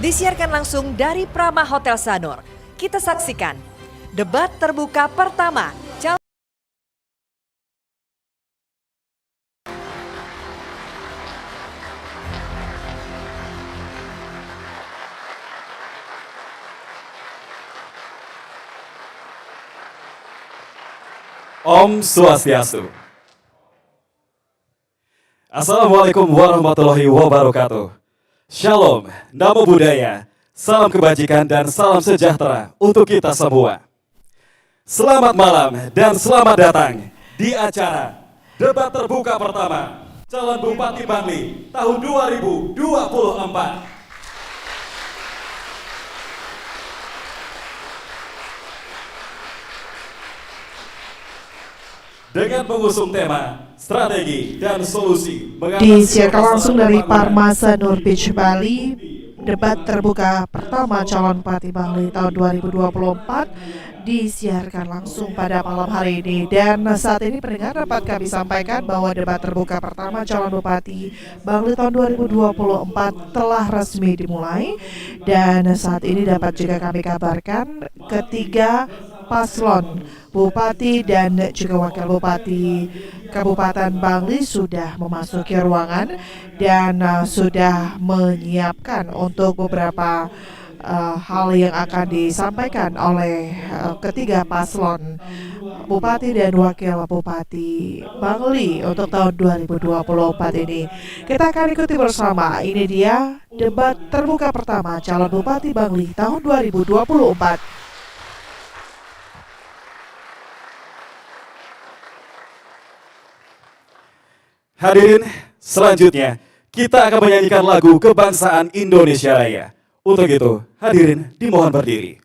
Disiarkan langsung dari Prama Hotel Sanur. Kita saksikan debat terbuka pertama. Om Swastiastu. Assalamualaikum warahmatullahi wabarakatuh. Shalom, namo buddhaya, salam kebajikan dan salam sejahtera untuk kita semua. Selamat malam dan selamat datang di acara debat terbuka pertama calon Bupati Bangli tahun 2024. Dengan mengusung tema strategi dan solusi disiarkan langsung dari Parma Sanur Beach Bali, debat terbuka pertama calon Bupati Bangli tahun 2024 disiarkan langsung pada malam hari ini. Dan saat ini pendengar dapat kami sampaikan bahwa debat terbuka pertama calon Bupati Bangli tahun 2024 telah resmi dimulai. Dan saat ini dapat juga kami kabarkan ketiga paslon Bupati dan juga Wakil Bupati Kabupaten Bangli sudah memasuki ruangan dan sudah menyiapkan untuk beberapa hal yang akan disampaikan oleh ketiga paslon Bupati dan Wakil Bupati Bangli untuk tahun 2024 ini. Kita akan ikuti bersama. Ini dia debat terbuka pertama calon Bupati Bangli tahun 2024. Hadirin, selanjutnya kita akan menyanyikan lagu kebangsaan Indonesia Raya. Untuk itu, hadirin dimohon berdiri.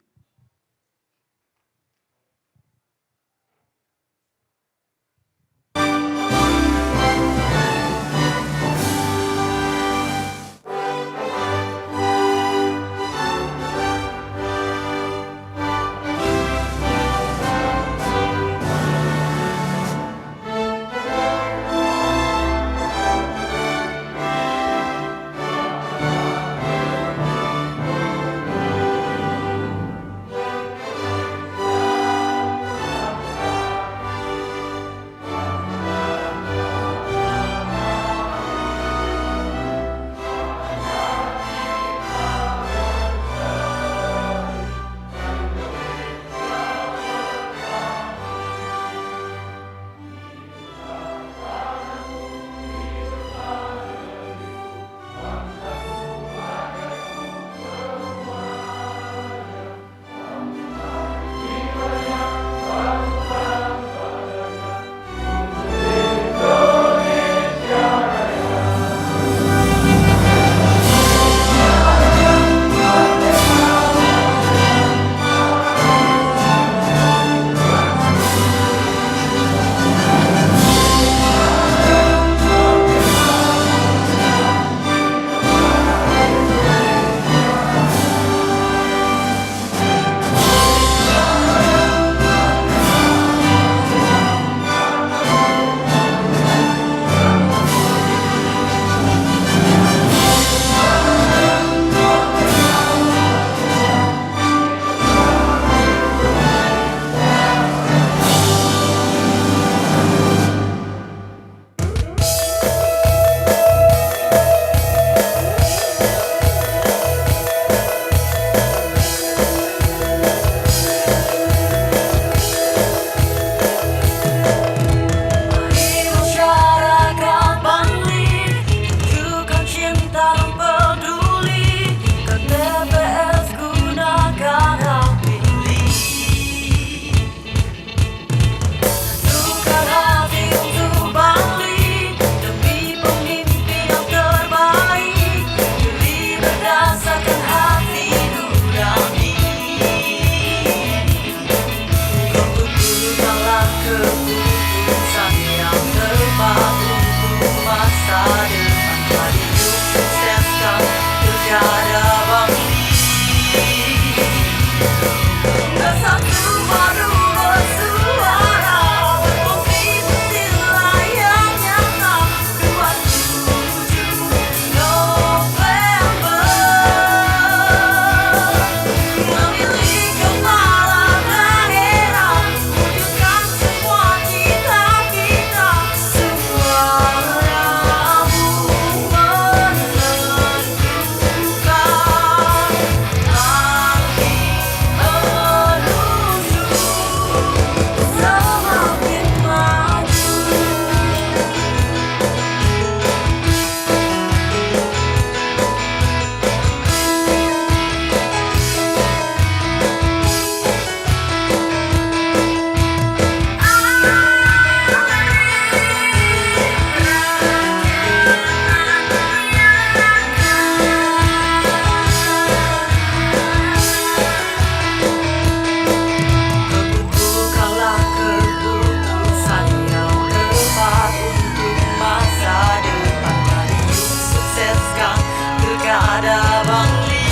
pada Bangli.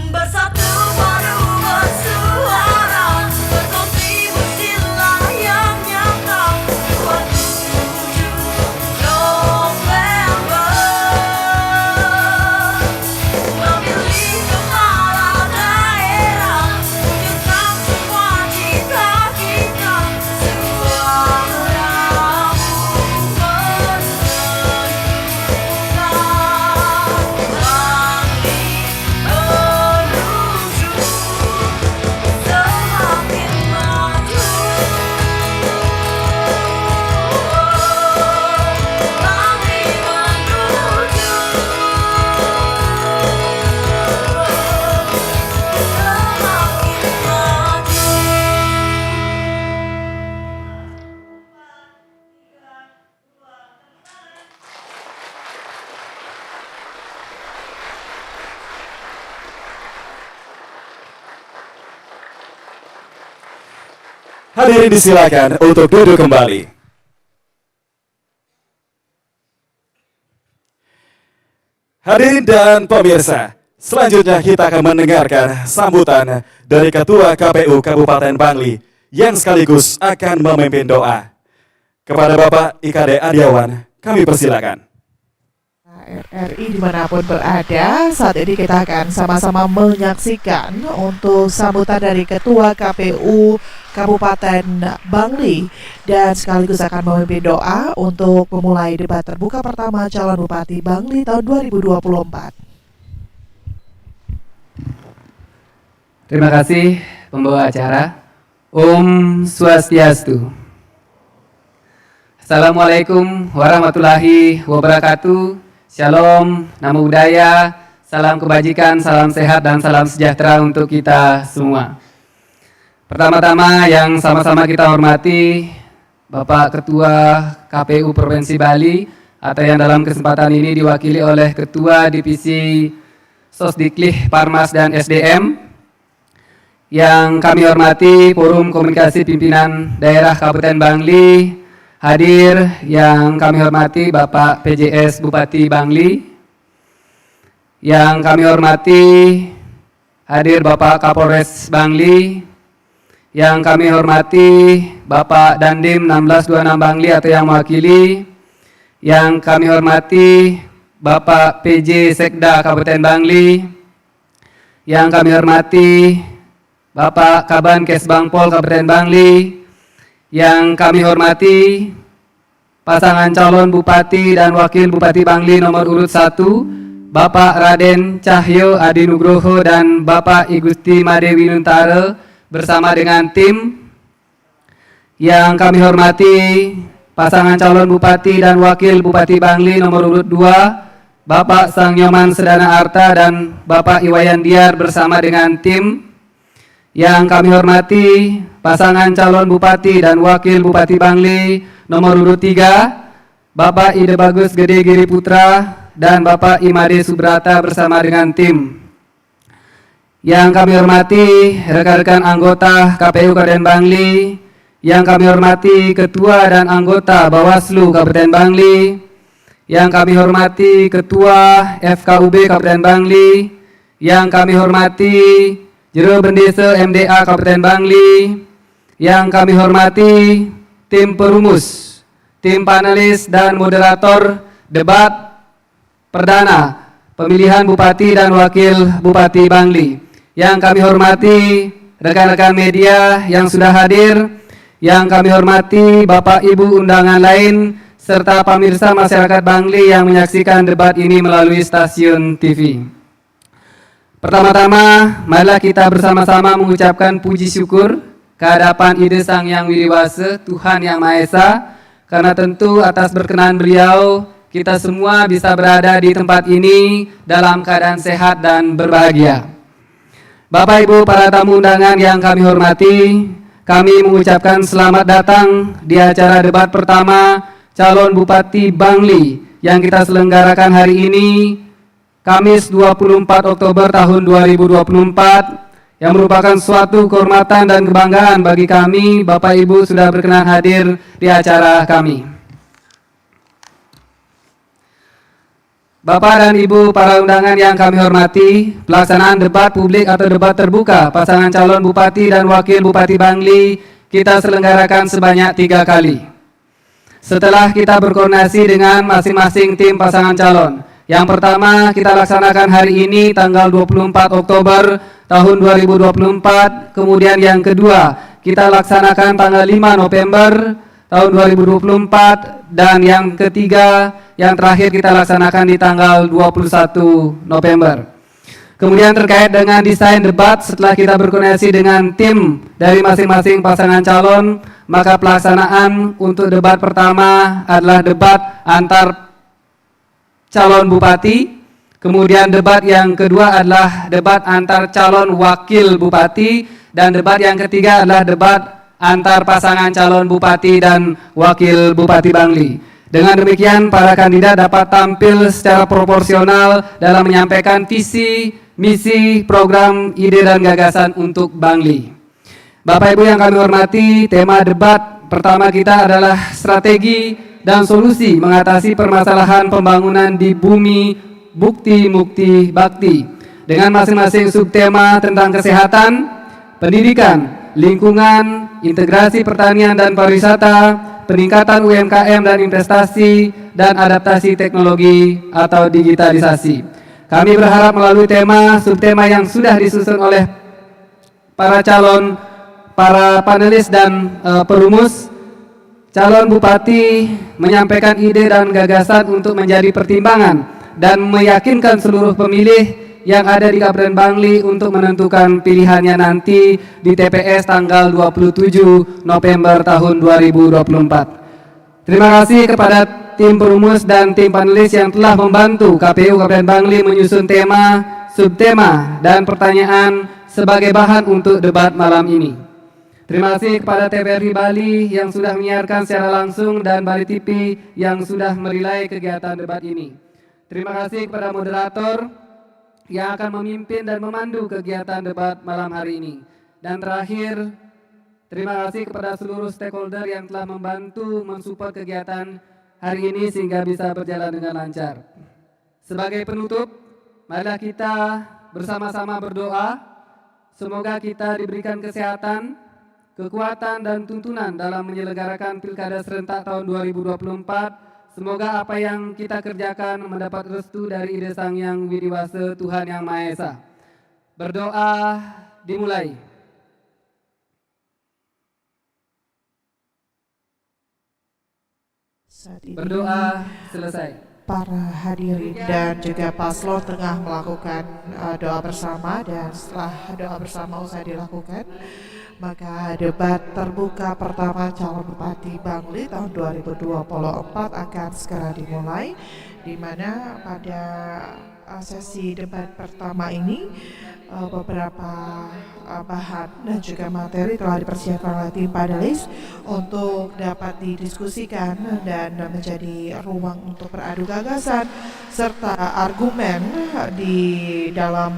Bersatu padu bersuara, berkontribusi yang nyata. 27 November memilih kepala daerah, wujudkan semua cita kita. Suaramu Hadirin disilakan untuk duduk kembali. Hadirin dan pemirsa, selanjutnya kita akan mendengarkan sambutan dari Ketua KPU Kabupaten Bangli yang sekaligus akan memimpin doa. Kepada Bapak IKD Adiawan, kami persilakan. RRI dimanapun berada, saat ini kita akan sama-sama menyaksikan untuk sambutan dari Ketua KPU Kabupaten Bangli dan sekaligus akan memimpin doa untuk memulai debat terbuka pertama calon Bupati Bangli tahun 2024. Terima kasih pembawa acara. Om Swastiastu. Assalamualaikum warahmatullahi wabarakatuh. Shalom, namo buddhaya, salam kebajikan, salam sehat, dan salam sejahtera untuk kita semua. Pertama-tama yang sama-sama kita hormati Bapak Ketua KPU Provinsi Bali, atau yang dalam kesempatan ini diwakili oleh Ketua Divisi Sosdiklih, Parmas, dan SDM. Yang kami hormati Forum Komunikasi Pimpinan Daerah Kabupaten Bangli, hadir yang kami hormati Bapak PJS Bupati Bangli, yang kami hormati hadir Bapak Kapolres Bangli, yang kami hormati Bapak Dandim 1626 Bangli atau yang mewakili, yang kami hormati Bapak PJ Sekda Kabupaten Bangli, yang kami hormati Bapak Kaban Kesbangpol Kabupaten Bangli, yang kami hormati pasangan calon Bupati dan Wakil Bupati Bangli nomor urut 1, Bapak Raden Cahyo Adi Nugroho dan Bapak Igusti Madewi Nuntara bersama dengan tim. Yang kami hormati pasangan calon Bupati dan Wakil Bupati Bangli nomor urut 2, Bapak Sang Nyoman Sedana Arta dan Bapak Iwayan Diar bersama dengan tim. Yang kami hormati pasangan calon Bupati dan Wakil Bupati Bangli nomor urut 3, Bapak Ide Bagus Gede Giri Putra dan Bapak Imade Subrata bersama dengan tim. Yang kami hormati rekan-rekan anggota KPU Kabupaten Bangli, yang kami hormati Ketua dan anggota Bawaslu Kabupaten Bangli, yang kami hormati Ketua FKUB Kabupaten Bangli, yang kami hormati Juru Bendesa MDA Kabupaten Bangli, yang kami hormati tim perumus, tim panelis dan moderator debat perdana pemilihan Bupati dan Wakil Bupati Bangli, yang kami hormati rekan-rekan media yang sudah hadir, yang kami hormati Bapak Ibu undangan lain, serta pemirsa masyarakat Bangli yang menyaksikan debat ini melalui stasiun TV. Pertama-tama, marilah kita bersama-sama mengucapkan puji syukur kehadapan Ide Sang Yang Widiwasa, Tuhan Yang Maha Esa, karena tentu atas berkenan beliau, kita semua bisa berada di tempat ini dalam keadaan sehat dan berbahagia. Bapak Ibu para tamu undangan yang kami hormati, kami mengucapkan selamat datang di acara debat pertama calon Bupati Bangli yang kita selenggarakan hari ini, Kamis 24 Oktober tahun 2024, yang merupakan suatu kehormatan dan kebanggaan bagi kami. Bapak Ibu sudah berkenan hadir di acara kami. Bapak dan Ibu para undangan yang kami hormati, pelaksanaan debat publik atau debat terbuka pasangan calon Bupati dan Wakil Bupati Bangli kita selenggarakan sebanyak 3 kali. Setelah kita berkoordinasi dengan masing-masing tim pasangan calon. Yang pertama kita laksanakan hari ini tanggal 24 Oktober tahun 2024. Kemudian yang kedua kita laksanakan tanggal 5 November tahun 2024. Dan yang ketiga, yang terakhir kita laksanakan di tanggal 21 November. Kemudian terkait dengan desain debat, setelah kita berkoordinasi dengan tim dari masing-masing pasangan calon, maka pelaksanaan untuk debat pertama adalah debat antar calon bupati. Kemudian debat yang kedua adalah debat antar calon wakil bupati. Dan debat yang ketiga adalah debat antar pasangan calon bupati dan wakil bupati Bangli. Dengan demikian, para kandidat dapat tampil secara proporsional dalam menyampaikan visi, misi, program, ide, dan gagasan untuk Bangli. Bapak Ibu yang kami hormati, tema debat pertama kita adalah strategi dan solusi mengatasi permasalahan pembangunan di bumi bukti mukti bakti. Dengan masing-masing subtema tentang kesehatan, pendidikan, lingkungan, integrasi pertanian dan pariwisata, peningkatan UMKM dan investasi, dan adaptasi teknologi atau digitalisasi. Kami berharap melalui tema, subtema yang sudah disusun oleh para calon, para panelis dan perumus, calon bupati menyampaikan ide dan gagasan untuk menjadi pertimbangan dan meyakinkan seluruh pemilih yang ada di Kabupaten Bangli untuk menentukan pilihannya nanti di TPS tanggal 27 November tahun 2024. Terima kasih kepada tim perumus dan tim panelis yang telah membantu KPU Kabupaten Bangli menyusun tema, subtema, dan pertanyaan sebagai bahan untuk debat malam ini. Terima kasih kepada TVRI Bali yang sudah menyiarkan secara langsung dan Bali TV yang sudah merilai kegiatan debat ini. Terima kasih kepada moderator yang akan memimpin dan memandu kegiatan debat malam hari ini. Dan terakhir, terima kasih kepada seluruh stakeholder yang telah membantu mensupport kegiatan hari ini sehingga bisa berjalan dengan lancar. Sebagai penutup, marilah kita bersama-sama berdoa, semoga kita diberikan kesehatan, kekuatan dan tuntunan dalam menyelenggarakan Pilkada serentak tahun 2024. Semoga apa yang kita kerjakan mendapat restu dari Ide Sang Yang Widiwasa Tuhan Yang Maha Esa. Berdoa dimulai. Saat ini Berdoa selesai. para hadirin dan juga paslon tengah melakukan doa bersama, dan setelah doa bersama usai dilakukan, maka debat terbuka pertama calon Bupati Bangli tahun 2024 akan segera dimulai, di mana pada sesi debat pertama ini beberapa bahan dan juga materi telah dipersiapkan oleh tim panelis untuk dapat didiskusikan dan menjadi ruang untuk beradu gagasan serta argumen di dalam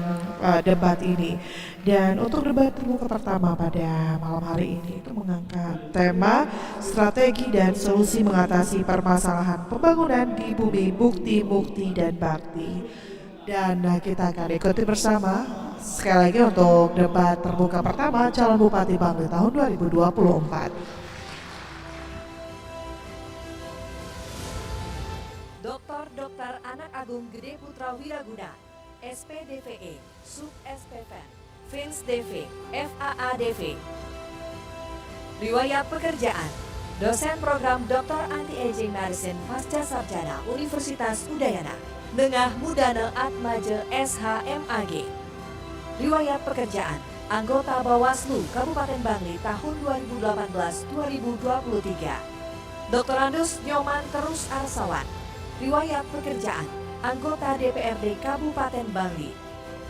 debat ini. Dan untuk debat terbuka pertama pada malam hari ini itu mengangkat tema strategi dan solusi mengatasi permasalahan pembangunan di bumi bukti, mukti, dan bakti. Dan kita akan ikuti bersama sekali lagi untuk debat terbuka pertama calon Bupati Bangli tahun 2024. Dr. Anak Agung Gede Putra Wiraguna, SPDVE, Sub SPVN, Fins DV, FAADV. Riwayat pekerjaan, dosen program Dr. Anti-Aging Medicine Pasca Sarjana Universitas Udayana, Nengah Mudana Atmaja SHMAG. Riwayat pekerjaan, anggota Bawaslu Kabupaten Bangli tahun 2018-2023. Dr. Andus Nyoman Terus Arsawan. Riwayat pekerjaan, anggota DPRD Kabupaten Bangli.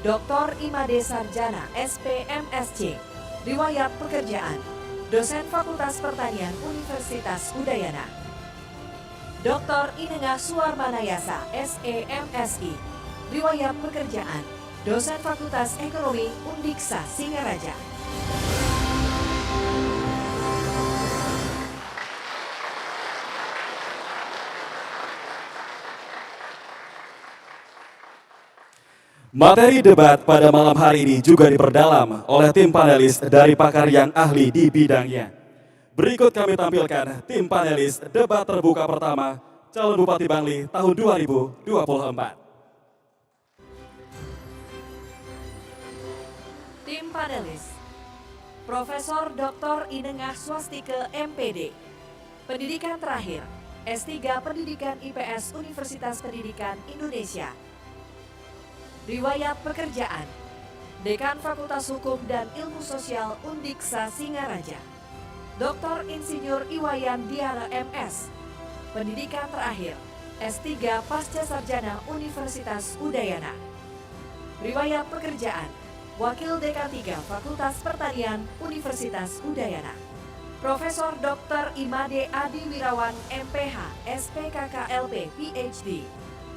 Dr. Imade Sarjana SPMSC. Riwayat pekerjaan, dosen Fakultas Pertanian Universitas Udayana. Dr. Inengah Suarmanayasa SEMSI. Riwayat pekerjaan, dosen Fakultas Ekonomi Undiksa Singaraja. Materi debat pada malam hari ini juga diperdalam oleh tim panelis dari pakar yang ahli di bidangnya. Berikut kami tampilkan tim panelis debat terbuka pertama calon Bupati Bangli tahun 2024. Tim panelis Profesor Dr. Inengah Swastike MPD, Pendidikan Terakhir, S3 Pendidikan IPS Universitas Pendidikan Indonesia. Riwayat Pekerjaan, Dekan Fakultas Hukum dan Ilmu Sosial Undiksa Singaraja, Dr. Insinyur Iwayan Diana MS, Pendidikan Terakhir, S3 Pasca Sarjana Universitas Udayana. Riwayat Pekerjaan, Wakil Dekan 3 Fakultas Pertanian Universitas Udayana, Profesor Dr. Imade Adi Wirawan MPH, SPKKLP, PhD,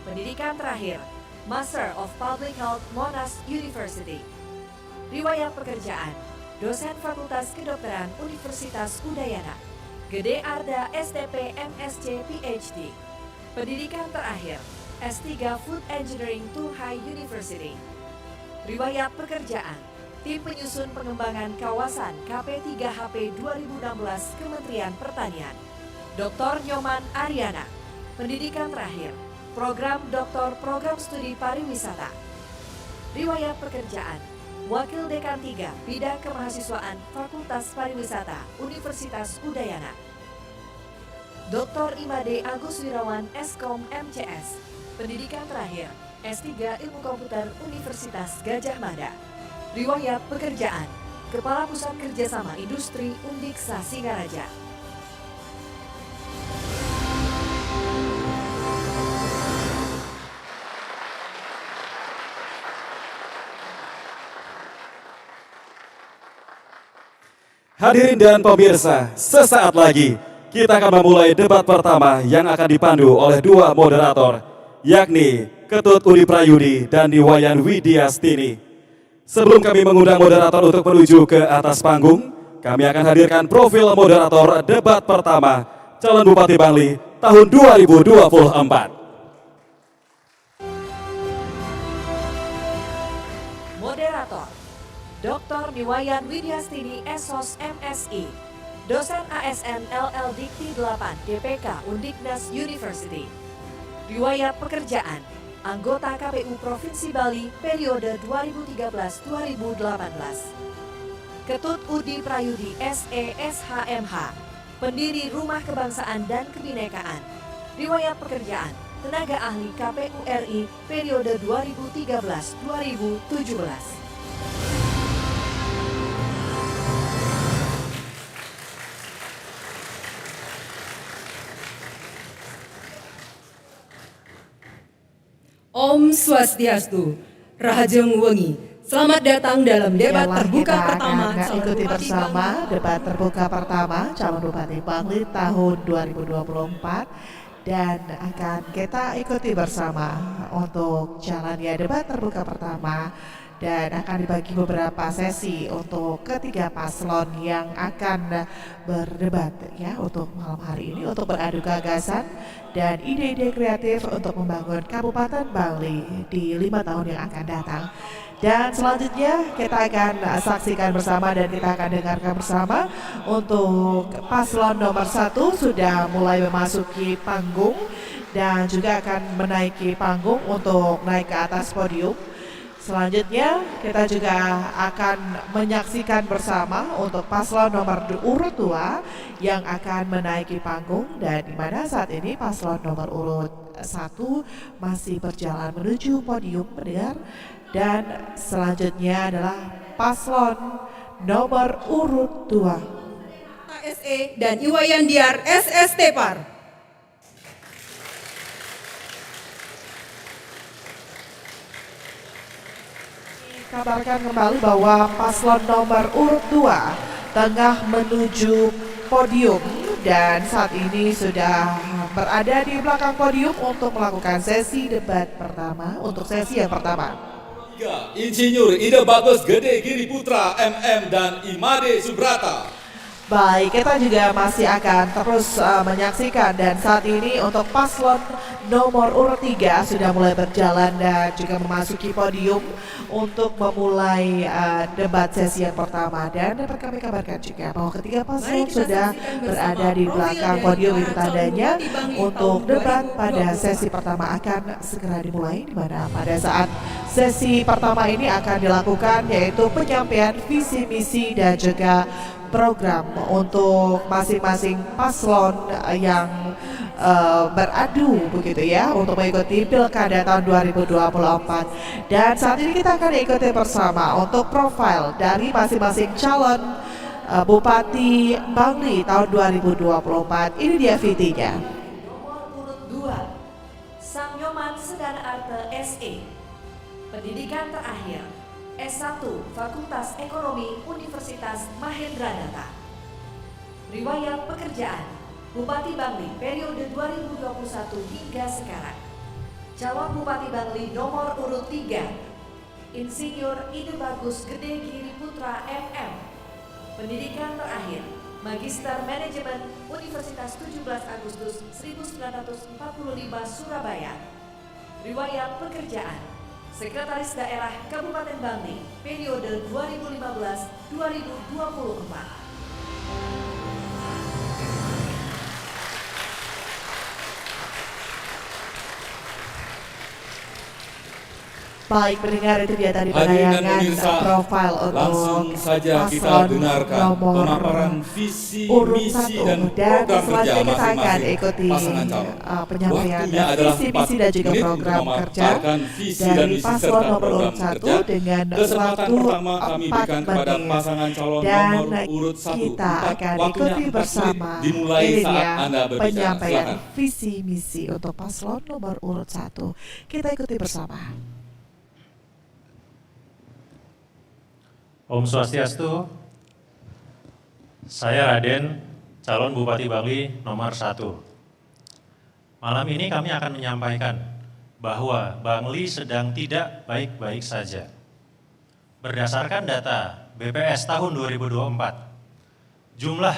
Pendidikan Terakhir, Master of Public Health Monash University. Riwayat Pekerjaan, Dosen Fakultas Kedokteran Universitas Udayana, Gede Arda STP MSc PhD. Pendidikan Terakhir, S3 Food Engineering Turhai University. Riwayat Pekerjaan, Tim Penyusun Pengembangan Kawasan KP3HP 2016 Kementerian Pertanian, Dr. Nyoman Ariana. Pendidikan Terakhir, Program Doktor Program Studi Pariwisata. Riwayat Pekerjaan, Wakil Dekan 3 Bidang Kemahasiswaan Fakultas Pariwisata Universitas Udayana, Dr. Imade Agus Wirawan Eskom MCS. Pendidikan Terakhir, S3 Ilmu Komputer Universitas Gajah Mada. Riwayat Pekerjaan, Kepala Pusat Kerjasama Industri Undiksa Singaraja. Hadirin dan pemirsa, sesaat lagi kita akan memulai debat pertama yang akan dipandu oleh dua moderator, yakni Ketut Udi Prayudi dan Iwayan Widiastini. Sebelum kami mengundang moderator untuk menuju ke atas panggung, kami akan hadirkan profil moderator debat pertama calon Bupati Bangli tahun 2024. Moderator, Dr. Niwayan Widiastini SOS MSI, Dosen ASN LL Dikti 8 DPK Undiknas University. Riwayat Pekerjaan, Anggota KPU Provinsi Bali periode 2013-2018. Ketut Udi Prayudi SE SHMH, Pendiri Rumah Kebangsaan dan Kebinekaan. Riwayat Pekerjaan, Tenaga Ahli KPU RI periode 2013-2017. Om Swastiastu, Rahajeng Wengi. Selamat datang dalam debat terbuka Kita pertama akan calon ikuti Bupati bersama Bangli. debat terbuka pertama calon Bupati Bangli tahun 2024 dan akan kita ikuti bersama untuk jalannya debat terbuka pertama dan akan dibagi beberapa sesi untuk ketiga paslon yang akan berdebat ya untuk malam hari ini untuk beradu gagasan dan ide-ide kreatif untuk membangun Kabupaten Bangli di 5 tahun yang akan datang. Dan selanjutnya kita akan saksikan bersama dan kita akan dengarkan bersama untuk paslon nomor 1 sudah mulai memasuki panggung dan juga akan menaiki panggung untuk naik ke atas podium. Selanjutnya kita juga akan menyaksikan bersama untuk paslon nomor urut 2 yang akan menaiki panggung dan di mana saat ini paslon nomor urut 1 masih berjalan menuju podium pendengar dan selanjutnya adalah paslon nomor urut 2. ASE dan Iwayan Diar SST Par. Kabarkan kembali bahwa paslon nomor urut 2 tengah menuju podium dan saat ini sudah berada di belakang podium untuk melakukan sesi debat pertama untuk sesi yang pertama. Insinyur Ide Bagus Gede Giri Putra MM dan Imade Subrata. Baik, kita juga masih akan terus menyaksikan dan saat ini untuk paslon nomor urut 3 sudah mulai berjalan dan juga memasuki podium untuk memulai debat sesi yang pertama. Dan dapat kami kabarkan juga bahwa ketiga paslon sudah berada di belakang podium, itu tandanya untuk debat pada sesi pertama akan segera dimulai, di mana pada saat sesi pertama ini akan dilakukan yaitu penyampaian visi misi dan juga program untuk masing-masing paslon yang beradu begitu ya untuk mengikuti Pilkada tahun 2024. Dan saat ini kita akan ikuti bersama untuk profil dari masing-masing calon Bupati Bangli tahun 2024. Ini dia VT-nya. Nomor urut 2, Samyoman Sedana Arte SE. Pendidikan terakhir S1 Fakultas Ekonomi Universitas Mahendranata. Riwayat pekerjaan Bupati Bangli periode 2021 hingga sekarang. Calon Bupati Bangli nomor urut 3 Insinyur Ide Bagus Gede Giri Putra MM. Pendidikan terakhir Magister Manajemen Universitas 17 Agustus 1945 Surabaya. Riwayat pekerjaan Sekretaris Daerah Kabupaten Bangli periode 2015-2024. Baik, mendengar itu dia tadi Hadirin dan penayangan pemirsa, profil untuk langsung saja kita paslon dengarkan nomor pemaparan visi, urut misi, 1 dan dan program kerja selanjutnya kita akan masing-masing ikuti pasangan calon. penyampaian Waktunya adalah visi 4 misi dan juga menit program untuk kerja memaparkan visi dan dari misi paslon serta nomor program urut 1 kerja. dengan Kesempatan waktu pertama kami 4 berikan kepada menit. pasangan calon Dan nomor urut 1. kita akan Waktunya ikuti 4 menit bersama. dimulai Ini saat dia Anda berbicara. penyampaian Silakan. visi misi untuk paslon nomor urut 1. Kita ikuti bersama. Om Swastiastu, saya Raden, calon Bupati Bangli nomor 1. Malam ini kami akan menyampaikan bahwa Bangli sedang tidak baik-baik saja. Berdasarkan data BPS tahun 2024, jumlah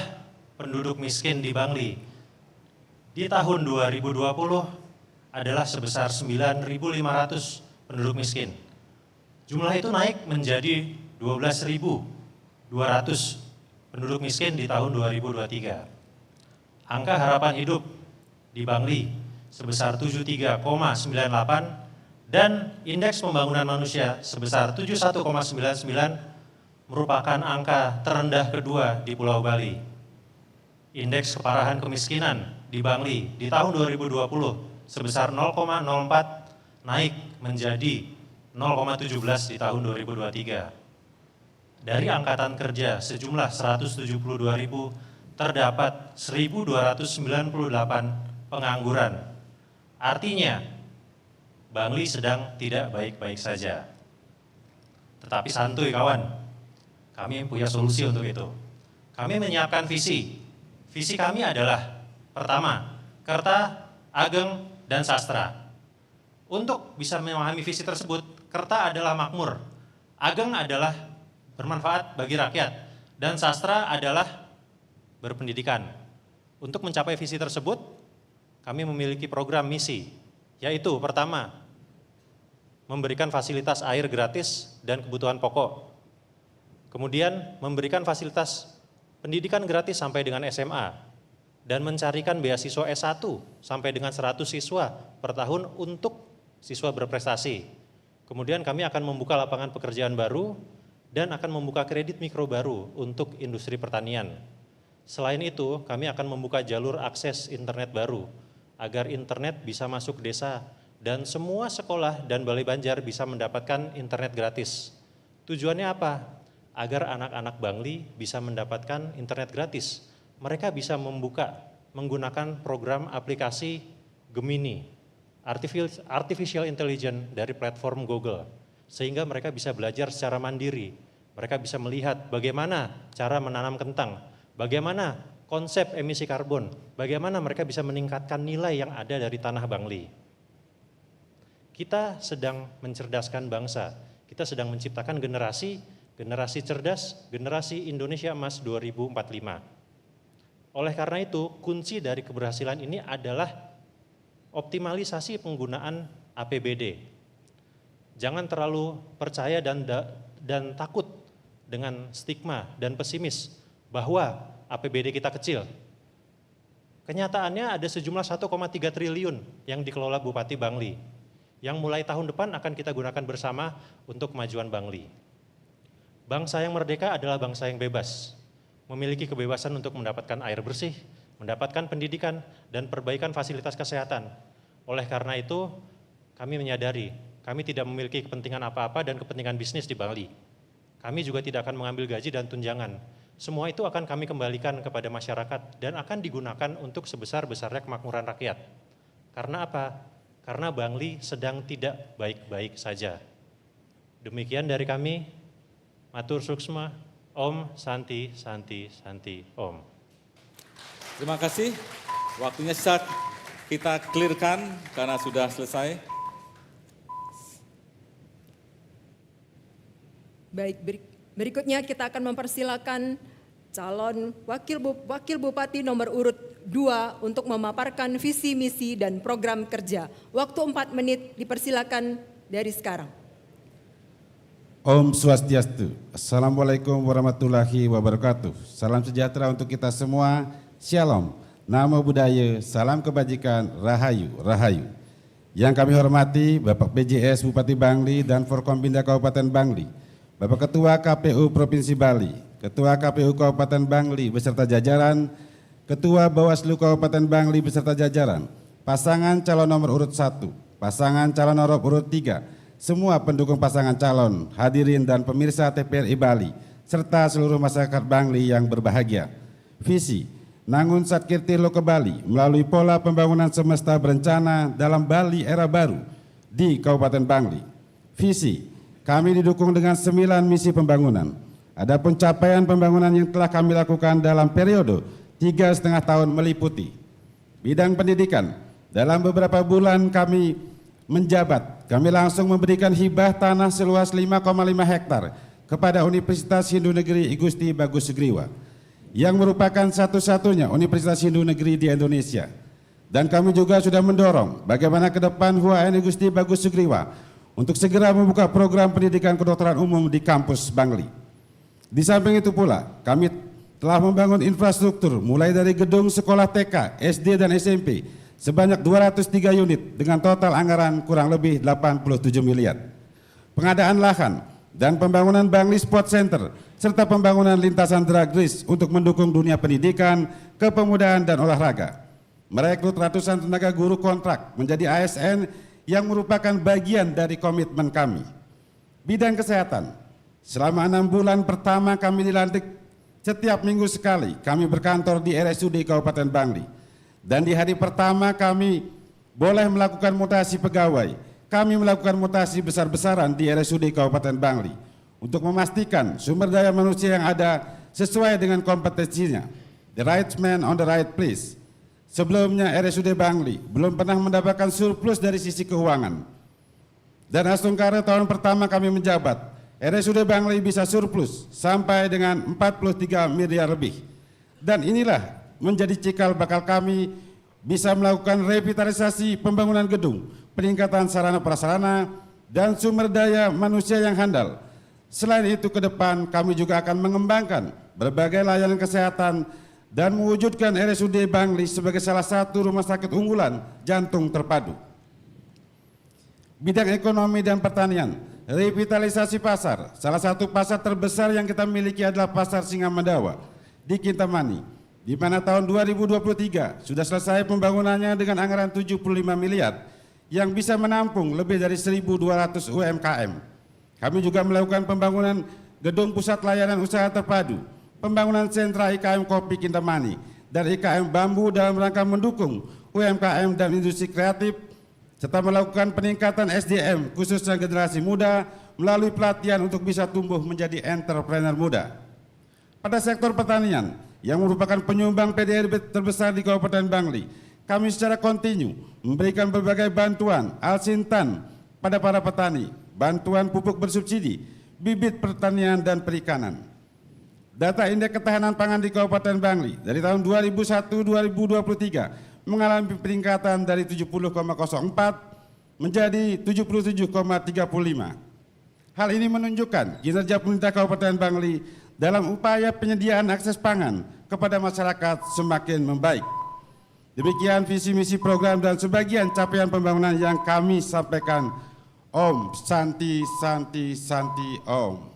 penduduk miskin di Bangli di tahun 2020 adalah sebesar 9.500 penduduk miskin. Jumlah itu naik menjadi 12.200 penduduk miskin di tahun 2023. Angka harapan hidup di Bangli sebesar 73,98 dan indeks pembangunan manusia sebesar 71,99 merupakan angka terendah kedua di Pulau Bali. Indeks keparahan kemiskinan di Bangli di tahun 2020 sebesar 0,04 naik menjadi 0,17 di tahun 2023. Dari angkatan kerja sejumlah 172.000 terdapat 1.298 pengangguran. Artinya, Bangli sedang tidak baik-baik saja. Tetapi santuy kawan, kami punya solusi untuk itu. Kami menyiapkan visi. Visi kami adalah, pertama, Kerta, Ageng, dan Sastra. Untuk bisa memahami visi tersebut, Kerta adalah makmur, Ageng adalah bermanfaat bagi rakyat, dan sastra adalah berpendidikan. Untuk mencapai visi tersebut, kami memiliki program misi, yaitu pertama, memberikan fasilitas air gratis dan kebutuhan pokok. Kemudian memberikan fasilitas pendidikan gratis sampai dengan SMA, dan mencarikan beasiswa S1 sampai dengan 100 siswa per tahun untuk siswa berprestasi. Kemudian kami akan membuka lapangan pekerjaan baru, dan akan membuka kredit mikro baru untuk industri pertanian. Selain itu, kami akan membuka jalur akses internet baru, agar internet bisa masuk desa, dan semua sekolah dan balai banjar bisa mendapatkan internet gratis. Tujuannya apa? Agar anak-anak Bangli bisa mendapatkan internet gratis. Mereka bisa menggunakan program aplikasi Gemini, Artificial Intelligence dari platform Google, sehingga mereka bisa belajar secara mandiri. Mereka bisa melihat bagaimana cara menanam kentang, bagaimana konsep emisi karbon, bagaimana mereka bisa meningkatkan nilai yang ada dari tanah Bangli. Kita sedang mencerdaskan bangsa, kita sedang menciptakan generasi cerdas, generasi Indonesia Emas 2045. Oleh karena itu, kunci dari keberhasilan ini adalah optimalisasi penggunaan APBD. Jangan terlalu percaya dan takut dengan stigma dan pesimis bahwa APBD kita kecil. Kenyataannya ada sejumlah 1,3 triliun yang dikelola Bupati Bangli, yang mulai tahun depan akan kita gunakan bersama untuk kemajuan Bangli. Bangsa yang merdeka adalah bangsa yang bebas, memiliki kebebasan untuk mendapatkan air bersih, mendapatkan pendidikan, dan perbaikan fasilitas kesehatan. Oleh karena itu, kami menyadari, kami tidak memiliki kepentingan apa-apa dan kepentingan bisnis di Bali. Kami juga tidak akan mengambil gaji dan tunjangan. Semua itu akan kami kembalikan kepada masyarakat dan akan digunakan untuk sebesar-besarnya kemakmuran rakyat. Karena apa? Karena Bangli sedang tidak baik-baik saja. Demikian dari kami, matur suksma, Om Santi Santi Santi Om. Terima kasih. Waktunya kita clearkan karena sudah selesai. Baik, berikutnya kita akan mempersilakan calon wakil bupati nomor urut 2 untuk memaparkan visi misi dan program kerja. Waktu 4 menit dipersilakan dari sekarang. Om Swastiastu. Assalamualaikum warahmatullahi wabarakatuh. Salam sejahtera untuk kita semua. Shalom. Namo Buddhaya, salam kebajikan, rahayu, rahayu. Yang kami hormati Bapak PJS Bupati Bangli dan Forkombinda Kabupaten Bangli, Bapak Ketua KPU Provinsi Bali, Ketua KPU Kabupaten Bangli beserta jajaran, Ketua Bawaslu Kabupaten Bangli beserta jajaran, pasangan calon nomor urut 1, pasangan calon nomor urut 3, semua pendukung pasangan calon, hadirin dan pemirsa TPRI Bali, serta seluruh masyarakat Bangli yang berbahagia. Visi, Nangun Satkirti Loka Bali melalui pola pembangunan semesta berencana dalam Bali era baru di Kabupaten Bangli. Visi, kami didukung dengan 9 misi pembangunan. Adapun capaian pembangunan yang telah kami lakukan dalam periode 3,5 tahun meliputi bidang pendidikan. Dalam beberapa bulan kami menjabat, kami langsung memberikan hibah tanah seluas 5,5 hektar kepada Universitas Hindu Negeri I Gusti Bagus Sugriwa, yang merupakan satu-satunya Universitas Hindu Negeri di Indonesia. Dan kami juga sudah mendorong bagaimana ke depan HUAN I Gusti Bagus Sugriwa untuk segera membuka program pendidikan kedokteran umum di kampus Bangli. Di samping itu pula, kami telah membangun infrastruktur mulai dari gedung sekolah TK, SD, dan SMP sebanyak 203 unit dengan total anggaran kurang lebih 87 miliar. Pengadaan lahan dan pembangunan Bangli Sport Center serta pembangunan lintasan drag race untuk mendukung dunia pendidikan, kepemudaan, dan olahraga. Merekrut ratusan tenaga guru kontrak menjadi ASN yang merupakan bagian dari komitmen kami. Bidang kesehatan, selama 6 bulan pertama kami dilantik, setiap minggu sekali kami berkantor di RSUD Kabupaten Bangli. Dan di hari pertama kami boleh melakukan mutasi pegawai. Kami melakukan mutasi besar-besaran di RSUD Kabupaten Bangli untuk memastikan sumber daya manusia yang ada sesuai dengan kompetensinya. The right man on the right place. Sebelumnya RSUD Bangli belum pernah mendapatkan surplus dari sisi keuangan. Dan Asungkara tahun pertama kami menjabat, RSUD Bangli bisa surplus sampai dengan 43 miliar lebih. Dan inilah menjadi cikal bakal kami bisa melakukan revitalisasi pembangunan gedung, peningkatan sarana prasarana, dan sumber daya manusia yang handal. Selain itu ke depan kami juga akan mengembangkan berbagai layanan kesehatan dan mewujudkan RSUD Bangli sebagai salah satu rumah sakit unggulan jantung terpadu. Bidang ekonomi dan pertanian, revitalisasi pasar. Salah satu pasar terbesar yang kita miliki adalah Pasar Singamandawa di Kintamani, di mana tahun 2023 sudah selesai pembangunannya dengan anggaran 75 miliar yang bisa menampung lebih dari 1.200 UMKM. Kami juga melakukan pembangunan gedung pusat layanan usaha terpadu, pembangunan sentra IKM Kopi Kintamani, dan IKM Bambu dalam rangka mendukung UMKM dan industri kreatif, serta melakukan peningkatan SDM khususnya generasi muda melalui pelatihan untuk bisa tumbuh menjadi entrepreneur muda. Pada sektor pertanian, yang merupakan penyumbang PDRB terbesar di Kabupaten Bangli, kami secara kontinu memberikan berbagai bantuan alsintan pada para petani, bantuan pupuk bersubsidi, bibit pertanian dan perikanan. Data indeks ketahanan pangan di Kabupaten Bangli dari tahun 2001-2023 mengalami peningkatan dari 70,04 menjadi 77,35. Hal ini menunjukkan kinerja pemerintah Kabupaten Bangli dalam upaya penyediaan akses pangan kepada masyarakat semakin membaik. Demikian visi misi program dan sebagian capaian pembangunan yang kami sampaikan. Om Santi Santi Santi Om.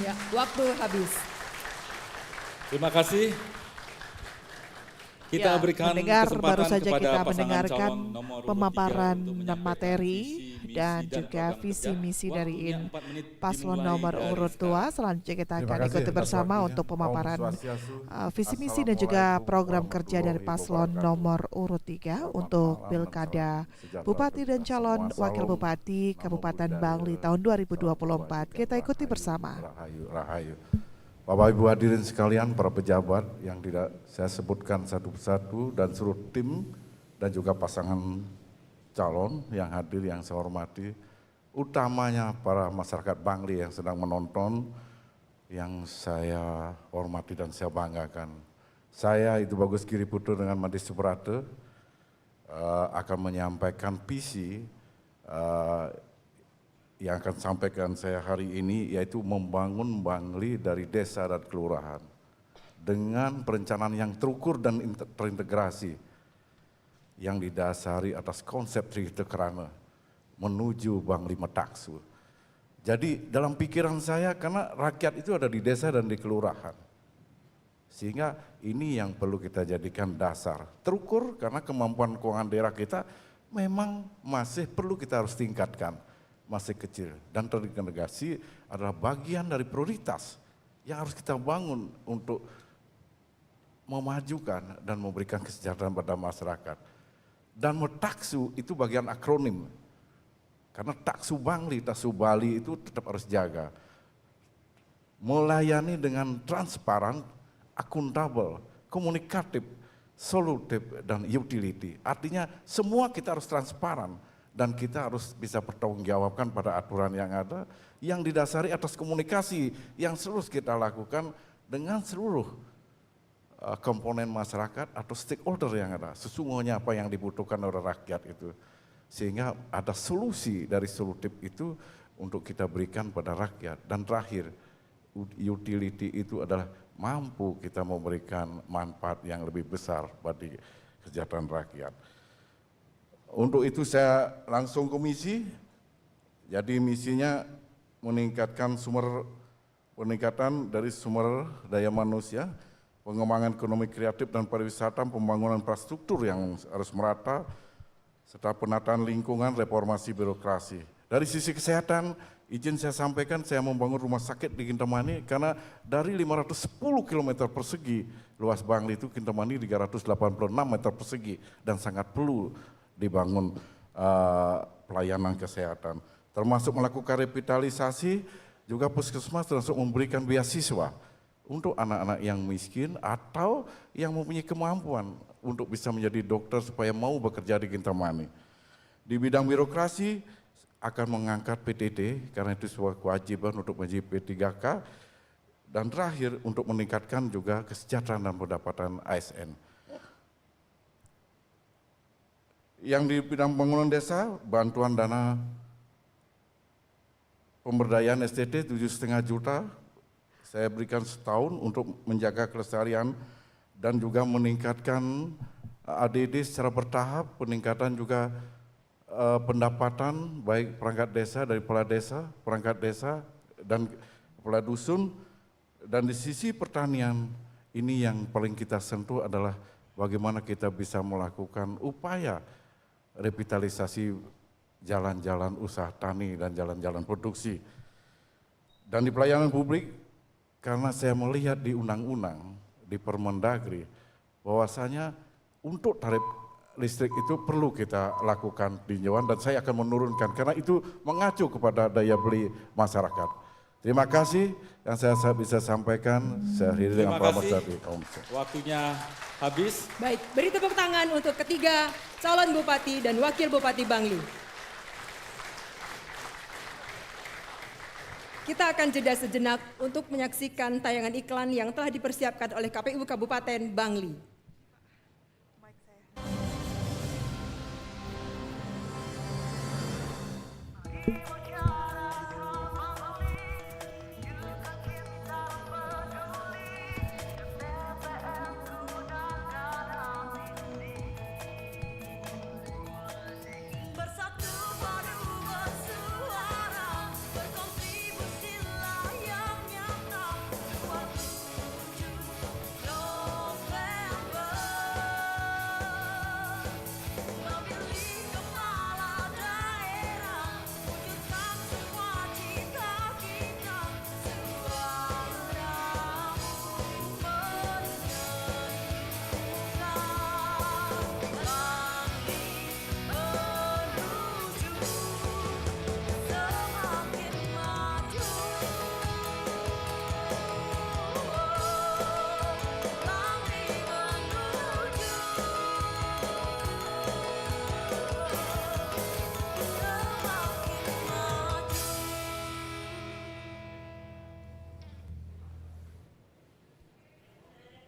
Ya, waktu habis. Terima kasih. Kita Ya, berikan mendengar, kesempatan baru saja kepada kita pasangan mendengarkan calon nomor urut pemaparan 3 untuk menyampaikan materi visi, misi, dan juga program visi kerja. misi dari Waktunya 4 menit paslon dimulai nomor dari urut 2. sekarang. Selanjutnya kita Terima akan kasih ikuti atas bersama waktunya. untuk pemaparan Om Swastiastu. visi misi dan juga program kerja dari paslon nomor urut 3 untuk Pilkada Bupati dan calon Wakil Bupati Kabupaten Bangli tahun 2024. Kita ikuti bersama. Rahayu, rahayu. Bapak Ibu hadirin sekalian, para pejabat yang tidak saya sebutkan satu persatu dan seluruh tim dan juga pasangan calon yang hadir yang saya hormati, utamanya para masyarakat Bangli yang sedang menonton, yang saya hormati dan saya banggakan. Saya itu Bagus Giri Putu dengan Madi Subrate akan menyampaikan visi yang akan sampaikan saya hari ini, yaitu membangun Bangli dari desa dan kelurahan dengan perencanaan yang terukur dan terintegrasi yang didasari atas konsep Trihita Kerana menuju Bangli Metaksu. Jadi dalam pikiran saya, karena rakyat itu ada di desa dan di kelurahan, sehingga ini yang perlu kita jadikan dasar terukur, karena kemampuan keuangan daerah kita memang masih perlu kita harus tingkatkan, masih kecil, dan terintegrasi adalah bagian dari prioritas yang harus kita bangun untuk memajukan dan memberikan kesejahteraan pada masyarakat. Dan Metaksu itu bagian akronim, karena Taksu Bangli, Taksu Bali itu tetap harus jaga. Melayani dengan transparan, akuntabel, komunikatif, solutif, dan utility. Artinya semua kita harus transparan dan kita harus bisa bertanggungjawabkan pada aturan yang ada, yang didasari atas komunikasi yang terus kita lakukan dengan seluruh komponen masyarakat atau stakeholder yang ada. Sesungguhnya apa yang dibutuhkan oleh rakyat itu. Sehingga ada solusi dari solutif itu untuk kita berikan pada rakyat. Dan terakhir, utility itu adalah mampu kita memberikan manfaat yang lebih besar bagi kesejahteraan rakyat. Untuk itu saya langsung ke misi. Jadi misinya meningkatkan peningkatan dari sumber daya manusia, pengembangan ekonomi kreatif dan pariwisata, pembangunan infrastruktur yang harus merata, serta penataan lingkungan, reformasi birokrasi. Dari sisi kesehatan, izin saya sampaikan, saya membangun rumah sakit di Kintamani karena dari 510 km persegi luas Bangli itu Kintamani 386 meter persegi dan sangat perlu dibangun pelayanan kesehatan. Termasuk melakukan revitalisasi, juga puskesmas termasuk memberikan beasiswa untuk anak-anak yang miskin atau yang mempunyai kemampuan untuk bisa menjadi dokter supaya mau bekerja di Kintamani. Di bidang birokrasi akan mengangkat PTT karena itu sebuah kewajiban untuk menjadi P3K, dan terakhir untuk meningkatkan juga kesejahteraan dan pendapatan ASN. Yang di bidang pembangunan desa, bantuan dana pemberdayaan STT 7,5 juta, saya berikan setahun untuk menjaga kelestarian dan juga meningkatkan ADD secara bertahap, peningkatan juga pendapatan baik perangkat desa, dari kepala desa, perangkat desa, dan kepala dusun. Dan di sisi pertanian, ini yang paling kita sentuh adalah bagaimana kita bisa melakukan upaya revitalisasi jalan-jalan usaha tani dan jalan-jalan produksi. Dan di pelayanan publik, karena saya melihat di undang-undang, di Permendagri, bahwasanya untuk tarif listrik itu perlu kita lakukan tinjauan, dan saya akan menurunkan karena itu mengacu kepada daya beli masyarakat. Terima kasih yang saya bisa sampaikan. Saya akhiri dengan pamor tadi. Waktunya habis. Baik, beri tepuk tangan untuk ketiga calon bupati dan wakil bupati Bangli. Kita akan jeda sejenak untuk menyaksikan tayangan iklan yang telah dipersiapkan oleh KPU Kabupaten Bangli.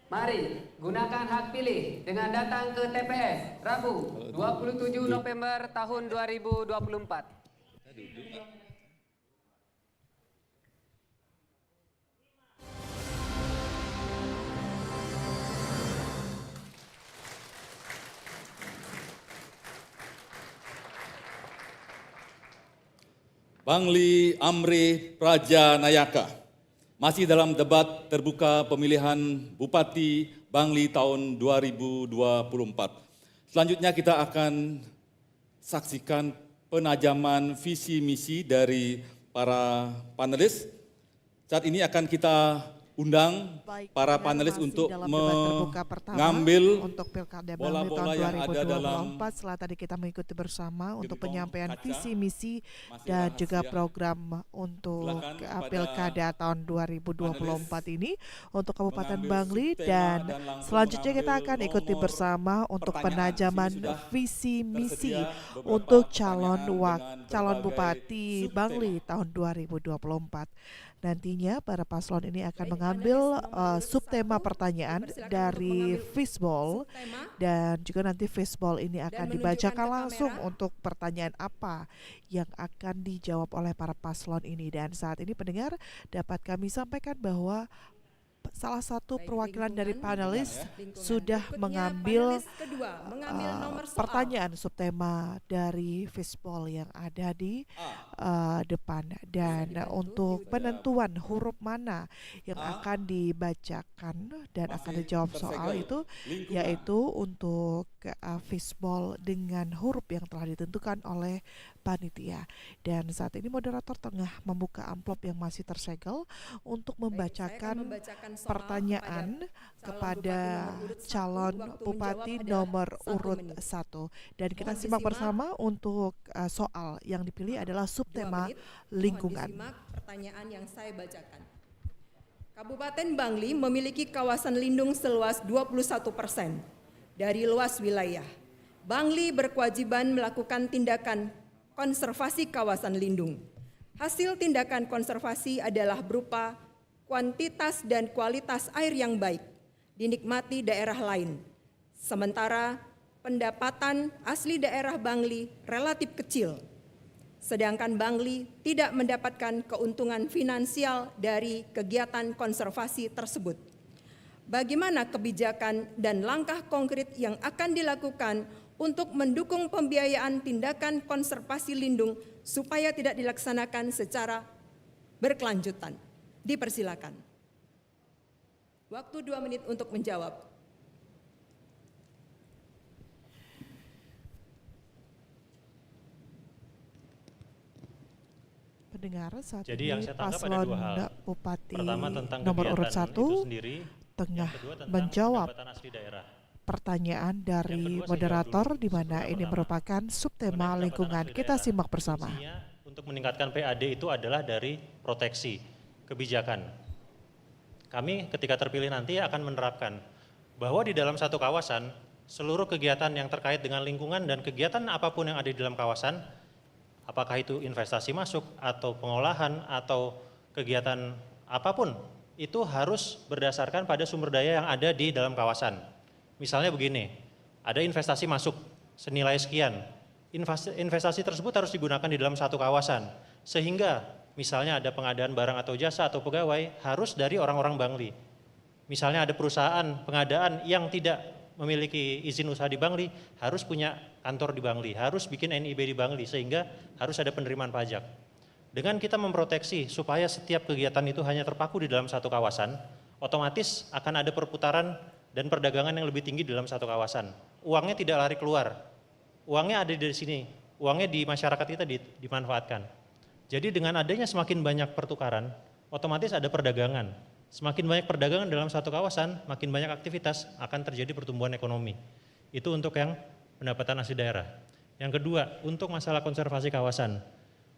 Mari gunakan hak pilih dengan datang ke TPS Rabu 27 November tahun 2024. Bangli Amri Praja Nayaka masih dalam debat terbuka pemilihan Bupati Bangli tahun 2024. Selanjutnya kita akan saksikan penajaman visi misi dari para panelis. Saat ini akan kita undang para panelis untuk mengambil untuk Pilkada Bangli bola-bola tahun yang ada dalam 2024. Setelah tadi kita mengikuti bersama untuk penyampaian visi misi dan juga program untuk Pilkada tahun 2024 ini untuk Kabupaten Bangli, dan selanjutnya kita akan ikuti bersama untuk penajaman visi misi untuk calon Bupati Bangli tahun 2024. Nantinya para paslon ini akan mengambil subtema pertanyaan dari fishball, dan juga nanti fishball ini akan dibacakan langsung untuk pertanyaan apa yang akan dijawab oleh para paslon ini. Dan saat ini pendengar dapat kami sampaikan bahwa salah satu perwakilan dari panelis sudah mengambil pertanyaan subtema dari fishball yang ada di depan, dan untuk penentuan huruf mana yang akan dibacakan dan akan dijawab soal itu, yaitu untuk fishball dengan huruf yang telah ditentukan oleh panitia. Dan saat ini moderator tengah membuka amplop yang masih tersegel untuk membacakan pertanyaan kepada calon Bupati nomor urut 1. Dan kita simak bersama untuk soal yang dipilih adalah subtema lingkungan. Pertanyaan yang saya bacakan. Kabupaten Bangli memiliki kawasan lindung seluas 21% dari luas wilayah. Bangli berkewajiban melakukan tindakan konservasi kawasan lindung. Hasil tindakan konservasi adalah berupa kuantitas dan kualitas air yang baik dinikmati daerah lain. Sementara pendapatan asli daerah Bangli relatif kecil. Sedangkan Bangli tidak mendapatkan keuntungan finansial dari kegiatan konservasi tersebut. Bagaimana kebijakan dan langkah konkret yang akan dilakukan untuk mendukung pembiayaan tindakan konservasi lindung supaya tidak dilaksanakan secara berkelanjutan? Dipersilakan. Waktu 2 menit untuk menjawab. Pendengar, saat Jadi yang ini saya tangkap ada paslon dua hal. Bupati Pertama tentang nomor urut kegiatan 1 itu sendiri, tengah yang kedua tentang menjawab pendapatan asli daerah. pertanyaan dari Yang kedua saya moderator, jawab dulu. di mana ini Pertama, merupakan subtema mengenai lingkungan. pendapatan asli Kita daerah. simak bersama. Fungsinya untuk meningkatkan PAD itu adalah dari proteksi kebijakan. Kami ketika terpilih nanti akan menerapkan bahwa di dalam satu kawasan seluruh kegiatan yang terkait dengan lingkungan dan kegiatan apapun yang ada di dalam kawasan, apakah itu investasi masuk atau pengolahan atau kegiatan apapun itu harus berdasarkan pada sumber daya yang ada di dalam kawasan. Misalnya begini, ada investasi masuk senilai sekian, investasi tersebut harus digunakan di dalam satu kawasan, sehingga misalnya ada pengadaan barang atau jasa atau pegawai harus dari orang-orang Bangli. Misalnya ada perusahaan pengadaan yang tidak memiliki izin usaha di Bangli, harus punya kantor di Bangli, harus bikin NIB di Bangli, sehingga harus ada penerimaan pajak. Dengan kita memproteksi supaya setiap kegiatan itu hanya terpaku di dalam satu kawasan, otomatis akan ada perputaran dan perdagangan yang lebih tinggi di dalam satu kawasan. Uangnya tidak lari keluar, uangnya ada di sini, uangnya di masyarakat kita dimanfaatkan. Jadi dengan adanya semakin banyak pertukaran, otomatis ada perdagangan. Semakin banyak perdagangan dalam satu kawasan, makin banyak aktivitas, akan terjadi pertumbuhan ekonomi. Itu untuk yang pendapatan asli daerah. Yang kedua, untuk masalah konservasi kawasan.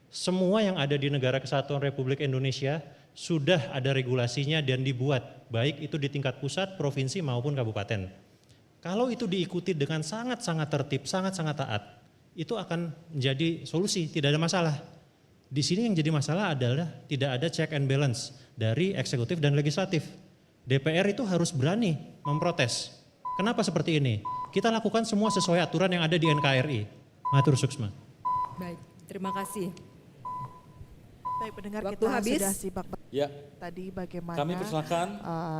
Semua yang ada di Negara Kesatuan Republik Indonesia sudah ada regulasinya dan dibuat, baik itu di tingkat pusat, provinsi maupun kabupaten. Kalau itu diikuti dengan sangat-sangat tertib, sangat-sangat taat, itu akan menjadi solusi, tidak ada masalah. Di sini yang jadi masalah adalah tidak ada check and balance dari eksekutif dan legislatif. DPR itu harus berani memprotes. Kenapa seperti ini? Kita lakukan semua sesuai aturan yang ada di NKRI. Matur suksma. Baik, terima kasih. Baik, pendengar, Waktu kita habis. sudah simak Ya, tadi bagaimana kami persilakan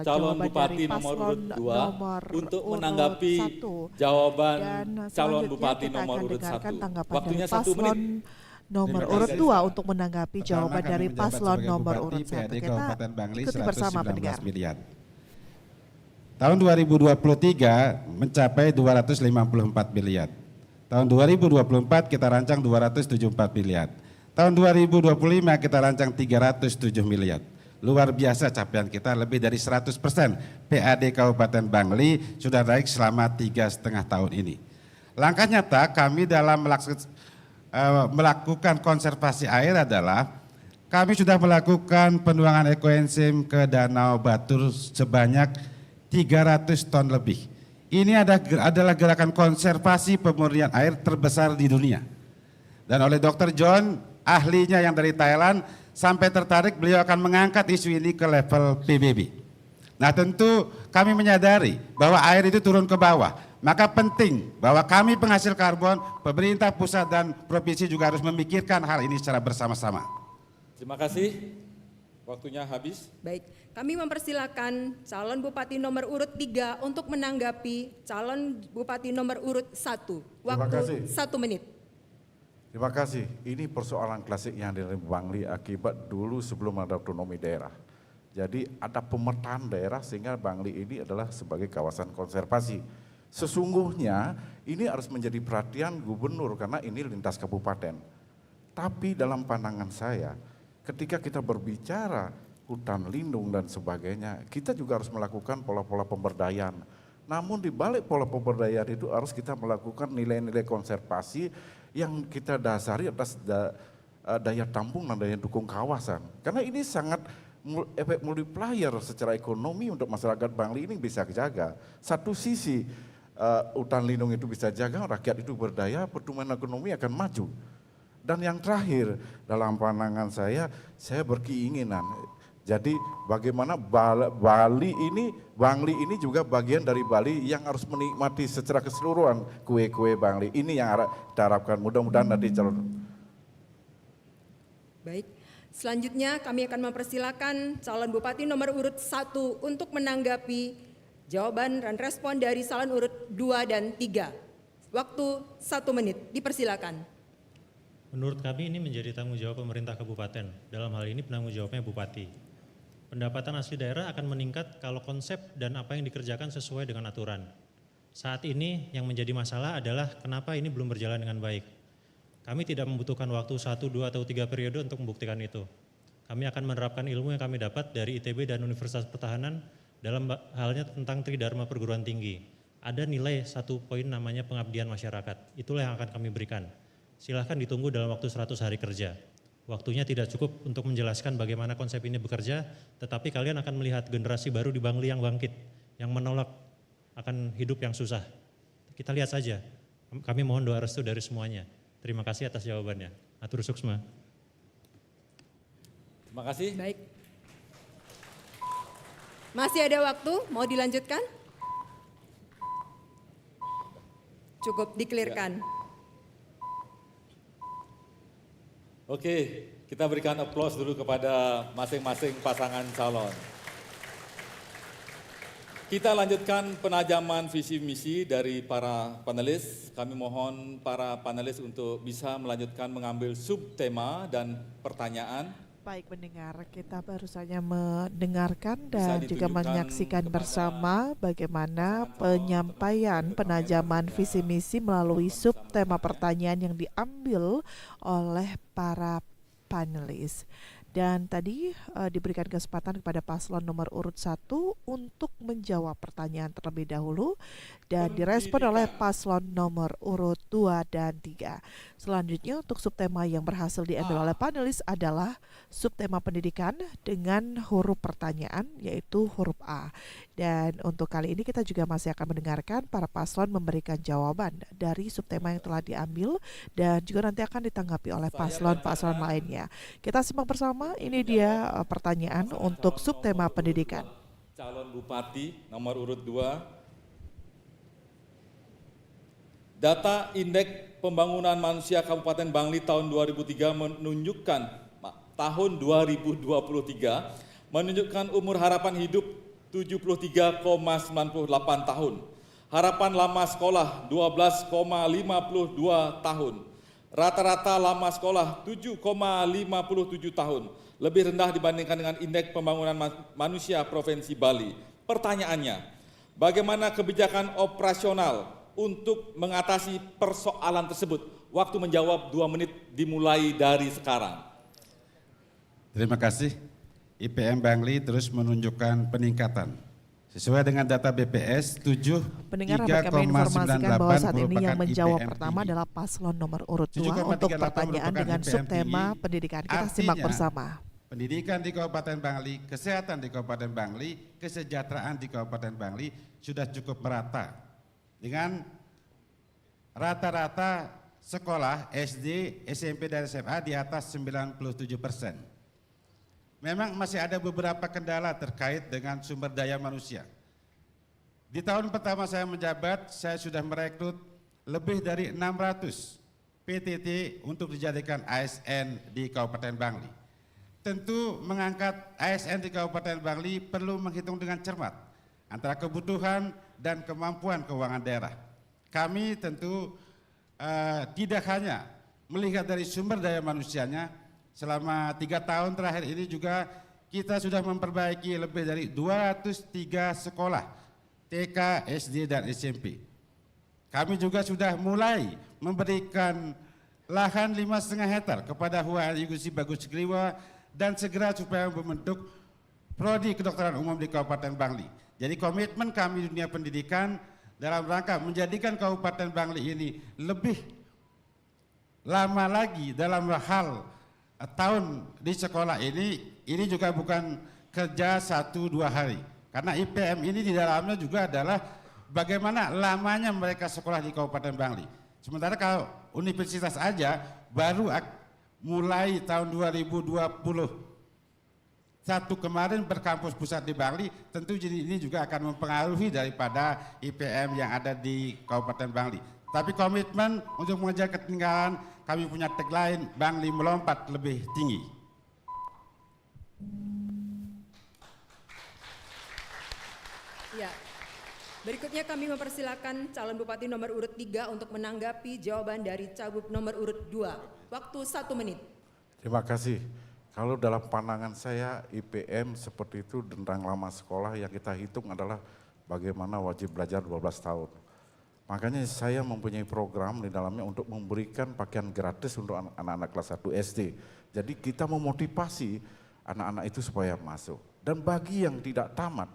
calon jawaban bupati dari nomor paslon urut 2 nomor untuk urut menanggapi 1. jawaban Dan calon selanjutnya bupati kita nomor akan urut dengarkan 1. tanggapan Waktunya dari 1 menit. paslon nomor Terima urut kasih. 2 untuk menanggapi Pertama, jawaban kami dari menjabat paslon sebagai nomor Bupati urut 1. PAD Kita Kabupaten Bangli ikuti bersama 119 pendengar. miliar. Tahun 2023 mencapai 254 miliar. Tahun 2024 kita rancang 274 miliar. Tahun 2025 kita rancang 307 miliar. Luar biasa capaian kita, lebih dari 100%. PAD Kabupaten Bangli sudah naik selama 3,5 tahun ini. Langkah nyata kami dalam melakukan konservasi air adalah kami sudah melakukan penuangan ekoenzim ke Danau Batur sebanyak 300 ton lebih. Ini adalah gerakan konservasi pemurnian air terbesar di dunia. Dan oleh Dr. John, ahlinya yang dari Thailand, sampai tertarik beliau akan mengangkat isu ini ke level PBB. Nah tentu kami menyadari bahwa air itu turun ke bawah. Maka penting bahwa kami penghasil karbon, pemerintah pusat dan provinsi juga harus memikirkan hal ini secara bersama-sama. Terima kasih. Waktunya habis. Baik, kami mempersilakan calon bupati nomor urut 3 untuk menanggapi calon bupati nomor urut 1. Waktu 1 menit. Terima kasih. Ini persoalan klasik yang ada di Bangli akibat dulu sebelum ada otonomi daerah. Jadi ada pemetaan daerah sehingga Bangli ini adalah sebagai kawasan konservasi. Sesungguhnya ini harus menjadi perhatian gubernur karena ini lintas kabupaten. Tapi dalam pandangan saya, ketika kita berbicara hutan lindung dan sebagainya, kita juga harus melakukan pola-pola pemberdayaan. Namun di balik pola pemberdayaan itu harus kita melakukan nilai-nilai konservasi yang kita dasari atas daya tampung dan daya dukung kawasan. Karena ini sangat efek multiplier secara ekonomi untuk masyarakat Bangli ini bisa dijaga. Satu sisi hutan lindung itu bisa jaga, rakyat itu berdaya, pertumbuhan ekonomi akan maju. Dan yang terakhir dalam pandangan saya berkeinginan. Jadi bagaimana Bangli ini juga bagian dari Bali yang harus menikmati secara keseluruhan kue-kue Bangli. Ini yang kita harapkan, mudah-mudahan nanti calon. Baik, selanjutnya kami akan mempersilakan calon bupati nomor urut 1 untuk menanggapi jawaban dan respon dari calon urut 2 dan 3. Waktu 1 menit, dipersilakan. Menurut kami ini menjadi tanggung jawab pemerintah kabupaten. Dalam hal ini penanggung jawabnya bupati. Pendapatan asli daerah akan meningkat kalau konsep dan apa yang dikerjakan sesuai dengan aturan. Saat ini yang menjadi masalah adalah kenapa ini belum berjalan dengan baik. Kami tidak membutuhkan waktu 1, 2, atau 3 periode untuk membuktikan itu. Kami akan menerapkan ilmu yang kami dapat dari ITB dan Universitas Pertahanan dalam halnya tentang Tridharma Perguruan Tinggi. Ada nilai 1 poin namanya pengabdian masyarakat. Itulah yang akan kami berikan. Silahkan ditunggu dalam waktu 100 hari kerja. Waktunya tidak cukup untuk menjelaskan bagaimana konsep ini bekerja, tetapi kalian akan melihat generasi baru di Bangli yang bangkit, yang menolak akan hidup yang susah. Kita lihat saja. Kami mohon doa restu dari semuanya. Terima kasih atas jawabannya. Atur suksma. Terima Terima kasih. Baik. Masih ada waktu, mau dilanjutkan? Cukup dikelirkan. Oke, kita berikan aplaus dulu kepada masing-masing pasangan calon. Kita lanjutkan penajaman visi misi dari para panelis. Kami mohon para panelis untuk bisa melanjutkan mengambil subtema dan pertanyaan. Baik pendengar, kita baru saja mendengarkan dan Bisa juga ditunjukkan menyaksikan kepada bersama bagaimana penyampaian penajaman visi misi melalui subtema pertanyaan yang diambil oleh para panelis. Dan tadi diberikan kesempatan kepada paslon nomor urut 1 untuk menjawab pertanyaan terlebih dahulu dan direspon oleh paslon nomor urut 2 dan 3. Selanjutnya untuk subtema yang berhasil diambil oleh panelis adalah subtema pendidikan dengan huruf pertanyaan yaitu huruf A. Dan untuk kali ini kita juga masih akan mendengarkan para paslon memberikan jawaban dari subtema yang telah diambil dan juga nanti akan ditanggapi oleh paslon-paslon lainnya. Kita simak bersama, ini dia pertanyaan untuk subtema pendidikan. Calon Bupati nomor urut 2. Data Indeks Pembangunan Manusia Kabupaten Bangli tahun 2003 menunjukkan tahun 2023 menunjukkan umur harapan hidup 73,98 tahun. Harapan lama sekolah 12,52 tahun. Rata-rata lama sekolah 7,57 tahun. Lebih rendah dibandingkan dengan Indeks Pembangunan Manusia Provinsi Bali. Pertanyaannya, bagaimana kebijakan operasional untuk mengatasi persoalan tersebut? Waktu menjawab 2 menit dimulai dari sekarang. Terima kasih. IPM Bangli terus menunjukkan peningkatan. Sesuai dengan data BPS, Pendengar, dapat kami informasikan bahwa saat ini yang menjawab IPM pertama tinggi. adalah paslon nomor urut 2 untuk 7,38 pertanyaan merupakan dengan IPM subtema tinggi. pendidikan. Kita Artinya, simak bersama. Pendidikan di Kabupaten Bangli, kesehatan di Kabupaten Bangli, kesejahteraan di Kabupaten Bangli sudah cukup merata. Dengan rata-rata sekolah SD, SMP, dan SMA di atas 97%. Memang masih ada beberapa kendala terkait dengan sumber daya manusia. Di tahun pertama saya menjabat, saya sudah merekrut lebih dari 600 PTT untuk dijadikan ASN di Kabupaten Bangli. Tentu mengangkat ASN di Kabupaten Bangli perlu menghitung dengan cermat antara kebutuhan dan kemampuan keuangan daerah. Kami tentu tidak hanya melihat dari sumber daya manusianya. Selama 3 tahun terakhir ini juga kita sudah memperbaiki lebih dari 203 sekolah TK, SD, dan SMP. Kami juga sudah mulai memberikan lahan 5,5 hektar kepada HUAI Gusti Bagus Griwa dan segera supaya membentuk prodi kedokteran umum di Kabupaten Bangli. Jadi komitmen kami di dunia pendidikan dalam rangka menjadikan Kabupaten Bangli ini lebih lama lagi dalam hal tahun di sekolah ini juga bukan kerja 1-2 hari. Karena IPM ini di dalamnya juga adalah bagaimana lamanya mereka sekolah di Kabupaten Bangli. Sementara kalau universitas aja baru mulai tahun 2021 kemarin berkampus pusat di Bangli, tentu jadi ini juga akan mempengaruhi daripada IPM yang ada di Kabupaten Bangli. Tapi komitmen untuk mengejar ketinggalan, kami punya tagline Bangli melompat lebih tinggi. Ya. Berikutnya kami mempersilakan calon bupati nomor urut 3 untuk menanggapi jawaban dari cagup nomor urut 2. Waktu 1 menit. Terima kasih. Kalau dalam pandangan saya IPM seperti itu tentang lama sekolah yang kita hitung adalah bagaimana wajib belajar 12 tahun. Makanya saya mempunyai program di dalamnya untuk memberikan pakaian gratis untuk anak-anak kelas 1 SD. Jadi kita memotivasi anak-anak itu supaya masuk. Dan bagi yang tidak tamat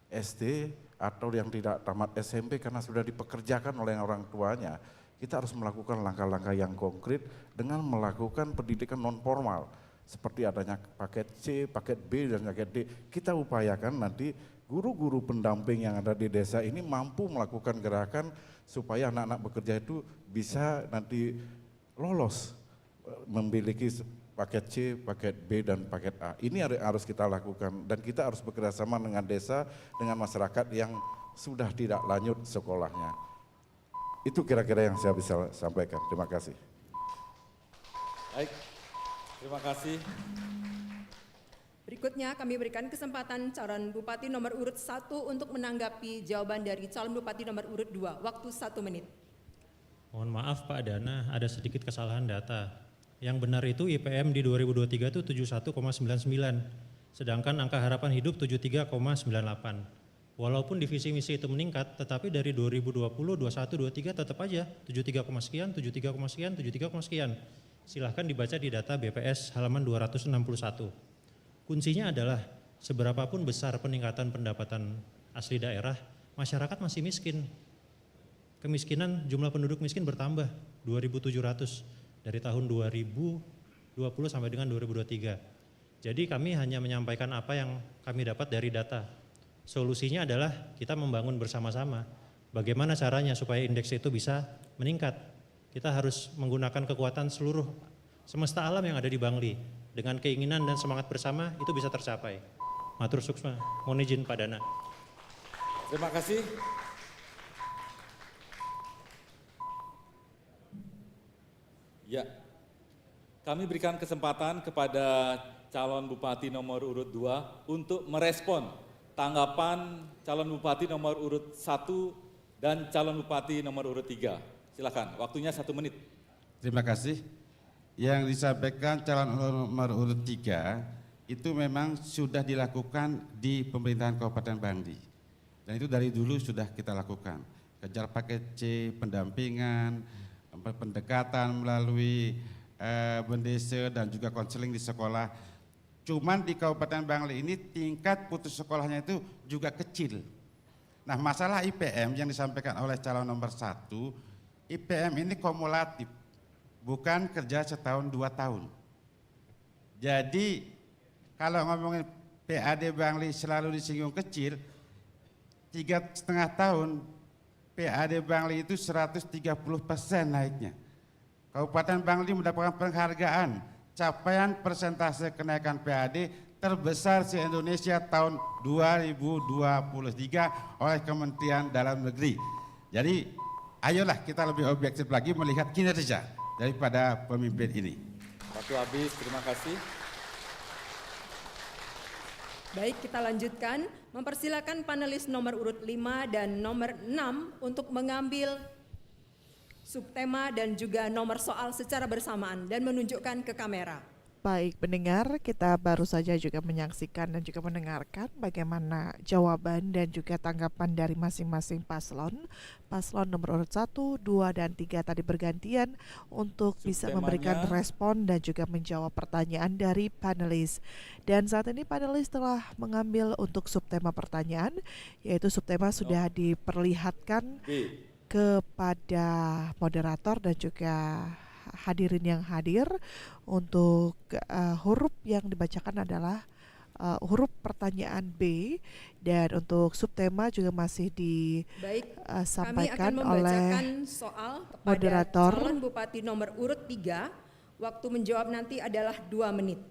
SD atau yang tidak tamat SMP karena sudah dipekerjakan oleh orang tuanya, kita harus melakukan langkah-langkah yang konkret dengan melakukan pendidikan non formal. Seperti adanya paket C, paket B, dan paket D. Kita upayakan nanti guru-guru pendamping yang ada di desa ini mampu melakukan gerakan supaya anak-anak bekerja itu bisa nanti lolos, memiliki paket C, paket B, dan paket A. Ini harus kita lakukan dan kita harus bekerjasama dengan desa, dengan masyarakat yang sudah tidak lanjut sekolahnya. Itu kira-kira yang saya bisa sampaikan. Terima kasih. Baik, terima kasih. Berikutnya kami berikan kesempatan calon Bupati nomor urut 1 untuk menanggapi jawaban dari calon Bupati nomor urut 2. Waktu 1 menit. Mohon maaf Pak Dana, ada sedikit kesalahan data. Yang benar itu IPM di 2023 itu 71,99, sedangkan angka harapan hidup 73,98. Walaupun divisi misi itu meningkat, tetapi dari 2020, 21, 23 tetap aja 73, sekian, 73, sekian, 73, sekian. Silahkan dibaca di data BPS halaman 261. Kuncinya adalah seberapapun besar peningkatan pendapatan asli daerah, masyarakat masih miskin. Kemiskinan, jumlah penduduk miskin bertambah 2.700 dari tahun 2020 sampai dengan 2023. Jadi kami hanya menyampaikan apa yang kami dapat dari data. Solusinya adalah kita membangun bersama-sama. Bagaimana caranya supaya indeks itu bisa meningkat? Kita harus menggunakan kekuatan seluruh semesta alam yang ada di Bangli. Dengan keinginan dan semangat bersama itu bisa tercapai. Matur suksma, mohon izin Pak Dana. Terima kasih. Ya, kami berikan kesempatan kepada calon Bupati nomor urut 2 untuk merespon tanggapan calon Bupati nomor urut 1 dan calon Bupati nomor urut 3. Silakan, waktunya 1 menit. Terima kasih. Yang disampaikan calon nomor urut 3 itu memang sudah dilakukan di pemerintahan Kabupaten Bangli. Dan itu dari dulu sudah kita lakukan. Kejar paket C, pendampingan, pendekatan melalui bendesa dan juga konseling di sekolah. Cuman di Kabupaten Bangli ini tingkat putus sekolahnya itu juga kecil. Nah, masalah IPM yang disampaikan oleh calon nomor 1, IPM ini kumulatif. Bukan kerja setahun 2 tahun. Jadi kalau ngomongin PAD Bangli selalu disinggung kecil, 3,5 tahun PAD Bangli itu 130% naiknya. Kabupaten Bangli mendapatkan penghargaan capaian persentase kenaikan PAD terbesar se-Indonesia tahun 2023 oleh Kementerian Dalam Negeri. Jadi ayolah kita lebih objektif lagi melihat kinerja daripada pemimpin ini. Waktu habis, terima kasih. Baik, kita lanjutkan. Mempersilakan panelis nomor urut 5 dan nomor 6 untuk mengambil subtema dan juga nomor soal secara bersamaan dan menunjukkan ke kamera. Baik pendengar, kita baru saja juga menyaksikan dan juga mendengarkan bagaimana jawaban dan juga tanggapan dari masing-masing paslon. Paslon nomor urut 1, 2, dan 3 tadi bergantian untuk bisa memberikan respon dan juga menjawab pertanyaan dari panelis. Dan saat ini panelis telah mengambil untuk subtema pertanyaan, yaitu subtema sudah diperlihatkan kepada moderator dan juga hadirin yang hadir. Untuk huruf yang dibacakan adalah huruf pertanyaan B, dan untuk subtema juga masih disampaikan oleh soal kepada moderator. Calon Bupati nomor urut 3, waktu menjawab nanti adalah 2 menit.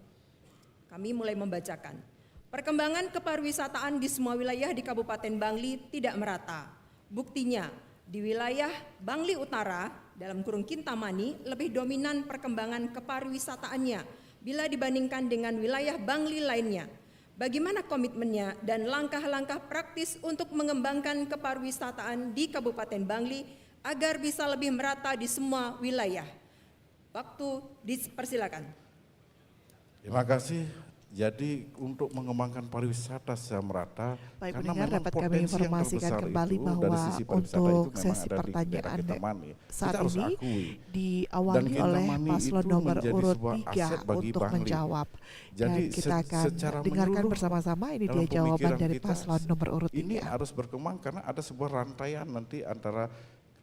Kami mulai membacakan. Perkembangan kepariwisataan di semua wilayah di Kabupaten Bangli tidak merata. Buktinya, di wilayah Bangli Utara, dalam kurung Kintamani, lebih dominan perkembangan kepariwisataannya bila dibandingkan dengan wilayah Bangli lainnya. Bagaimana komitmennya dan langkah-langkah praktis untuk mengembangkan kepariwisataan di Kabupaten Bangli agar bisa lebih merata di semua wilayah? Waktu dipersilakan. Terima kasih. Jadi untuk mengembangkan pariwisata secara merata, baik karena pendengar, memang dapat kami potensi yang informasikan terbesar kembali itu bahwa dari sisi pariwisata untuk itu memang sesi ada di pertanyaan daerah Kintamani. saat Kita harus ini akui. diawali Dan oleh Kintamani paslon itu nomor menjadi urut sebuah 3 aset bagi untuk Bangli. menjawab. Jadi Dan kita akan secara dengarkan menyeluruh bersama-sama ini dalam dia jawaban pemikiran dari kita, paslon nomor urut 3. Ini harus berkembang karena ada sebuah rantaian nanti antara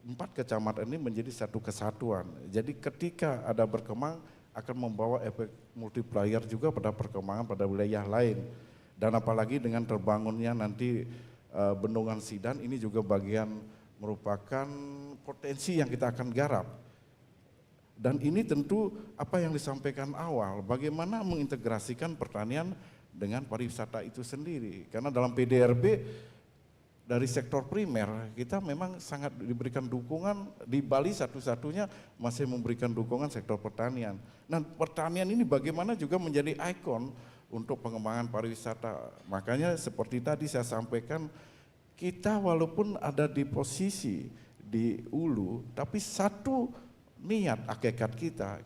4 kecamatan ini menjadi satu kesatuan. Jadi ketika ada berkembang akan membawa efek multiplier juga pada perkembangan pada wilayah lain. Dan apalagi dengan terbangunnya nanti bendungan Sidan, ini juga bagian merupakan potensi yang kita akan garap. Dan ini tentu apa yang disampaikan awal, bagaimana mengintegrasikan pertanian dengan pariwisata itu sendiri. Karena dalam PDRB dari sektor primer kita memang sangat diberikan dukungan, di Bali satu-satunya masih memberikan dukungan sektor pertanian. Nah, pertanian ini bagaimana juga menjadi ikon untuk pengembangan pariwisata. Makanya seperti tadi saya sampaikan, kita walaupun ada di posisi di hulu, tapi satu niat hakikat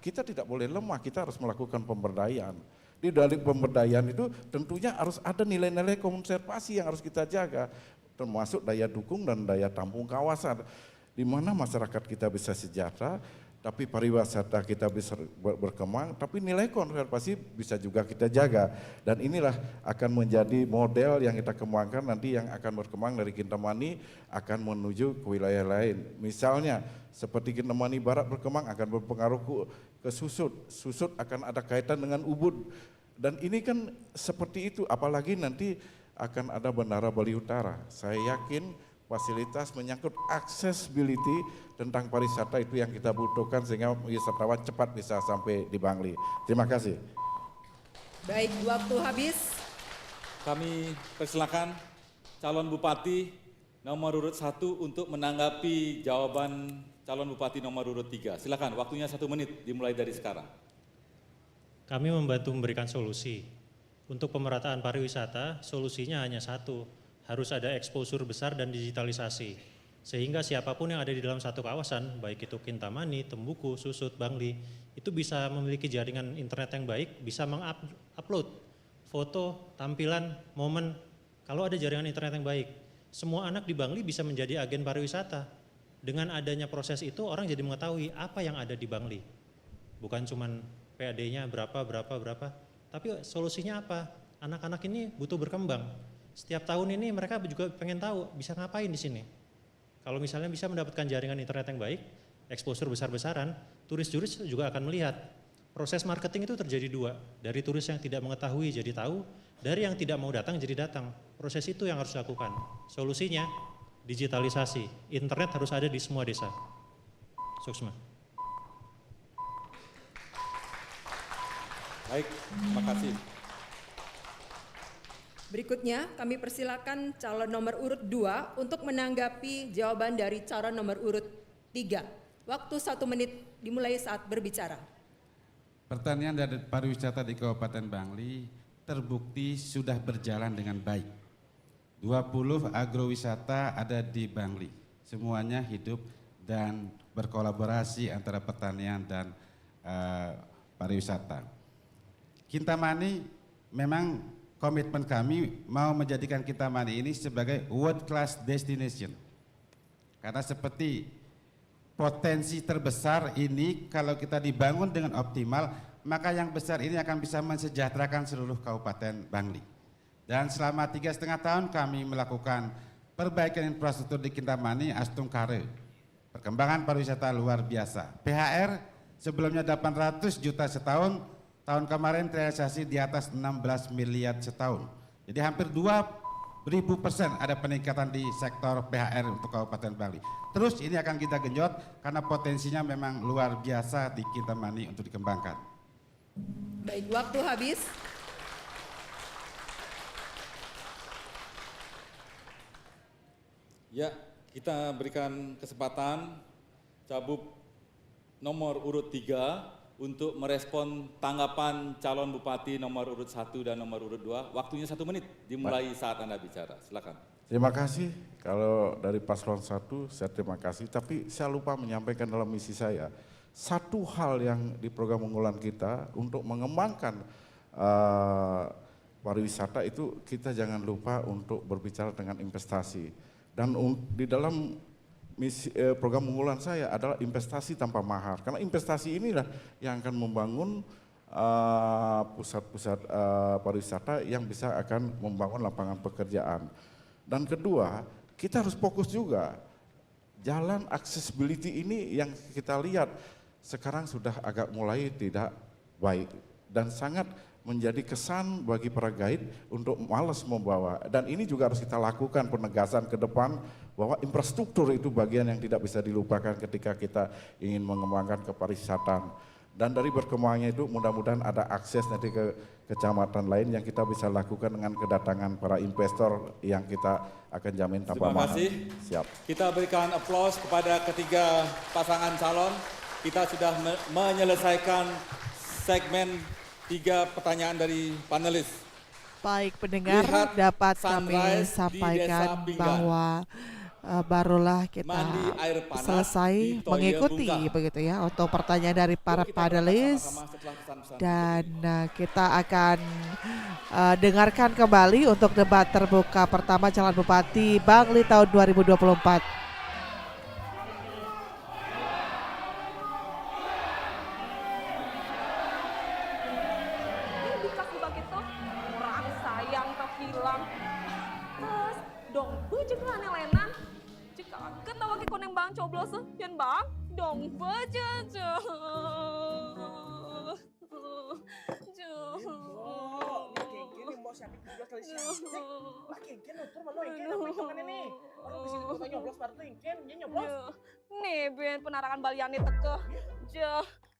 kita tidak boleh lemah, kita harus melakukan pemberdayaan. Di dalam pemberdayaan itu tentunya harus ada nilai-nilai konservasi yang harus kita jaga, termasuk daya dukung dan daya tampung kawasan, di mana masyarakat kita bisa sejahtera, tapi pariwisata kita bisa berkembang, tapi nilai konservasi bisa juga kita jaga. Dan inilah akan menjadi model yang kita kembangkan nanti, yang akan berkembang dari Kintamani akan menuju ke wilayah lain. Misalnya seperti Kintamani Barat berkembang akan berpengaruh ke Susut, Susut akan ada kaitan dengan Ubud. Dan ini kan seperti itu, apalagi nanti akan ada Bandara Bali Utara. Saya yakin fasilitas menyangkut accessibility tentang pariwisata itu yang kita butuhkan sehingga wisatawan cepat bisa sampai di Bangli. Terima kasih. Baik, waktu habis. Kami persilakan calon bupati nomor urut 1 untuk menanggapi jawaban calon bupati nomor urut 3. Silakan, waktunya 1 menit dimulai dari sekarang. Kami membantu memberikan solusi. Untuk pemerataan pariwisata, solusinya hanya satu, harus ada exposure besar dan digitalisasi. Sehingga siapapun yang ada di dalam satu kawasan, baik itu Kintamani, Tembuku, Susut, Bangli, itu bisa memiliki jaringan internet yang baik, bisa mengupload foto, tampilan, momen. Kalau ada jaringan internet yang baik, semua anak di Bangli bisa menjadi agen pariwisata. Dengan adanya proses itu, orang jadi mengetahui apa yang ada di Bangli. Bukan cuman PAD-nya berapa, tapi solusinya apa? Anak-anak ini butuh berkembang. Setiap tahun ini mereka juga pengen tahu bisa ngapain di sini. Kalau misalnya bisa mendapatkan jaringan internet yang baik, exposure besar-besaran, turis-turis juga akan melihat. Proses marketing itu terjadi 2, dari turis yang tidak mengetahui jadi tahu, dari yang tidak mau datang jadi datang. Proses itu yang harus dilakukan. Solusinya digitalisasi, internet harus ada di semua desa. Suksma. Baik, terima kasih. Berikutnya kami persilakan calon nomor urut 2 untuk menanggapi jawaban dari calon nomor urut 3. Waktu 1 menit dimulai saat berbicara. Pertanian dan pariwisata di Kabupaten Bangli terbukti sudah berjalan dengan baik. 20 agrowisata ada di Bangli. Semuanya hidup dan berkolaborasi antara pertanian dan pariwisata. Kintamani memang komitmen kami mau menjadikan Kintamani ini sebagai world class destination. Karena seperti potensi terbesar ini kalau kita dibangun dengan optimal, maka yang besar ini akan bisa mensejahterakan seluruh Kabupaten Bangli. Dan selama 3,5 tahun kami melakukan perbaikan infrastruktur di Kintamani Astungkare. Perkembangan pariwisata luar biasa. PHR sebelumnya 800 juta setahun, tahun kemarin realisasi di atas 16 miliar setahun. Jadi hampir 2.000% ada peningkatan di sektor PHR untuk Kabupaten Bangli. Terus ini akan kita genjot karena potensinya memang luar biasa di Kintamani untuk dikembangkan. Baik, waktu habis. Ya, kita berikan kesempatan Cabup nomor urut 3 untuk merespon tanggapan calon bupati nomor urut 1 dan nomor urut 2. Waktunya 1 menit dimulai saat Anda bicara. Silakan. Terima kasih. Kalau dari paslon 1 saya terima kasih, tapi saya lupa menyampaikan dalam misi saya. Satu hal yang di program unggulan kita untuk mengembangkan pariwisata itu kita jangan lupa untuk berbicara dengan investasi. Dan di dalam misi, program unggulan saya adalah investasi tanpa mahar, karena investasi inilah yang akan membangun pusat-pusat pariwisata yang bisa akan membangun lapangan pekerjaan. Dan kedua, kita harus fokus juga jalan accessibility ini yang kita lihat sekarang sudah agak mulai tidak baik. dan sangat menjadi kesan bagi para guide untuk malas membawa. Dan ini juga harus kita lakukan penegasan ke depan bahwa infrastruktur itu bagian yang tidak bisa dilupakan ketika kita ingin mengembangkan kepariwisatan. Dan dari berkembangnya itu mudah-mudahan ada akses nanti ke kecamatan lain yang kita bisa lakukan dengan kedatangan para investor yang kita akan jamin tanpa mahal. Terima kasih. Siap. Kita berikan aplaus kepada ketiga pasangan calon. Kita sudah menyelesaikan segmen 3 pertanyaan dari panelis. Baik pendengar, Lihat dapat kami sunrise di sampaikan Desa Pinggan. bahwa barulah kita Mandi air panas di selesai Toya mengikuti Bungkah. begitu ya untuk pertanyaan dari para Yuk kita panelis, bersama-sama setelah pesan-pesan dan kita akan dengarkan kembali untuk debat terbuka pertama calon Bupati Bangli tahun 2024. Dikasih begitu orang sayang kehilang terus dong bejeng lenan jika ketawa ke koneng bang coblos yan bang dong bejeng nih ben penarakan baliani teke je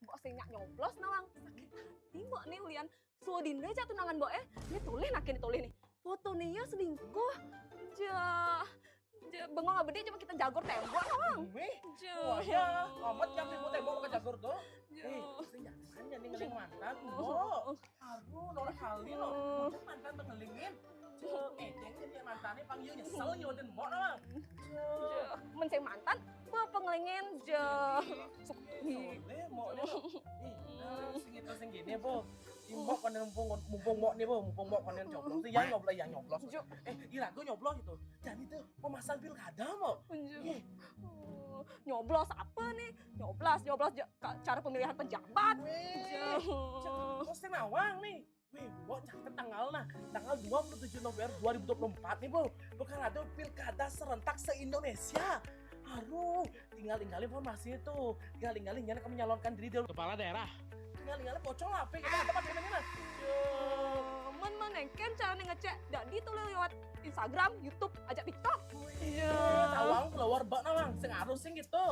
mbok sing nyoblos nawang sakit hati mbok nih lian suodin aja tunangan mbok ini tulis nakin ditulis nih foto nih ya selingkuh je bengong nggak bedi cuma kita jagor tembok nawang je ya amat yang ribut tembok ke jagor tuh senjatanya nih ngeling mantan mbok aduh nolak kali loh mantan ngelingin Ejeng mantannya panggil nyesel nyoden mbok nawang menceng mantan apa ngelingin je boleh mbok sing gini po mbok kan mumpung mbok nih po mumpung mbok kan nyoblos tuh yang nyoblos irago nyoblos itu jadi tuh memasang pilkada mbok nyoblos apa nih nyoblos cara pemilihan pejabat terus nawang nih mbok catat tanggal 27 November 2024 nih po bakal ada pilkada serentak se-Indonesia. Aduh, tinggal informasi itu. Tinggal nyana kamu nyalonkan diri dari kepala daerah. Tinggal pocong apa kita tempat ini nah. Menengken cara ngecek dan ditulis lewat Instagram, YouTube, aja TikTok. Tawang keluar bak nawang, sing harus sing gitu.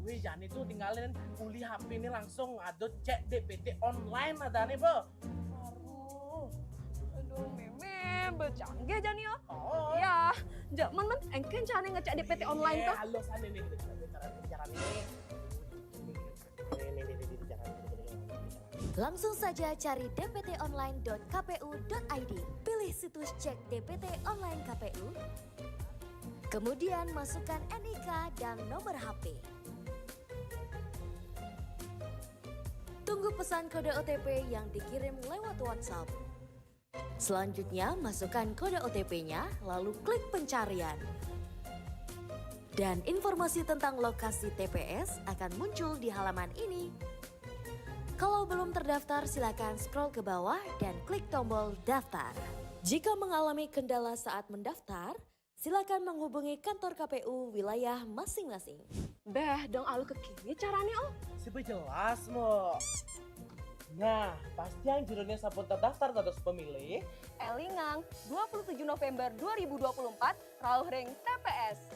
Wih, jangan itu tinggalin uli HP ini langsung ada cek DPT online ada nih, Bo. Aduh, meme bercanggih jani ya. Oh. Ya, men engken cara ngecek DPT online tuh. Halo sana nih, cara ini. Langsung saja cari dptonline.kpu.id. Pilih situs cek DPT online KPU. Kemudian masukkan NIK dan nomor HP. Tunggu pesan kode OTP yang dikirim lewat WhatsApp. Selanjutnya masukkan kode OTP-nya lalu klik pencarian. Dan informasi tentang lokasi TPS akan muncul di halaman ini. Kalau belum terdaftar, silakan scroll ke bawah dan klik tombol daftar. Jika mengalami kendala saat mendaftar, silakan menghubungi kantor KPU wilayah masing-masing. Beh, dong alu ke kini caranya oh. Siapa jelas mo. Nah, pasti yang judulnya sabun terdaftar terus pemilih. Elingang 27 November 2024, Rauhring TPS.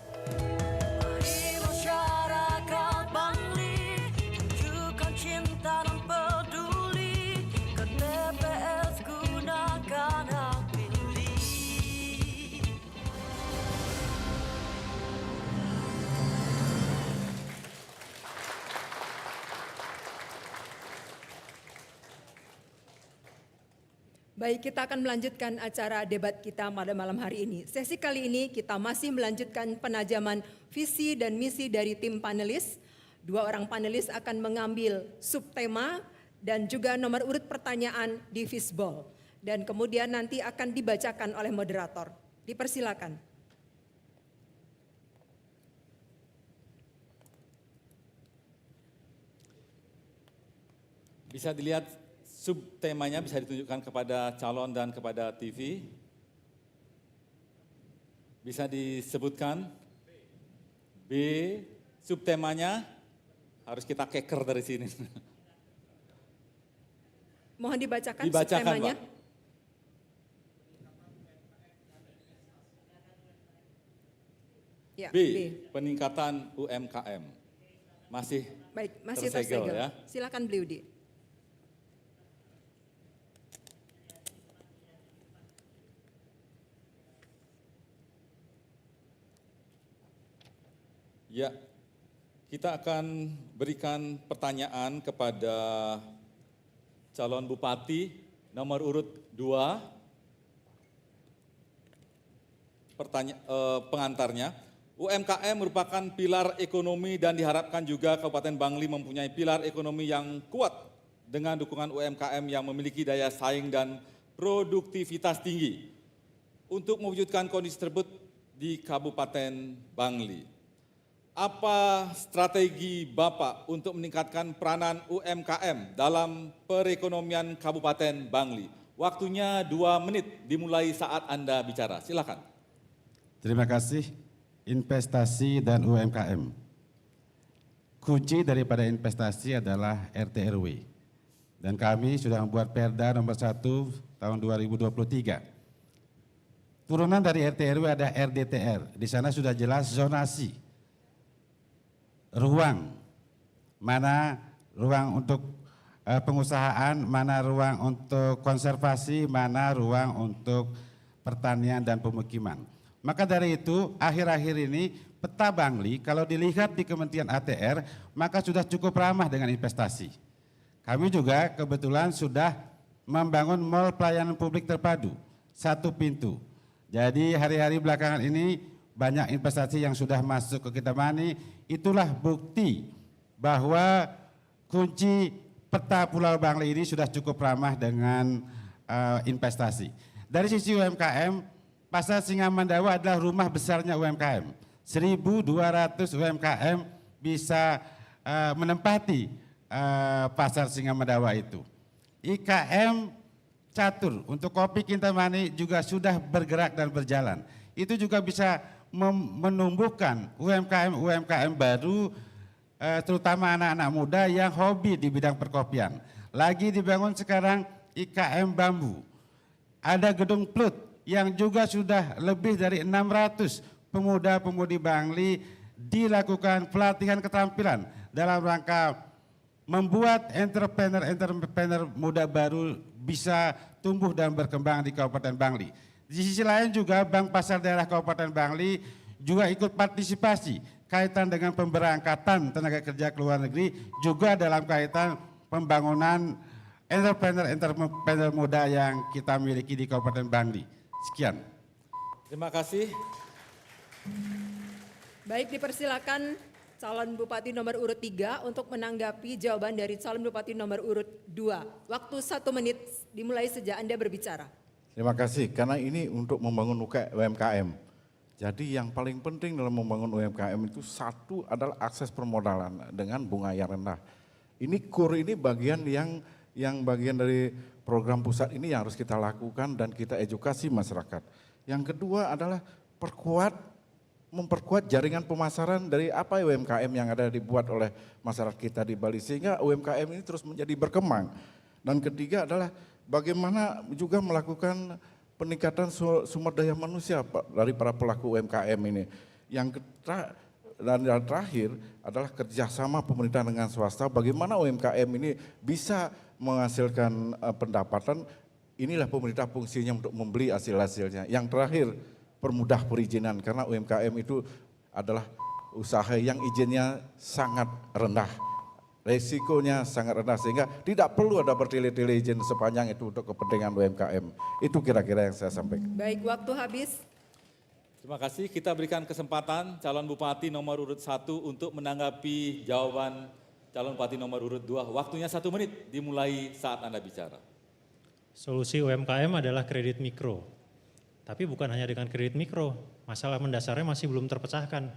Masyarakat Bangli, tunjukkan cinta dan peduli, ke TPS gunakan hak pilih. Baik, kita akan melanjutkan acara debat kita pada malam hari ini. Sesi kali ini kita masih melanjutkan penajaman visi dan misi dari tim panelis. Dua orang panelis akan mengambil subtema dan juga nomor urut pertanyaan di fishbowl. Dan kemudian nanti akan dibacakan oleh moderator. Dipersilakan. Bisa dilihat subtemanya, bisa ditunjukkan kepada calon dan kepada TV. Bisa disebutkan. B, subtemanya harus kita keker dari sini. Mohon dibacakan, Dibacakan, subtemanya. Pak. Ya, B. Peningkatan UMKM. Masih Baik, masih tersegel tersegel. ya. Silakan beliau di. Ya, kita akan berikan pertanyaan kepada calon bupati nomor urut 2. Pengantarnya, UMKM merupakan pilar ekonomi dan diharapkan juga Kabupaten Bangli mempunyai pilar ekonomi yang kuat dengan dukungan UMKM yang memiliki daya saing dan produktivitas tinggi untuk mewujudkan kondisi tersebut di Kabupaten Bangli. Apa strategi Bapak untuk meningkatkan peranan UMKM dalam perekonomian Kabupaten Bangli? Waktunya 2 menit dimulai saat Anda bicara. Silakan. Terima kasih. Investasi dan UMKM. Kunci daripada investasi adalah RT RW. Dan kami sudah membuat Perda nomor 1 tahun 2023. Turunan dari RT RW ada RDTR. Di sana sudah jelas zonasi. Ruang, mana ruang untuk pengusahaan, mana ruang untuk konservasi, mana ruang untuk pertanian dan pemukiman. Maka dari itu akhir-akhir ini peta Bangli kalau dilihat di Kementerian ATR maka sudah cukup ramah dengan investasi. Kami juga kebetulan sudah membangun mall pelayanan publik terpadu, 1 pintu. Jadi hari-hari belakangan ini banyak investasi yang sudah masuk ke Kintamani, itulah bukti bahwa kunci peta Pulau Bangli ini sudah cukup ramah dengan investasi. Dari sisi UMKM, Pasar Singamandawa adalah rumah besarnya UMKM. 1.200 UMKM bisa menempati Pasar Singamandawa itu. IKM catur untuk kopi Kintamani juga sudah bergerak dan berjalan. Itu juga bisa menumbuhkan UMKM baru, terutama anak-anak muda yang hobi di bidang perkopian. Lagi dibangun sekarang IKM bambu. Ada gedung Plut yang juga sudah lebih dari 600 pemuda-pemudi Bangli dilakukan pelatihan keterampilan dalam rangka membuat entrepreneur muda baru bisa tumbuh dan berkembang di Kabupaten Bangli. Di sisi lain juga Bank Pasar Daerah Kabupaten Bangli juga ikut partisipasi kaitan dengan pemberangkatan tenaga kerja ke luar negeri juga dalam kaitan pembangunan entrepreneur muda yang kita miliki di Kabupaten Bangli. Sekian. Terima kasih. Baik, dipersilakan calon bupati nomor urut 3 untuk menanggapi jawaban dari calon bupati nomor urut 2. Waktu 1 menit dimulai sejak Anda berbicara. Terima kasih, karena ini untuk membangun UMKM. Jadi yang paling penting dalam membangun UMKM itu satu adalah akses permodalan dengan bunga yang rendah. Ini KUR ini bagian yang bagian dari program pusat ini yang harus kita lakukan dan kita edukasi masyarakat. Yang kedua adalah memperkuat jaringan pemasaran dari apa UMKM yang ada dibuat oleh masyarakat kita di Bali sehingga UMKM ini terus menjadi berkembang. Dan ketiga adalah bagaimana juga melakukan peningkatan sumber daya manusia dari para pelaku UMKM ini. Yang terakhir adalah kerjasama pemerintah dengan swasta, bagaimana UMKM ini bisa menghasilkan pendapatan, inilah pemerintah fungsinya untuk membeli hasil-hasilnya. Yang terakhir, permudah perizinan, karena UMKM itu adalah usaha yang izinnya sangat rendah. Resikonya sangat rendah sehingga tidak perlu ada bertele-tele izin sepanjang itu untuk kepentingan UMKM. Itu kira-kira yang saya sampaikan. Baik, waktu habis. Terima kasih. Kita berikan kesempatan calon bupati nomor urut 1 untuk menanggapi jawaban calon bupati nomor urut 2. Waktunya 1 menit dimulai saat Anda bicara. Solusi UMKM adalah kredit mikro. Tapi bukan hanya dengan kredit mikro, masalah mendasarnya masih belum terpecahkan.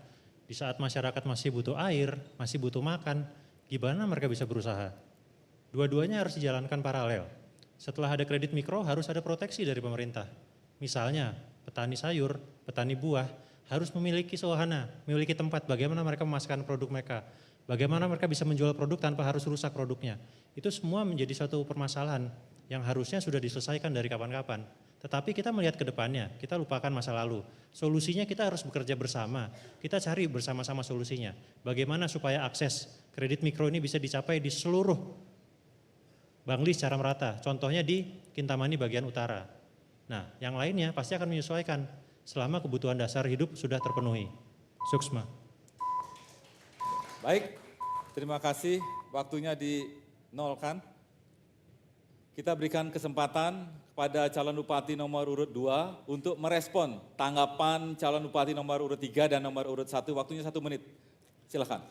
Di saat masyarakat masih butuh air, masih butuh makan, gimana mereka bisa berusaha? Dua-duanya harus dijalankan paralel. Setelah ada kredit mikro harus ada proteksi dari pemerintah. Misalnya petani sayur, petani buah harus memiliki wahana, memiliki tempat bagaimana mereka memasarkan produk mereka. Bagaimana mereka bisa menjual produk tanpa harus rusak produknya. Itu semua menjadi suatu permasalahan yang harusnya sudah diselesaikan dari kapan-kapan. Tetapi kita melihat ke depannya, kita lupakan masa lalu. Solusinya kita harus bekerja bersama, kita cari bersama-sama solusinya. Bagaimana supaya akses kredit mikro ini bisa dicapai di seluruh Bangli secara merata. Contohnya di Kintamani bagian utara. Nah, yang lainnya pasti akan menyesuaikan selama kebutuhan dasar hidup sudah terpenuhi. Suksma. Baik, terima kasih. Waktunya dinolkan. Kita berikan kesempatan kepada calon bupati nomor urut 2 untuk merespon tanggapan calon bupati nomor urut 3 dan nomor urut 1. Waktunya 1 menit. Silakan.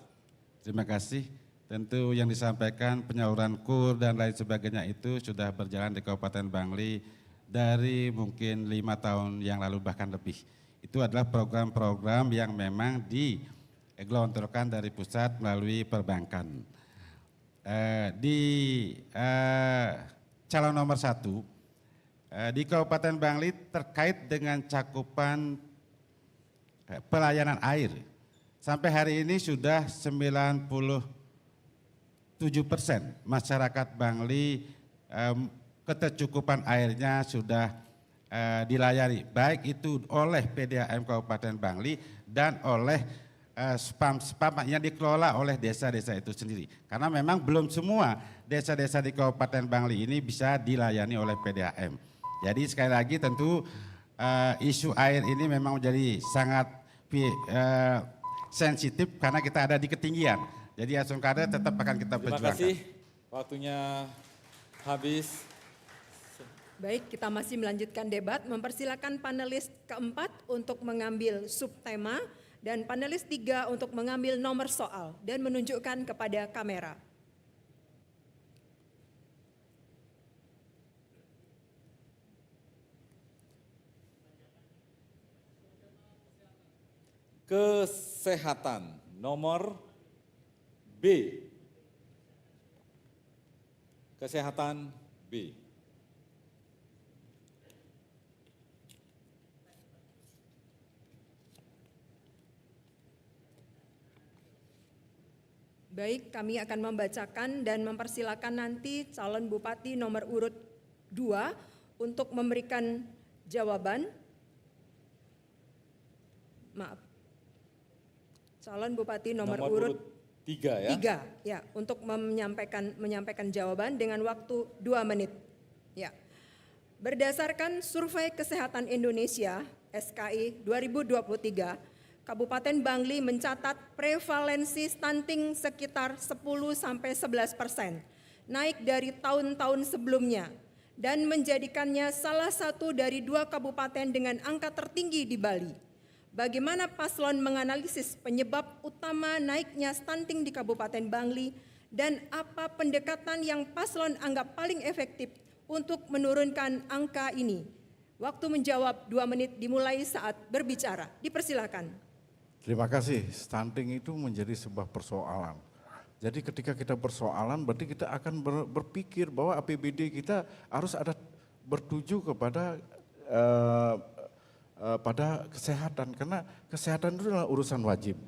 Terima kasih. Tentu yang disampaikan penyaluran KUR dan lain sebagainya itu sudah berjalan di Kabupaten Bangli dari mungkin 5 tahun yang lalu bahkan lebih. Itu adalah program-program yang memang digelontorkan dari pusat melalui perbankan. Calon nomor 1 di Kabupaten Bangli terkait dengan cakupan pelayanan air. Sampai hari ini sudah 97% masyarakat Bangli ketercukupan airnya sudah dilayani. Baik itu oleh PDAM Kabupaten Bangli dan oleh spam yang dikelola oleh desa-desa itu sendiri. Karena memang belum semua desa-desa di Kabupaten Bangli ini bisa dilayani oleh PDAM. Jadi sekali lagi tentu isu air ini memang menjadi sangat sensitif karena kita ada di ketinggian. Jadi Asongkada tetap akan kita perjuangkan. Terima kasih, waktunya habis. Baik, kita masih melanjutkan debat. Mempersilakan panelis keempat untuk mengambil subtema dan panelis 3 untuk mengambil nomor soal dan menunjukkan kepada kamera. Kesehatan nomor B. Kesehatan B. Baik, kami akan membacakan dan mempersilakan nanti calon bupati nomor urut 2 untuk memberikan jawaban. Maaf. Calon bupati nomor urut 3 ya. 3 ya, untuk menyampaikan jawaban dengan waktu 2 menit. Ya. Berdasarkan Survei Kesehatan Indonesia SKI 2023, Kabupaten Bangli mencatat prevalensi stunting sekitar 10-11%, naik dari tahun-tahun sebelumnya dan menjadikannya salah satu dari 2 kabupaten dengan angka tertinggi di Bali. Bagaimana paslon menganalisis penyebab utama naiknya stunting di Kabupaten Bangli dan apa pendekatan yang paslon anggap paling efektif untuk menurunkan angka ini? Waktu menjawab 2 menit dimulai saat berbicara. Dipersilakan. Terima kasih. Stunting itu menjadi sebuah persoalan. Jadi ketika kita persoalan berarti kita akan berpikir bahwa APBD kita harus ada bertuju kepada pada kesehatan, karena kesehatan itu adalah urusan wajib.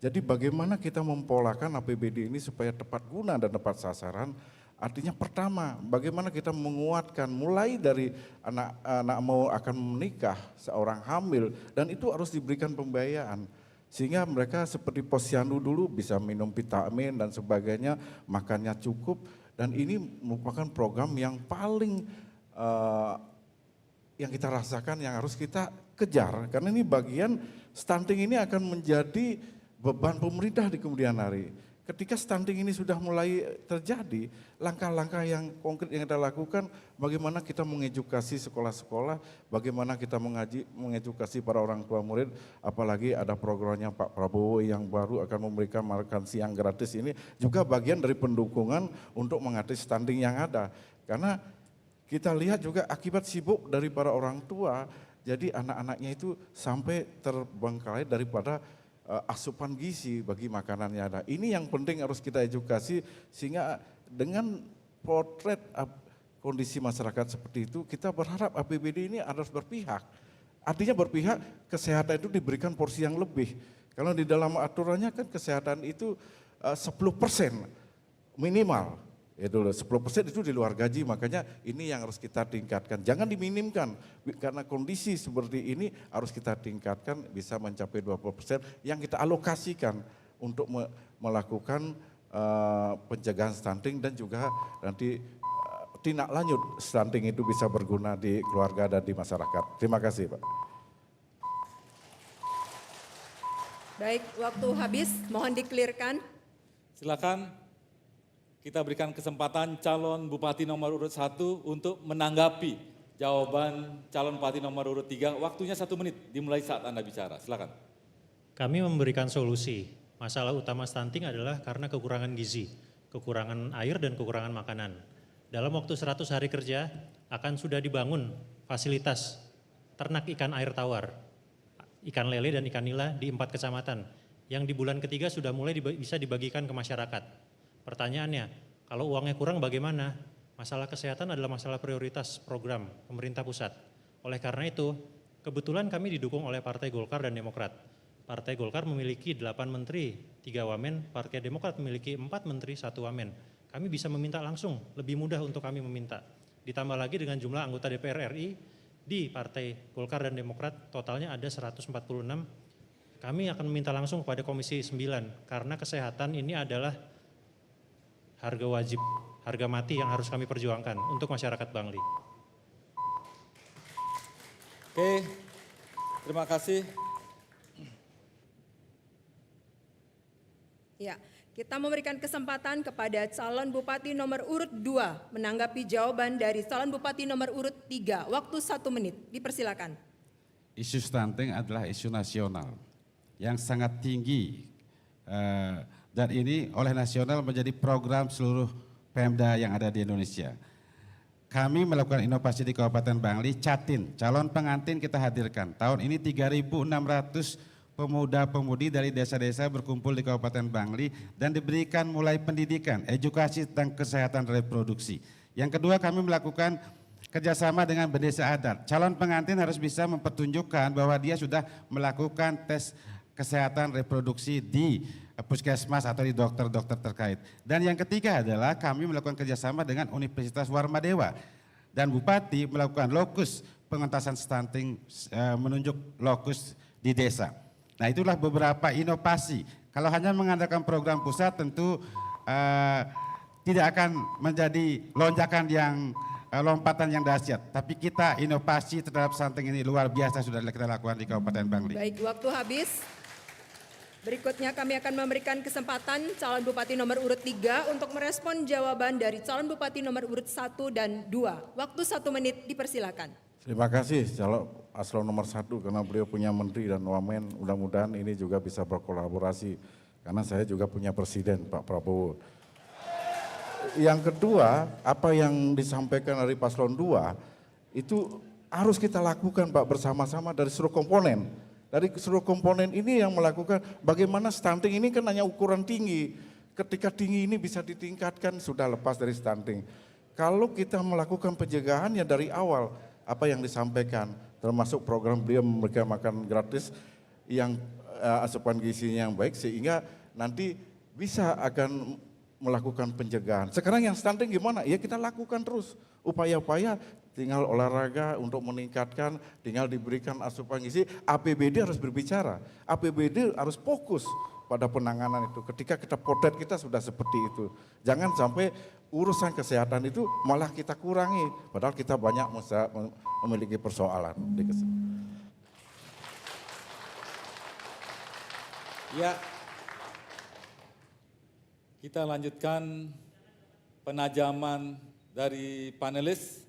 Jadi bagaimana kita mempolakan APBD ini supaya tepat guna dan tepat sasaran. Artinya pertama, bagaimana kita menguatkan mulai dari anak mau akan menikah, seorang hamil, dan itu harus diberikan pembiayaan. Sehingga mereka seperti posyandu dulu bisa minum vitamin dan sebagainya, makannya cukup. Dan ini merupakan program yang paling yang kita rasakan, yang harus kita kejar, karena ini bagian stunting ini akan menjadi beban pemerintah di kemudian hari. Ketika stunting ini sudah mulai terjadi, langkah-langkah yang konkret yang kita lakukan, bagaimana kita mengedukasi sekolah-sekolah, bagaimana kita mengedukasi para orang tua murid, apalagi ada programnya Pak Prabowo yang baru akan memberikan makan siang gratis ini, juga bagian dari pendukungan untuk mengatasi stunting yang ada. Karena kita lihat juga akibat sibuk dari para orang tua, jadi anak-anaknya itu sampai terbengkalai daripada asupan gizi bagi makanan yang ada. Ini yang penting harus kita edukasi, sehingga dengan potret kondisi masyarakat seperti itu, kita berharap APBD ini harus berpihak. Artinya berpihak, kesehatan itu diberikan porsi yang lebih. Kalau di dalam aturannya kan kesehatan itu 10% minimal. Itu loh, 10% itu di luar gaji, makanya ini yang harus kita tingkatkan. Jangan diminimkan, karena kondisi seperti ini harus kita tingkatkan bisa mencapai 20% yang kita alokasikan untuk melakukan pencegahan stunting dan juga nanti tindak lanjut stunting itu bisa berguna di keluarga dan di masyarakat. Terima kasih Pak. Baik, waktu habis, mohon dikelirkan. Silakan. Kita berikan kesempatan calon Bupati nomor urut 1 untuk menanggapi jawaban calon Bupati nomor urut 3. Waktunya 1 menit dimulai saat Anda bicara. Silakan. Kami memberikan solusi. Masalah utama stunting adalah karena kekurangan gizi, kekurangan air dan kekurangan makanan. Dalam waktu 100 hari kerja akan sudah dibangun fasilitas ternak ikan air tawar, ikan lele dan ikan nila di 4 kecamatan yang di bulan ketiga sudah mulai bisa dibagikan ke masyarakat. Pertanyaannya, kalau uangnya kurang bagaimana? Masalah kesehatan adalah masalah prioritas program pemerintah pusat. Oleh karena itu, kebetulan kami didukung oleh Partai Golkar dan Demokrat. Partai Golkar memiliki 8 menteri, 3 wamen, Partai Demokrat memiliki 4 menteri, 1 wamen. Kami bisa meminta langsung, lebih mudah untuk kami meminta. Ditambah lagi dengan jumlah anggota DPR RI di Partai Golkar dan Demokrat, totalnya ada 146. Kami akan meminta langsung kepada Komisi 9, karena kesehatan ini adalah harga wajib, harga mati yang harus kami perjuangkan untuk masyarakat Bangli. Oke, terima kasih. Ya, kita memberikan kesempatan kepada calon Bupati nomor urut 2 menanggapi jawaban dari calon Bupati nomor urut 3. Waktu 1 menit, dipersilakan. Isu stunting adalah isu nasional yang sangat tinggi dan ini oleh nasional menjadi program seluruh Pemda yang ada di Indonesia. Kami melakukan inovasi di Kabupaten Bangli, Catin, calon pengantin kita hadirkan. Tahun ini 3.600 pemuda-pemudi dari desa-desa berkumpul di Kabupaten Bangli dan diberikan mulai pendidikan, edukasi tentang kesehatan reproduksi. Yang kedua, kami melakukan kerjasama dengan desa adat. Calon pengantin harus bisa mempertunjukkan bahwa dia sudah melakukan tes kesehatan reproduksi di puskesmas atau di dokter-dokter terkait. Dan yang ketiga adalah kami melakukan kerjasama dengan Universitas Warmadewa dan Bupati melakukan lokus pengentasan stunting, menunjuk lokus di desa. Nah, itulah beberapa inovasi. Kalau hanya mengandalkan program pusat tentu tidak akan menjadi lonjakan yang lompatan yang dahsyat. Tapi kita inovasi terhadap stunting ini luar biasa sudah kita lakukan di Kabupaten Bangli. Baik, waktu habis. Berikutnya kami akan memberikan kesempatan calon Bupati nomor urut 3 untuk merespon jawaban dari calon Bupati nomor urut 1 dan 2. Waktu 1 menit, dipersilakan. Terima kasih calon paslon nomor 1 karena beliau punya menteri dan wamen. Mudah-mudahan ini juga bisa berkolaborasi karena saya juga punya presiden Pak Prabowo. Yang kedua, apa yang disampaikan dari paslon 2 itu harus kita lakukan Pak bersama-sama dari seluruh komponen. Dari seluruh komponen ini yang melakukan bagaimana stunting ini kan hanya ukuran tinggi. Ketika tinggi ini bisa ditingkatkan sudah lepas dari stunting. Kalau kita melakukan pencegahan ya dari awal apa yang disampaikan termasuk program beliau memberikan makan gratis yang asupan gizinya yang baik sehingga nanti bisa akan melakukan pencegahan. Sekarang yang stunting gimana? Ya kita lakukan terus upaya-upaya, tinggal olahraga untuk meningkatkan, tinggal diberikan asupan gizi. APBD harus berbicara, APBD harus fokus pada penanganan itu. Ketika kita potret kita sudah seperti itu. Jangan sampai urusan kesehatan itu malah kita kurangi, padahal kita banyak memiliki persoalan. Ya, kita lanjutkan penajaman dari panelis.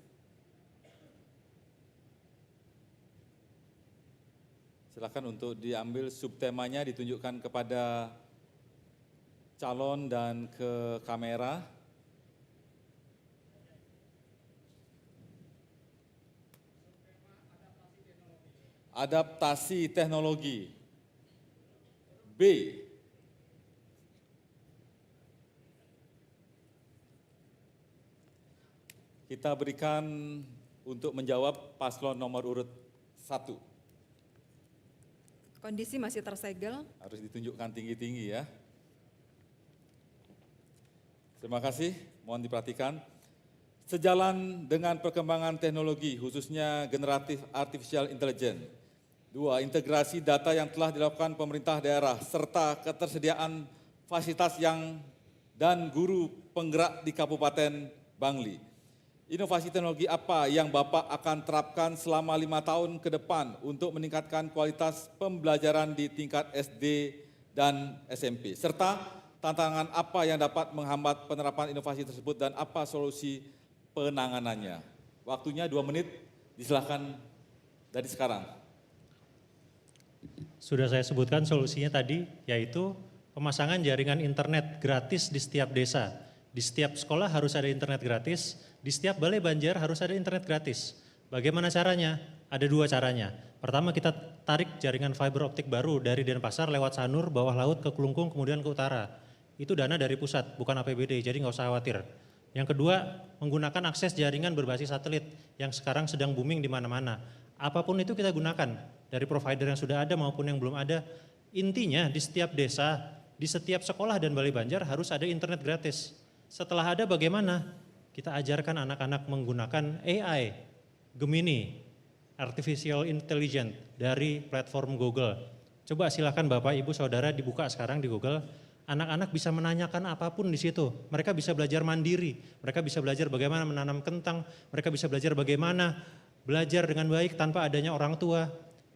Silakan untuk diambil subtemanya, ditunjukkan kepada calon dan ke kamera. Adaptasi teknologi. B. Kita berikan untuk menjawab paslon nomor urut 1. Kondisi masih tersegel. Harus ditunjukkan tinggi-tinggi ya. Terima kasih, mohon diperhatikan. Sejalan dengan perkembangan teknologi, khususnya generatif artificial intelligence. 2. Integrasi data yang telah dilakukan pemerintah daerah, serta ketersediaan fasilitas dan guru penggerak di Kabupaten Bangli. Inovasi teknologi apa yang Bapak akan terapkan selama 5 tahun ke depan untuk meningkatkan kualitas pembelajaran di tingkat SD dan SMP? Serta tantangan apa yang dapat menghambat penerapan inovasi tersebut dan apa solusi penanganannya? Waktunya 2 menit, disilahkan dari sekarang. Sudah saya sebutkan solusinya tadi, yaitu pemasangan jaringan internet gratis di setiap desa. Di setiap sekolah harus ada internet gratis, di setiap balai banjar harus ada internet gratis. Bagaimana caranya? Ada 2 caranya. Pertama, kita tarik jaringan fiber optik baru dari Denpasar lewat Sanur, bawah laut ke Kelungkung, kemudian ke utara. Itu dana dari pusat, bukan APBD, jadi nggak usah khawatir. Yang kedua, menggunakan akses jaringan berbasis satelit yang sekarang sedang booming di mana-mana. Apapun itu kita gunakan, dari provider yang sudah ada maupun yang belum ada. Intinya di setiap desa, di setiap sekolah dan balai banjar harus ada internet gratis. Setelah ada bagaimana? Kita ajarkan anak-anak menggunakan AI, Gemini, Artificial Intelligence dari platform Google. Coba silakan Bapak, Ibu, Saudara dibuka sekarang di Google. Anak-anak bisa menanyakan apapun di situ. Mereka bisa belajar mandiri, mereka bisa belajar bagaimana menanam kentang, mereka bisa belajar bagaimana belajar dengan baik tanpa adanya orang tua.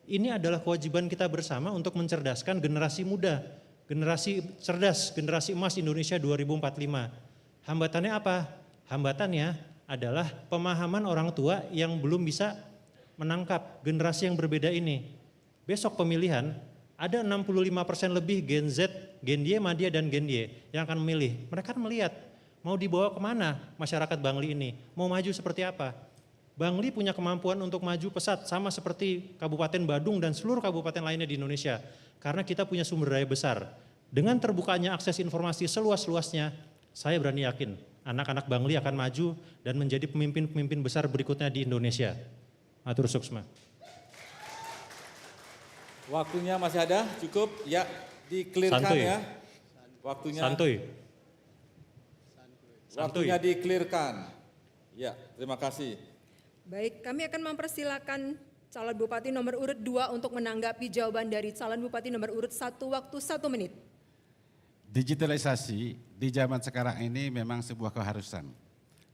Ini adalah kewajiban kita bersama untuk mencerdaskan generasi muda, generasi cerdas, generasi emas Indonesia 2045. Hambatannya apa? Hambatannya adalah pemahaman orang tua yang belum bisa menangkap generasi yang berbeda ini. Besok pemilihan, ada 65% lebih Gen Z, Gen Y, Madya, dan Gen Y yang akan memilih. Mereka akan melihat mau dibawa kemana masyarakat Bangli ini, mau maju seperti apa. Bangli punya kemampuan untuk maju pesat sama seperti Kabupaten Badung dan seluruh kabupaten lainnya di Indonesia. Karena kita punya sumber daya besar. Dengan terbukanya akses informasi seluas-luasnya, saya berani yakin anak-anak Bangli akan maju dan menjadi pemimpin-pemimpin besar berikutnya di Indonesia. Matur suksma. Waktunya masih ada, cukup? Ya, di-clearkan Santuy. ya. Waktunya. Santuy. Waktunya di-clearkan. Ya, terima kasih. Baik, kami akan mempersilakan calon Bupati nomor urut 2 untuk menanggapi jawaban dari calon Bupati nomor urut 1, waktu 1 menit. Digitalisasi di zaman sekarang ini memang sebuah keharusan.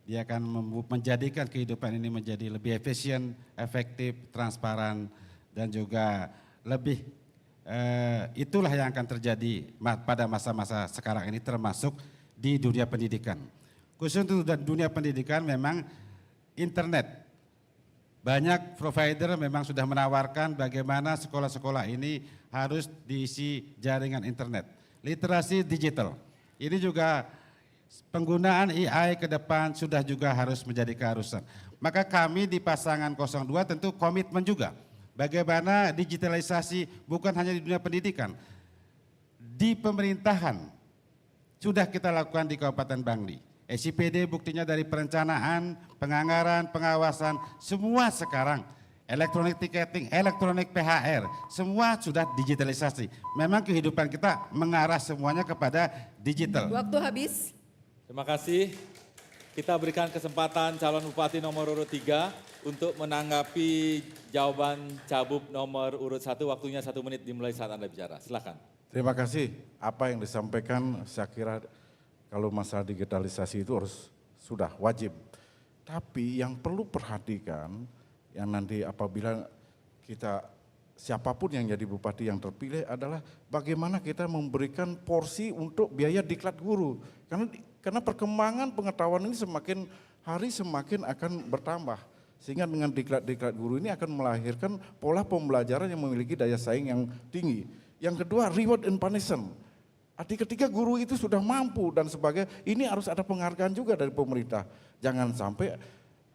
Dia akan menjadikan kehidupan ini menjadi lebih efisien, efektif, transparan, dan juga lebih itulah yang akan terjadi pada masa-masa sekarang ini termasuk di dunia pendidikan. Khusus untuk dunia pendidikan memang internet. Banyak provider memang sudah menawarkan bagaimana sekolah-sekolah ini harus diisi jaringan internet. Literasi digital. Ini juga penggunaan AI ke depan sudah juga harus menjadi keharusan. Maka kami di pasangan 02 tentu komitmen juga. Bagaimana digitalisasi bukan hanya di dunia pendidikan, di pemerintahan sudah kita lakukan di Kabupaten Bangli. SIPD buktinya dari perencanaan, penganggaran, pengawasan, semua sekarang elektronik tiketing, elektronik PHR, semua sudah digitalisasi. Memang kehidupan kita mengarah semuanya kepada digital. Waktu habis. Terima kasih. Kita berikan kesempatan calon Bupati nomor urut 3 untuk menanggapi jawaban Cabup nomor urut 1. Waktunya 1 menit dimulai saat Anda bicara. Silakan. Terima kasih. Apa yang disampaikan saya kira kalau masalah digitalisasi itu harus sudah wajib. Tapi yang perlu perhatikan yang nanti apabila kita siapapun yang jadi bupati yang terpilih adalah bagaimana kita memberikan porsi untuk biaya diklat guru. Karena perkembangan pengetahuan ini semakin hari semakin akan bertambah. Sehingga dengan diklat-diklat guru ini akan melahirkan pola pembelajaran yang memiliki daya saing yang tinggi. Yang kedua, reward and punishment. Arti ketika guru itu sudah mampu dan sebagainya, ini harus ada penghargaan juga dari pemerintah. Jangan sampai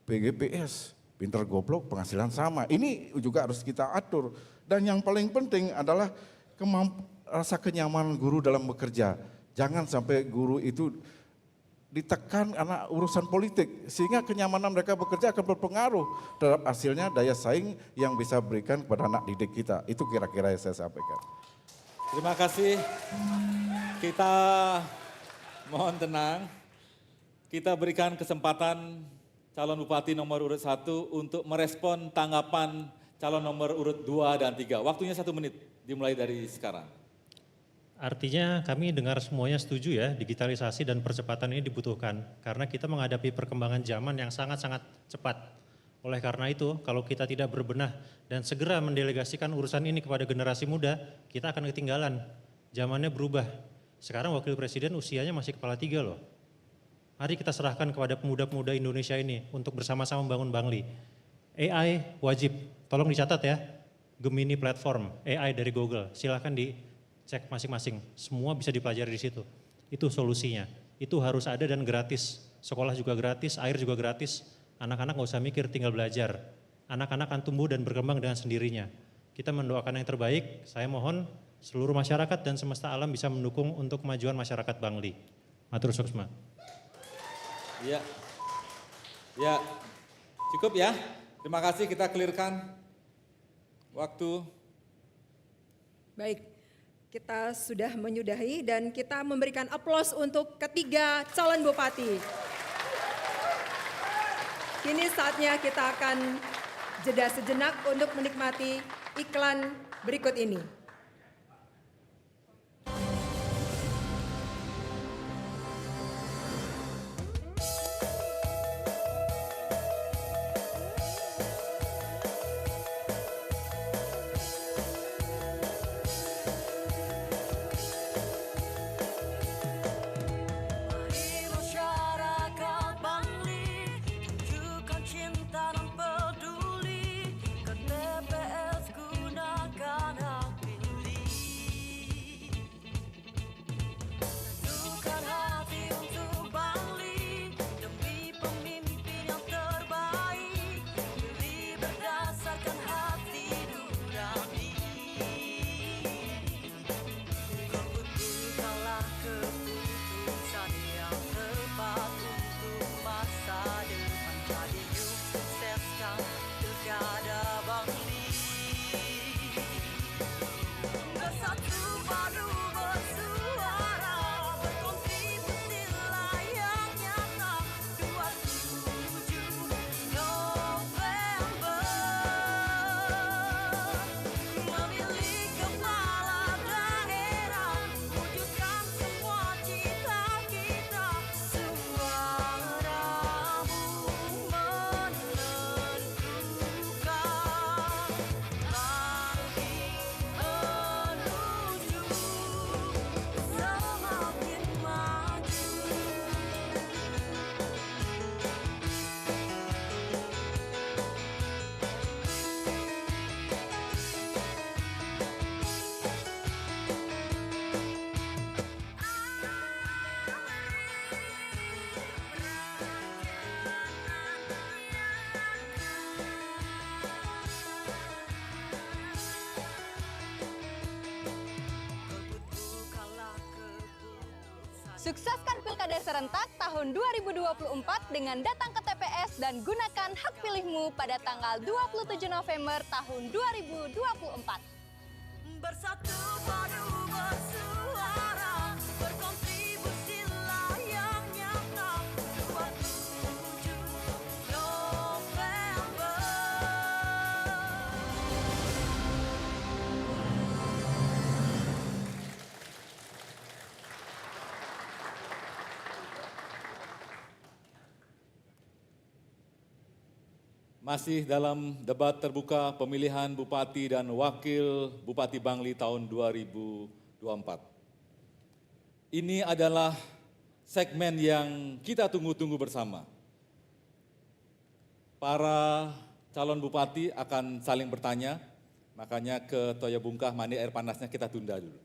PGPS, pinter goblok, penghasilan sama. Ini juga harus kita atur. Dan yang paling penting adalah rasa kenyamanan guru dalam bekerja. Jangan sampai guru itu ditekan karena urusan politik, sehingga kenyamanan mereka bekerja akan berpengaruh terhadap hasilnya daya saing yang bisa berikan kepada anak didik kita. Itu kira-kira yang saya sampaikan. Terima kasih. Kita mohon tenang. kita berikan kesempatan calon bupati nomor urut 1 untuk merespon tanggapan calon nomor urut 2 dan 3. Waktunya 1 menit, dimulai dari sekarang. Artinya kami dengar semuanya setuju ya, digitalisasi dan percepatan ini dibutuhkan. Karena kita menghadapi perkembangan zaman yang sangat-sangat cepat. Oleh karena itu, kalau kita tidak berbenah dan segera mendelegasikan urusan ini kepada generasi muda, kita akan ketinggalan. Zamannya berubah. Sekarang wakil presiden usianya masih kepala 3 loh. Mari kita serahkan kepada pemuda-pemuda Indonesia ini untuk bersama-sama membangun Bangli. AI wajib, tolong dicatat ya. Gemini platform, AI dari Google, silahkan dicek masing-masing. Semua bisa dipelajari di situ. Itu solusinya. Itu harus ada dan gratis. Sekolah juga gratis, air juga gratis. Anak-anak nggak usah mikir, tinggal belajar. Anak-anak akan tumbuh dan berkembang dengan sendirinya. Kita mendoakan yang terbaik, saya mohon seluruh masyarakat dan semesta alam bisa mendukung untuk kemajuan masyarakat Bangli. Matur suksma. Ya, ya, cukup ya. Terima kasih, kita clearkan waktu. Baik, kita sudah menyudahi dan kita memberikan aplaus untuk ketiga calon bupati. Kini saatnya kita akan jeda sejenak untuk menikmati iklan berikut ini. Masyarakat Bangli, tunjukkan cinta dan peduli, ke TPS gunakan hak pilih. Tentukan hati untuk Bangli, demi pemimpin yang terbaik, pilih berdasarkan hati nurani. Keputuskanlah keputusan yang tepat untuk masa depan, jadi yuk sukseskan Pilkada Bangli. Bersatu padu bersuara, berkontribusilah yang nyata, 27 November. Memilih kepala daerah, wujudkan semua cita kita, suaramu menentukan Bangli menuju semakin maju. Sukseskan Pilkada serentak tahun 2024 dengan datang ke TPS dan gunakan hak pilihmu pada tanggal 27 November tahun 2024. Bersatu padu bersuara, berkontribusilah yang nyata, 27 November. Masih dalam debat terbuka pemilihan Bupati dan Wakil Bupati Bangli tahun 2024. Ini adalah segmen yang kita tunggu-tunggu bersama. Para calon bupati akan saling bertanya, makanya ke Toya Bungkah mandi air panasnya kita tunda dulu.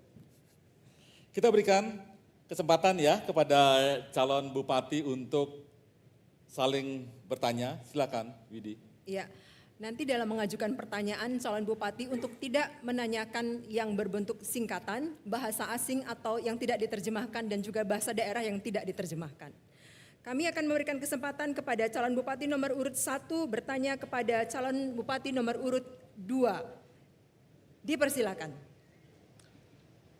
Kita berikan kesempatan ya kepada calon bupati untuk saling bertanya. Silakan, Widi. Ya, nanti dalam mengajukan pertanyaan calon bupati untuk tidak menanyakan yang berbentuk singkatan, bahasa asing atau yang tidak diterjemahkan dan juga bahasa daerah yang tidak diterjemahkan. Kami akan memberikan kesempatan kepada calon bupati nomor urut 1 bertanya kepada calon bupati nomor urut 2. Dipersilakan.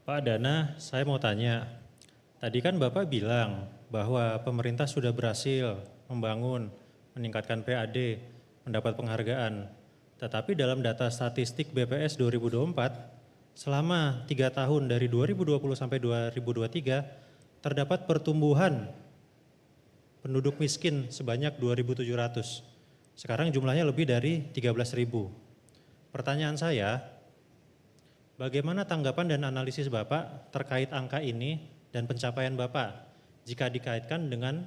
Pak Dana, saya mau tanya. Tadi kan Bapak bilang bahwa pemerintah sudah berhasil membangun, meningkatkan PAD, mendapat penghargaan. Tetapi dalam data statistik BPS 2024, selama 3 tahun dari 2020 sampai 2023, terdapat pertumbuhan penduduk miskin sebanyak 2.700. Sekarang jumlahnya lebih dari 13.000. Pertanyaan saya, bagaimana tanggapan dan analisis Bapak terkait angka ini dan pencapaian Bapak jika dikaitkan dengan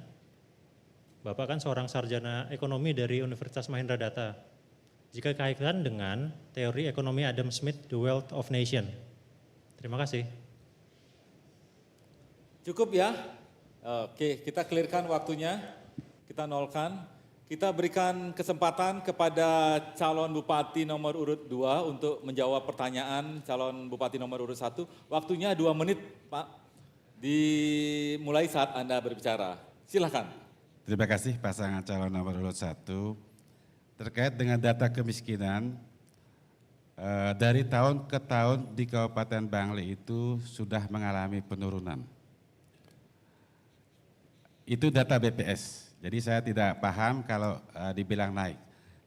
Bapak kan seorang sarjana ekonomi dari Universitas Mahendra Data. Jika dikaitkan dengan teori ekonomi Adam Smith, The Wealth of Nation. Terima kasih. Cukup ya? Oke, kita clearkan waktunya, kita nolkan. Kita berikan kesempatan kepada calon bupati nomor urut 2 untuk menjawab pertanyaan calon bupati nomor urut 1. Waktunya 2 menit, Pak. Dimulai saat Anda berbicara. Silakan. Terima kasih pasangan calon nomor urut 1. Terkait dengan data kemiskinan, dari tahun ke tahun di Kabupaten Bangli itu sudah mengalami penurunan. Itu data BPS, jadi saya tidak paham kalau dibilang naik.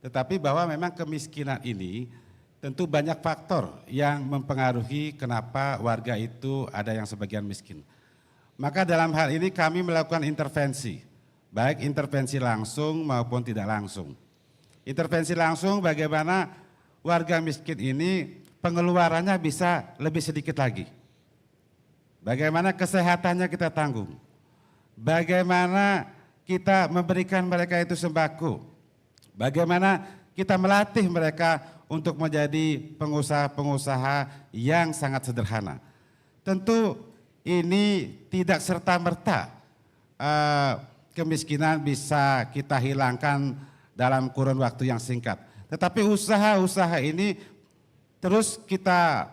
Tetapi bahwa memang kemiskinan ini tentu banyak faktor yang mempengaruhi kenapa warga itu ada yang sebagian miskin. Maka dalam hal ini kami melakukan intervensi, baik intervensi langsung maupun tidak langsung. Intervensi langsung bagaimana warga miskin ini pengeluarannya bisa lebih sedikit lagi. Bagaimana kesehatannya kita tanggung. Bagaimana kita memberikan mereka itu sembako. Bagaimana kita melatih mereka untuk menjadi pengusaha-pengusaha yang sangat sederhana. Tentu ini tidak serta-merta kemiskinan bisa kita hilangkan dalam kurun waktu yang singkat. Tetapi usaha-usaha ini terus kita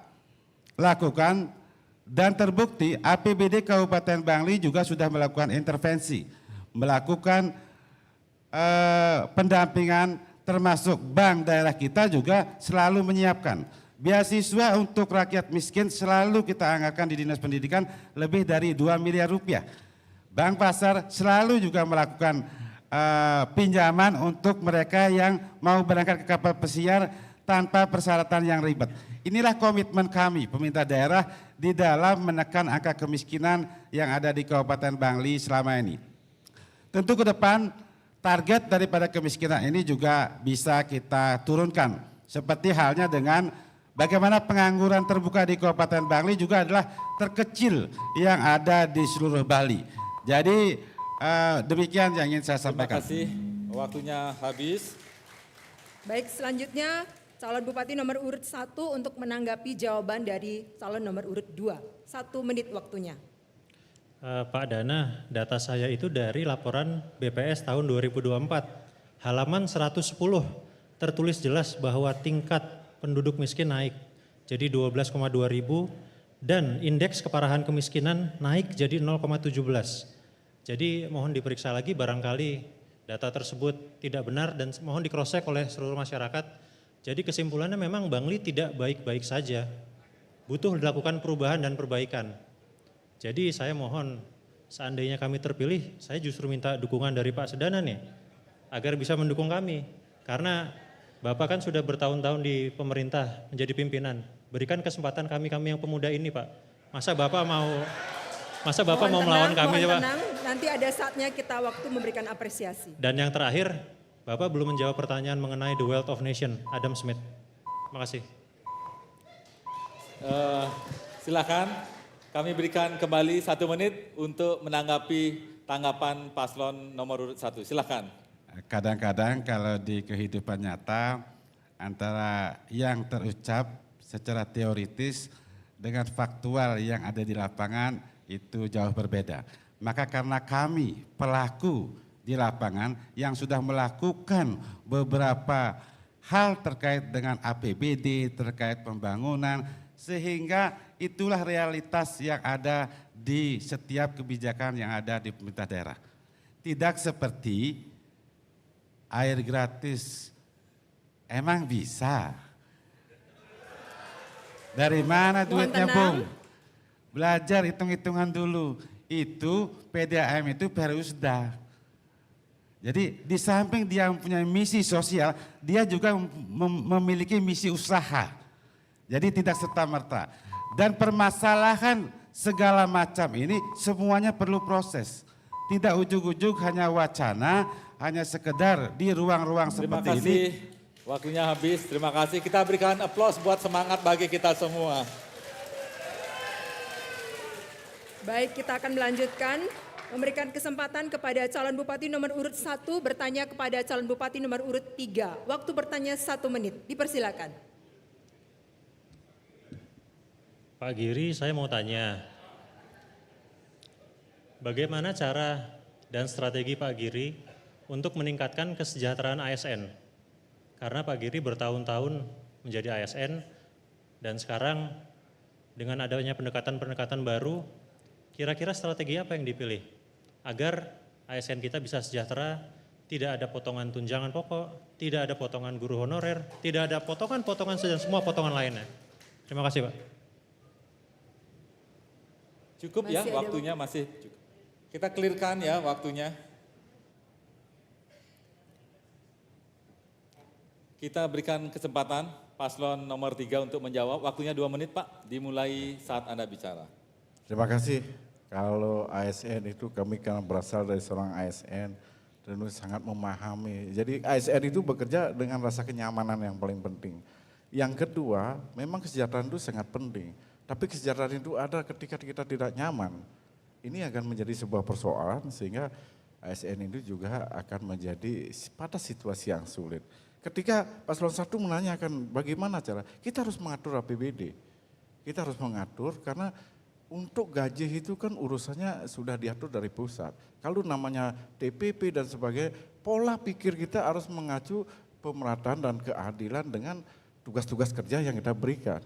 lakukan dan terbukti APBD Kabupaten Bangli juga sudah melakukan intervensi, melakukan pendampingan, termasuk bank daerah kita juga selalu menyiapkan beasiswa untuk rakyat miskin, selalu kita anggarkan di Dinas Pendidikan lebih dari 2 miliar rupiah. Bank Pasar selalu juga melakukan pinjaman untuk mereka yang mau berangkat ke kapal pesiar tanpa persyaratan yang ribet. Inilah komitmen kami pemerintah daerah di dalam menekan angka kemiskinan yang ada di Kabupaten Bangli selama ini. Tentu ke depan target daripada kemiskinan ini juga bisa kita turunkan. Seperti halnya dengan bagaimana pengangguran terbuka di Kabupaten Bangli juga adalah terkecil yang ada di seluruh Bali. Jadi demikian yang ingin saya sampaikan. Terima kasih, waktunya habis. Baik, selanjutnya calon bupati nomor urut 1 untuk menanggapi jawaban dari calon nomor urut 2. 1 menit waktunya. Pak Dana, data saya itu dari laporan BPS tahun 2024. Halaman 110 tertulis jelas bahwa tingkat penduduk miskin naik jadi 12,2 ribu dan indeks keparahan kemiskinan naik jadi 0,17. Jadi mohon diperiksa lagi barangkali data tersebut tidak benar dan mohon di-cross-check oleh seluruh masyarakat. Jadi kesimpulannya memang Bangli tidak baik-baik saja. Butuh dilakukan perubahan dan perbaikan. Jadi saya mohon seandainya kami terpilih, saya justru minta dukungan dari Pak Sedana nih agar bisa mendukung kami. Karena Bapak kan sudah bertahun-tahun di pemerintah menjadi pimpinan. Berikan kesempatan kami-kami yang pemuda ini, Pak. Masa Bapak mau melawan kami, Pak? Tenang, nanti ada saatnya kita waktu memberikan apresiasi. Dan yang terakhir, Bapak belum menjawab pertanyaan mengenai The Wealth of Nation, Adam Smith. Terima kasih. Silakan, kami berikan kembali 1 menit untuk menanggapi tanggapan paslon nomor urut 1. Silakan. Kadang-kadang kalau di kehidupan nyata antara yang terucap secara teoritis dengan faktual yang ada di lapangan itu jauh berbeda. Maka karena kami pelaku di lapangan yang sudah melakukan beberapa hal terkait dengan APBD, terkait pembangunan, sehingga itulah realitas yang ada di setiap kebijakan yang ada di pemerintah daerah. Tidak seperti air gratis, emang bisa? Dari mana duitnya, Bung? Belajar hitung-hitungan dulu. itu PDAM itu Perusda. Jadi di samping dia mempunyai misi sosial, dia juga memiliki misi usaha. Jadi tidak serta-merta. Dan permasalahan segala macam ini semuanya perlu proses. Tidak ujug-ujug hanya wacana, hanya sekedar di ruang-ruang seperti ini. Terima kasih, waktunya habis. Terima kasih, kita berikan aplaus buat semangat bagi kita semua. Baik, kita akan melanjutkan. Memberikan kesempatan kepada calon bupati nomor urut 1 bertanya kepada calon bupati nomor urut 3. Waktu bertanya 1 menit, dipersilakan. Pak Giri, saya mau tanya, bagaimana cara dan strategi Pak Giri untuk meningkatkan kesejahteraan ASN? Karena Pak Giri bertahun-tahun menjadi ASN dan sekarang dengan adanya pendekatan-pendekatan baru, kira-kira strategi apa yang dipilih agar ASN kita bisa sejahtera, tidak ada potongan tunjangan pokok, tidak ada potongan guru honorer, tidak ada potongan-potongan dan semua potongan lainnya. Terima kasih Pak. Cukup ya waktunya, masih cukup. Kita clearkan ya waktunya. Kita berikan kesempatan paslon nomor 3 untuk menjawab. Waktunya 2 menit Pak, dimulai saat Anda bicara. Terima kasih. Kalau ASN itu kami kan berasal dari seorang ASN dan sangat memahami. Jadi ASN itu bekerja dengan rasa kenyamanan yang paling penting. Yang kedua, memang kesejahteraan itu sangat penting. Tapi kesejahteraan itu ada ketika kita tidak nyaman. Ini akan menjadi sebuah persoalan sehingga ASN itu juga akan menjadi pada situasi yang sulit. Ketika paslon 1 menanyakan bagaimana cara, kita harus mengatur APBD. Kita harus mengatur karena untuk gaji itu kan urusannya sudah diatur dari pusat. Kalau namanya TPP dan sebagainya, pola pikir kita harus mengacu pemerataan dan keadilan dengan tugas-tugas kerja yang kita berikan.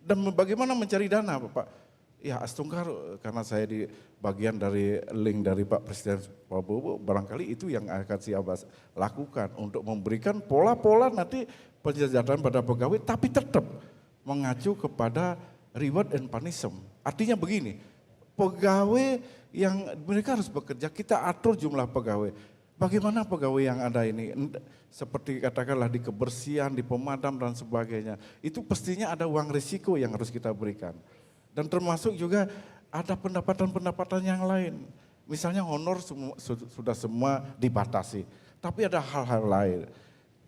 Dan bagaimana mencari dana Pak? Ya Astungkar, karena saya di bagian dari link dari Pak Presiden Prabowo, barangkali itu yang akan saya lakukan untuk memberikan pola-pola nanti penjajatan pada pegawai, tapi tetap mengacu kepada reward and punishment. Artinya begini, pegawai yang mereka harus bekerja, kita atur jumlah pegawai. Bagaimana pegawai yang ada ini, seperti katakanlah di kebersihan, di pemadam dan sebagainya, itu pastinya ada uang risiko yang harus kita berikan. Dan termasuk juga ada pendapatan-pendapatan yang lain. Misalnya honor sudah semua dibatasi, tapi ada hal-hal lain.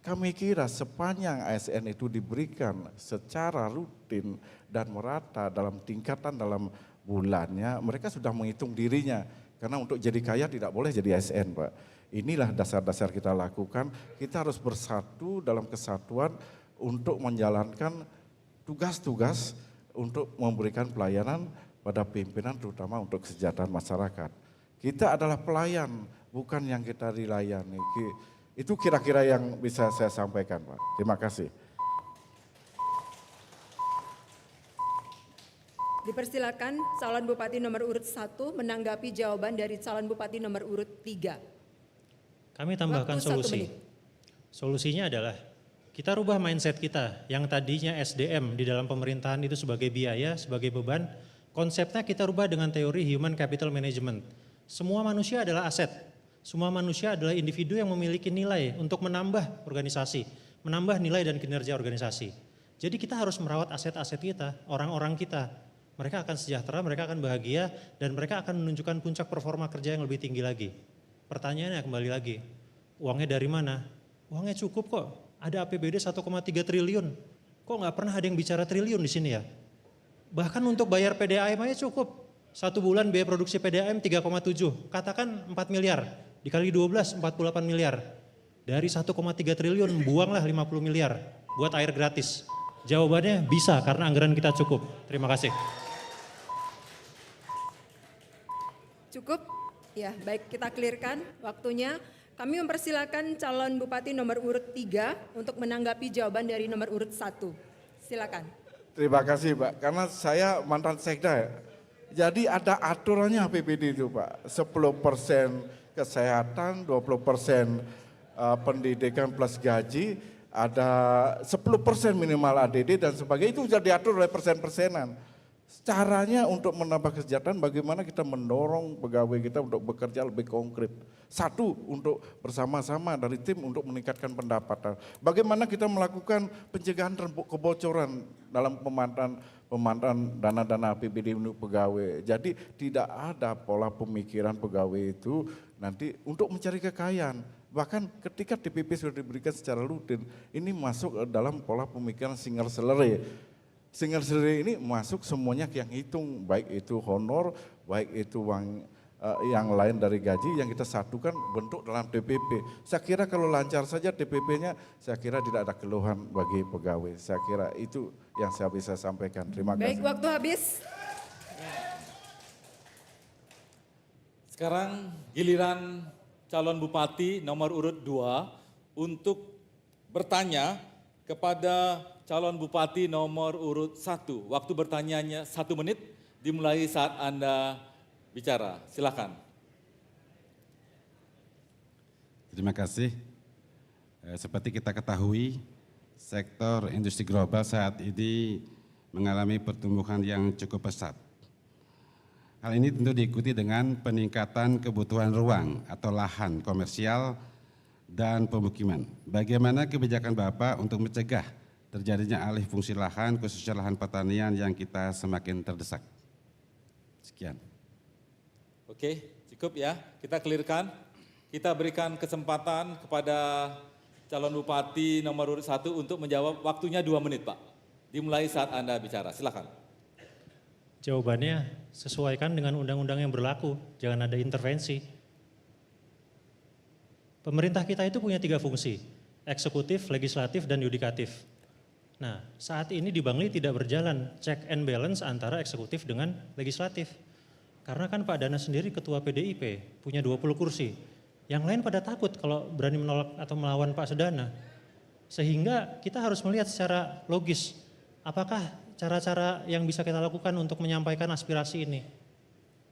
Kami kira sepanjang ASN itu diberikan secara rutin dan merata dalam tingkatan dalam bulannya, mereka sudah menghitung dirinya. Karena untuk jadi kaya tidak boleh jadi ASN Pak. Inilah dasar-dasar kita lakukan, kita harus bersatu dalam kesatuan untuk menjalankan tugas-tugas untuk memberikan pelayanan pada pimpinan terutama untuk kesejahteraan masyarakat. Kita adalah pelayan, bukan yang kita dilayani. Itu kira-kira yang bisa saya sampaikan Pak. Terima kasih. Dipersilakan calon bupati nomor urut 1 menanggapi jawaban dari calon bupati nomor urut 3. Kami tambahkan Waktu 1 solusi. menit. Solusinya adalah kita rubah mindset kita yang tadinya SDM di dalam pemerintahan itu sebagai biaya, sebagai beban. Konsepnya kita rubah dengan teori human capital management. Semua manusia adalah aset. Semua manusia adalah individu yang memiliki nilai untuk menambah organisasi, menambah nilai dan kinerja organisasi. Jadi kita harus merawat aset-aset kita, orang-orang kita. Mereka akan sejahtera, mereka akan bahagia, dan mereka akan menunjukkan puncak performa kerja yang lebih tinggi lagi. Pertanyaannya kembali lagi, uangnya dari mana? Uangnya cukup kok, ada APBD 1,3 triliun. Kok nggak pernah ada yang bicara triliun di sini ya? Bahkan untuk bayar PDAM aja cukup. 1 bulan biaya produksi PDAM 3,7, katakan 4 miliar. Dikali 12, 48 miliar. Dari 1,3 triliun, buanglah 50 miliar buat air gratis. Jawabannya bisa karena anggaran kita cukup. Terima kasih. Cukup? Ya, baik, kita clearkan waktunya. Kami mempersilakan calon bupati nomor urut 3 untuk menanggapi jawaban dari nomor urut 1. Silakan. Terima kasih Pak, karena saya mantan sekda ya. Jadi ada aturannya APBD itu Pak, 10% kesehatan, 20% pendidikan plus gaji, ada 10% minimal ADD dan sebagainya, itu sudah diatur oleh persen-persenan. Caranya untuk menambah kesejahteraan bagaimana kita mendorong pegawai kita untuk bekerja lebih konkret. Satu, untuk bersama-sama dari tim untuk meningkatkan pendapatan. Bagaimana kita melakukan pencegahan kebocoran dalam pemanfaatan dana-dana APBD untuk pegawai. Jadi tidak ada pola pemikiran pegawai itu nanti untuk mencari kekayaan. Bahkan ketika TPP sudah diberikan secara rutin, ini masuk dalam pola pemikiran single salary. Single salary ini masuk semuanya yang hitung, baik itu honor, baik itu uang yang lain dari gaji yang kita satukan bentuk dalam TPP. Saya kira kalau lancar saja TPP-nya, saya kira tidak ada keluhan bagi pegawai. Saya kira itu yang saya bisa sampaikan. Terima kasih. Baik, waktu habis. Sekarang giliran calon bupati nomor urut 2 untuk bertanya kepada calon bupati nomor urut 1. Waktu bertanyanya 1 menit dimulai saat Anda bicara. Silakan. Terima kasih. Seperti kita ketahui, sektor industri global saat ini mengalami pertumbuhan yang cukup pesat. Hal ini tentu diikuti dengan peningkatan kebutuhan ruang atau lahan komersial dan pemukiman. Bagaimana kebijakan Bapak untuk mencegah terjadinya alih fungsi lahan, khususnya lahan pertanian yang kita semakin terdesak? Sekian. Oke, cukup ya. Kita clearkan. Kita berikan kesempatan kepada calon bupati nomor urut 1 untuk menjawab. Waktunya 2 menit, Pak. Dimulai saat Anda bicara. Silakan. Jawabannya sesuaikan dengan undang-undang yang berlaku, jangan ada intervensi. Pemerintah kita itu punya 3 fungsi, eksekutif, legislatif, dan yudikatif. Nah, saat ini di Bangli tidak berjalan check and balance antara eksekutif dengan legislatif. Karena kan Pak Dana sendiri ketua PDIP, punya 20 kursi. Yang lain pada takut kalau berani menolak atau melawan Pak Sedana. Sehingga kita harus melihat secara logis, apakah cara-cara yang bisa kita lakukan untuk menyampaikan aspirasi ini.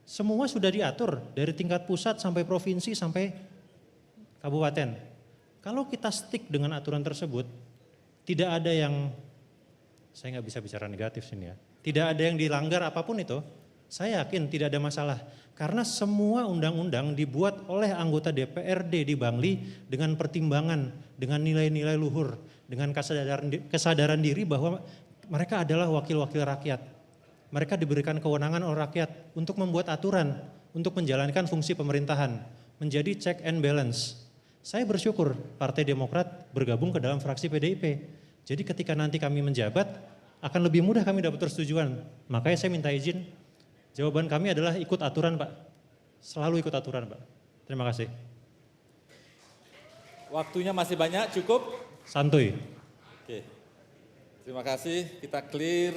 Semua sudah diatur dari tingkat pusat sampai provinsi sampai kabupaten. Kalau kita stick dengan aturan tersebut, tidak ada yang, saya nggak bisa bicara negatif sini ya, tidak ada yang dilanggar apapun itu, saya yakin tidak ada masalah. Karena semua undang-undang dibuat oleh anggota DPRD di Bangli dengan pertimbangan, dengan nilai-nilai luhur, dengan kesadaran diri bahwa mereka adalah wakil-wakil rakyat. Mereka diberikan kewenangan oleh rakyat untuk membuat aturan, untuk menjalankan fungsi pemerintahan, menjadi check and balance. Saya bersyukur Partai Demokrat bergabung ke dalam fraksi PDIP. Jadi ketika nanti kami menjabat, akan lebih mudah kami dapat persetujuan. Makanya saya minta izin, jawaban kami adalah ikut aturan, Pak. Selalu ikut aturan, Pak. Terima kasih. Waktunya masih banyak, cukup? Santuy. Oke. Terima kasih, kita clear.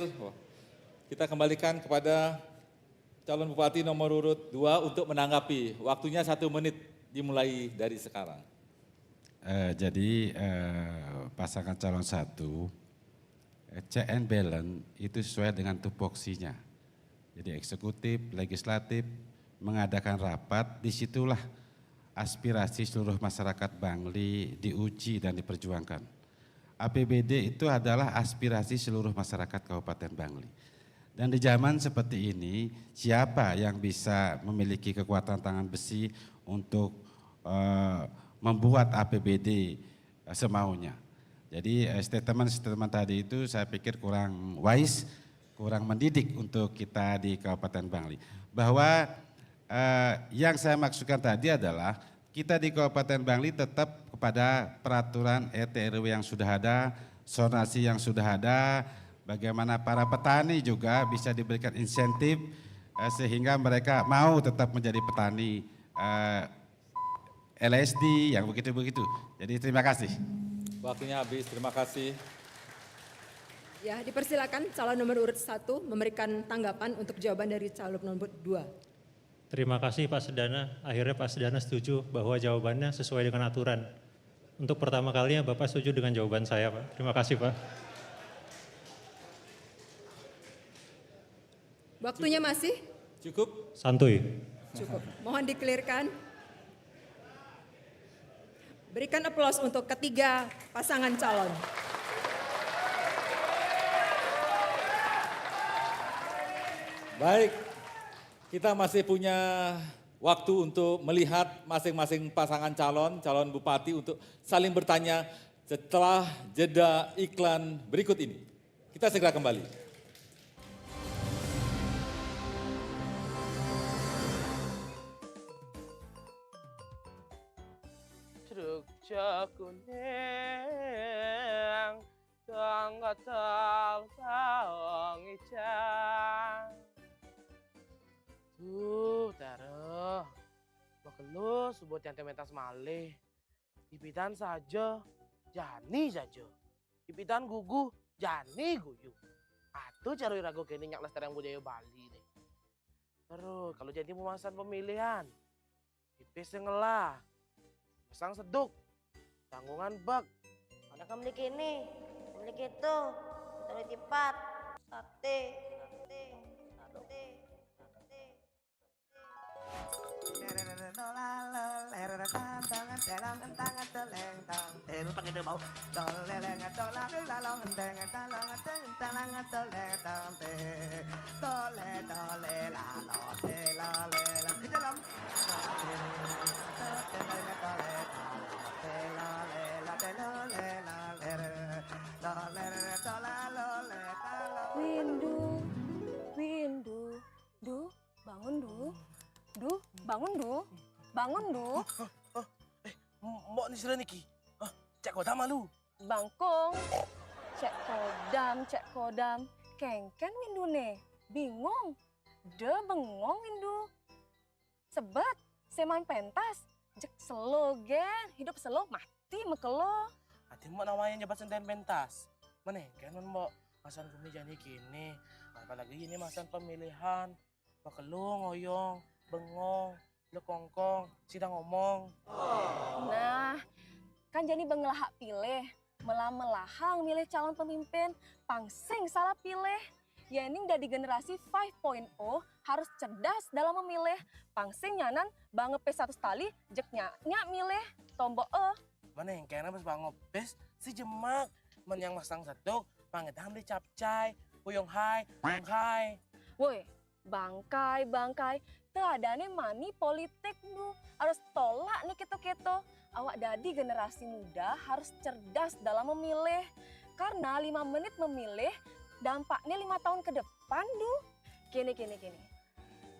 Kita kembalikan kepada calon bupati nomor urut 2 untuk menanggapi. Waktunya 1 menit dimulai dari sekarang. Jadi pasangan calon 1, check and balance itu sesuai dengan tupoksinya. Jadi eksekutif, legislatif, mengadakan rapat, disitulah aspirasi seluruh masyarakat Bangli diuji dan diperjuangkan. APBD itu adalah aspirasi seluruh masyarakat Kabupaten Bangli. Dan di zaman seperti ini, siapa yang bisa memiliki kekuatan tangan besi untuk membuat APBD semaunya. Jadi statement tadi itu saya pikir kurang wise, kurang mendidik untuk kita di Kabupaten Bangli. Bahwa yang saya maksudkan tadi adalah kita di Kabupaten Bangli tetap kepada peraturan RT/RW yang sudah ada, zonasi yang sudah ada, bagaimana para petani juga bisa diberikan insentif sehingga mereka mau tetap menjadi petani LSD yang begitu-begitu. Jadi terima kasih. Waktunya habis, terima kasih. Ya, dipersilakan calon nomor urut 1 memberikan tanggapan untuk jawaban dari calon nomor 2. Terima kasih Pak Sedana. Akhirnya Pak Sedana setuju bahwa jawabannya sesuai dengan aturan. Untuk pertama kalinya Bapak setuju dengan jawaban saya, Pak. Terima kasih, Pak. Waktunya masih? Cukup? Santuy. Cukup. Mohon dikelirkan. Berikan aplaus untuk ketiga pasangan calon. Baik, kita masih punya waktu untuk melihat masing-masing pasangan calon bupati untuk saling bertanya setelah jeda iklan berikut ini. Kita segera kembali. Jogja kuning, tanggatal bawang ijang. Taruh, makelu sebut yang tementas malih. Ipitan saja, jani saja. Ipitan gugu, jani guyu. Atuh cari ragu kini nyak lestarian budaya Bali deh. Terus kalau jadi pemasan pemilihan, ipis ngelah. Pasang seduk, tanggungan bak. Ada kemlik ini, kemlik itu, kita tipat, sate. Windu, Windu, Du, bangun Du, Du, bangun Du, bangun Du. Mbok ni sila niki, cek kota malu. Bangkong, cek kodam, kengken Windu ne, bingung, de bengong Windu. Sebet, seman pentas, jek selo gen, hidup selo mati mekelo. Nanti mbok namanya jabat senten pentas. Menengken mbok masan kemeja ni kini, apalagi ini masan pemilihan. Makelu ngoyong, bengong, lekongkong, sidang ngomong. Nah, kan jadi bengelahak pilih, melah-melahang milih calon pemimpin, pangsing salah pilih. Ya ini udah di generasi 5.0 harus cerdas dalam memilih. Pangsing nyanan banget P1 tali, jek nyak milih, tombok Mana yang kena pas bangopes si jemak, men yang masang sedok, pangetan di capcay, puyong hai. Woi, bangkai, teadane mani politik du, harus tolak nih keto-keto. Awak dadi generasi muda harus cerdas dalam memilih. Karena 5 menit memilih, dampaknya 5 tahun ke depan du. Kini.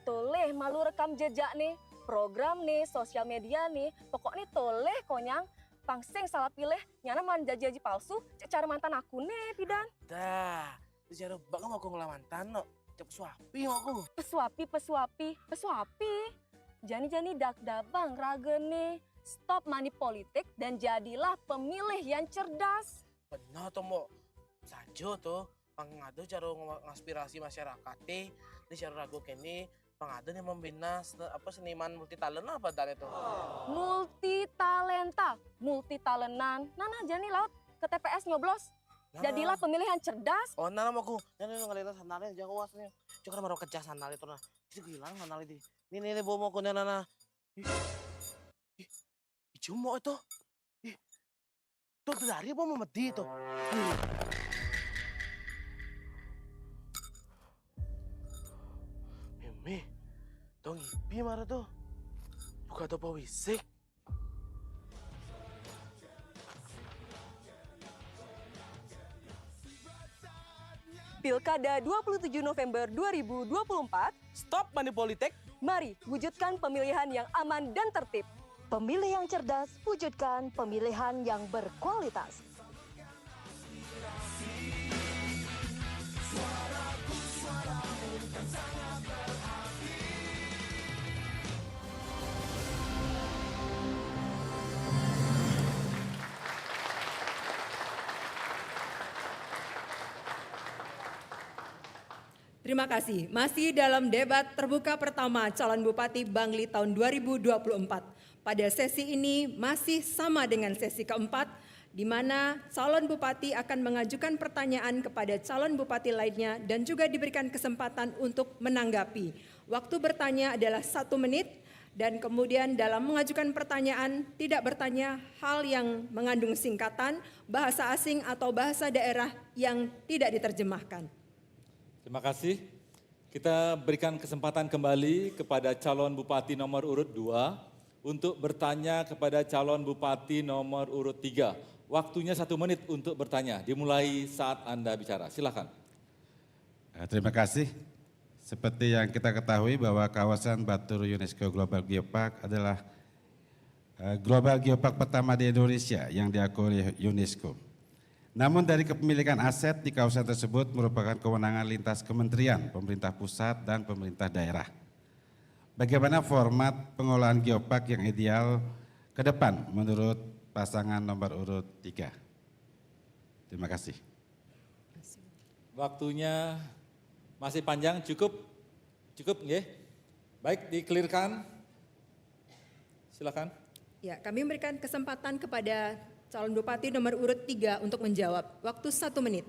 Toleh malu rekam jejak nih, program nih, sosial media nih, pokoknya toleh konyang. Pangsing salah pilih, nyana man janji palsu, cara mantan aku nih, pidan. Dah, sejarah bakal mau aku ngelawan tanok. Cep suapi aku. Pesuapi. Jani dak-dabang ragene. Stop money politik dan jadilah pemilih yang cerdas. Benar tuh mbok. Sajo tuh, pangado cara ngaspirasi masyarakat di cara ragu kini. Pangado nih membina seniman multitalent apa dari itu? Multitalentan. Nana jani laut ke TPS nyoblos. Jadilah pemilihan cerdas. Oh, nana mau aku. Nana ngelihat sandalnya jangan wasnya. Coba mau kerja sandal itu nah. Itu hilang sandal itu. Ini bawa mau aku nana. Cuma itu. Tuh dari apa mau mati itu? Mimi, tong ipi marah tuh. Buka topa wisik. Pilkada 27 November 2024. Stop money politik. Mari wujudkan pemilihan yang aman dan tertib. Pemilih yang cerdas, wujudkan pemilihan yang berkualitas. Terima kasih. Masih dalam debat terbuka pertama calon Bupati Bangli tahun 2024. Pada sesi ini masih sama dengan sesi keempat, di mana calon bupati akan mengajukan pertanyaan kepada calon bupati lainnya dan juga diberikan kesempatan untuk menanggapi. Waktu bertanya adalah 1 menit dan kemudian dalam mengajukan pertanyaan tidak bertanya hal yang mengandung singkatan, bahasa asing atau bahasa daerah yang tidak diterjemahkan. Terima kasih. Kita berikan kesempatan kembali kepada calon bupati nomor urut 2 untuk bertanya kepada calon bupati nomor urut 3. Waktunya 1 menit untuk bertanya, dimulai saat Anda bicara. Silakan. Terima kasih. Seperti yang kita ketahui bahwa kawasan Batur UNESCO Global Geopark adalah Global Geopark pertama di Indonesia yang diakui oleh UNESCO. Namun dari kepemilikan aset di kawasan tersebut merupakan kewenangan lintas kementerian, pemerintah pusat dan pemerintah daerah. Bagaimana format pengelolaan geopark yang ideal ke depan menurut pasangan nomor urut 3? Terima kasih. Waktunya masih panjang, cukup nggih? Baik, dikelirkan. Silakan. Ya, kami memberikan kesempatan kepada calon bupati nomor urut 3 untuk menjawab. Waktu 1 menit.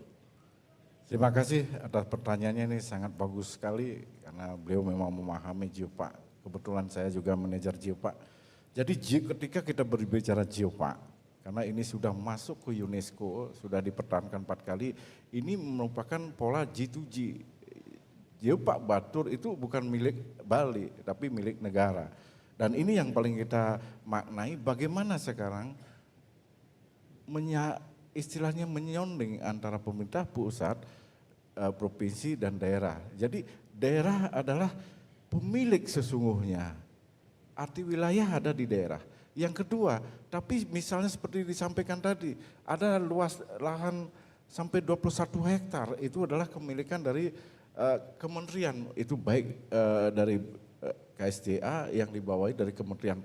Terima kasih atas pertanyaannya, ini sangat bagus sekali karena beliau memang memahami geopark. Kebetulan saya juga manajer geopark. Jadi ketika kita berbicara geopark, karena ini sudah masuk ke UNESCO, sudah dipertahankan 4 kali, ini merupakan pola G2G. Geopark Batur itu bukan milik Bali, tapi milik negara. Dan ini yang paling kita maknai, bagaimana sekarang istilahnya menyonding antara pemerintah pusat, provinsi dan daerah. Jadi daerah adalah pemilik sesungguhnya, arti wilayah ada di daerah. Yang kedua, tapi misalnya seperti disampaikan tadi, ada luas lahan sampai 21 hektar, itu adalah kepemilikan dari kementerian, itu baik dari KSDA yang dibawahi dari Kementerian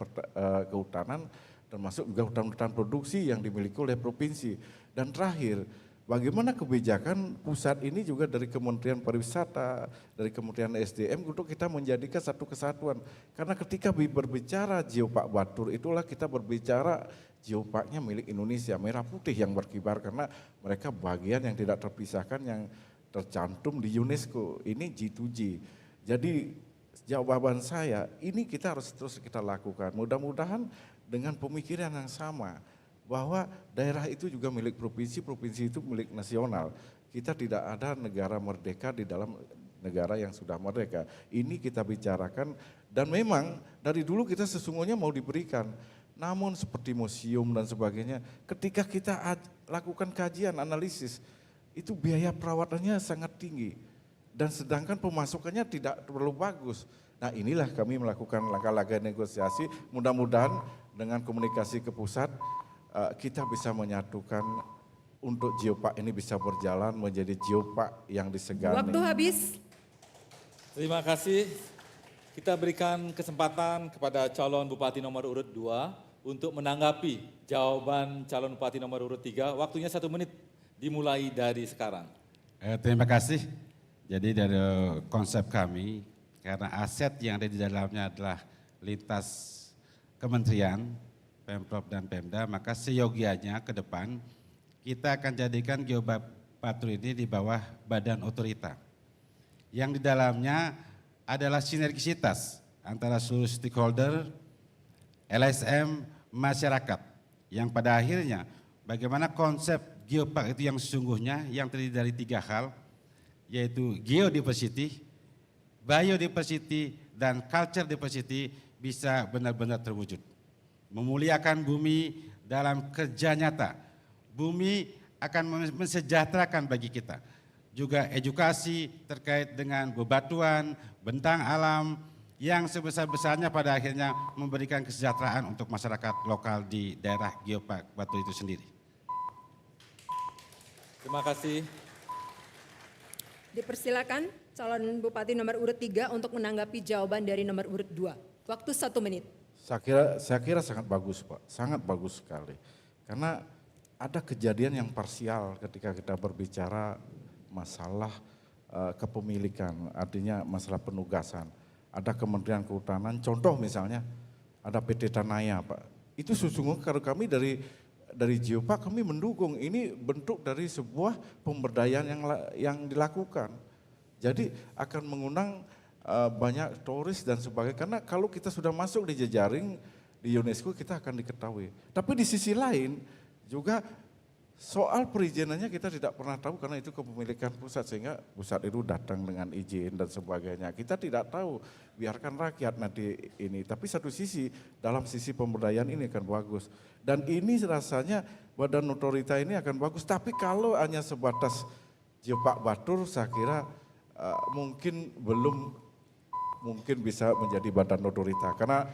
Kehutanan, termasuk juga hutan-hutan produksi yang dimiliki oleh provinsi. Dan terakhir, bagaimana kebijakan pusat ini juga dari Kementerian Pariwisata, dari Kementerian SDM untuk kita menjadikan satu kesatuan. Karena ketika berbicara geopark Batur, itulah kita berbicara geoparknya milik Indonesia, merah putih yang berkibar karena mereka bagian yang tidak terpisahkan yang tercantum di UNESCO, ini G2G. Jadi jawaban saya, ini kita harus terus kita lakukan. Mudah-mudahan dengan pemikiran yang sama, bahwa daerah itu juga milik provinsi, provinsi itu milik nasional. Kita tidak ada negara merdeka di dalam negara yang sudah merdeka. Ini kita bicarakan dan memang dari dulu kita sesungguhnya mau diberikan. Namun seperti museum dan sebagainya, ketika kita lakukan kajian, analisis, itu biaya perawatannya sangat tinggi. Dan sedangkan pemasukannya tidak terlalu bagus. Nah inilah kami melakukan langkah-langkah negosiasi, mudah-mudahan dengan komunikasi ke pusat, kita bisa menyatukan untuk geopark ini bisa berjalan menjadi geopark yang disegani. Waktu habis. Terima kasih. Kita berikan kesempatan kepada calon bupati nomor urut 2 untuk menanggapi jawaban calon bupati nomor urut 3. Waktunya 1 menit, dimulai dari sekarang. Terima kasih. Jadi dari konsep kami, karena aset yang ada di dalamnya adalah lintas kementerian, Pemprov dan Pemda, maka seyogianya ke depan kita akan jadikan Geopark Batur ini di bawah badan otorita. Yang di dalamnya adalah sinergisitas antara seluruh stakeholder, LSM, masyarakat. Yang pada akhirnya bagaimana konsep Geopark itu yang sesungguhnya yang terdiri dari 3 hal, yaitu geodiversity, biodiversity, dan culture diversity bisa benar-benar terwujud. Memuliakan bumi dalam kerja nyata. Bumi akan mensejahterakan bagi kita. Juga edukasi terkait dengan bebatuan, bentang alam yang sebesar-besarnya pada akhirnya memberikan kesejahteraan untuk masyarakat lokal di daerah Geopark Batur itu sendiri. Terima kasih. Dipersilakan calon bupati nomor urut 3 untuk menanggapi jawaban dari nomor urut 2. Waktu 1 menit. Saya kira sangat bagus Pak, sangat bagus sekali. Karena ada kejadian yang parsial ketika kita berbicara masalah kepemilikan, artinya masalah penugasan. Ada Kementerian Kehutanan, contoh misalnya ada PT Tanaya Pak. Itu sesungguhnya kalau kami dari Geopark kami mendukung, ini bentuk dari sebuah pemberdayaan yang dilakukan. Jadi akan mengundang banyak turis dan sebagainya, karena kalau kita sudah masuk di jejaring di UNESCO kita akan diketahui. Tapi di sisi lain juga Soal perizinannya kita tidak pernah tahu karena itu kepemilikan pusat, sehingga pusat itu datang dengan izin dan sebagainya. Kita tidak tahu, biarkan rakyat nanti ini. Tapi satu sisi, dalam sisi pemberdayaan ini akan bagus. Dan ini rasanya badan otorita ini akan bagus. Tapi kalau hanya sebatas Jepak Batur, saya kira mungkin belum mungkin bisa menjadi badan otorita. Karena,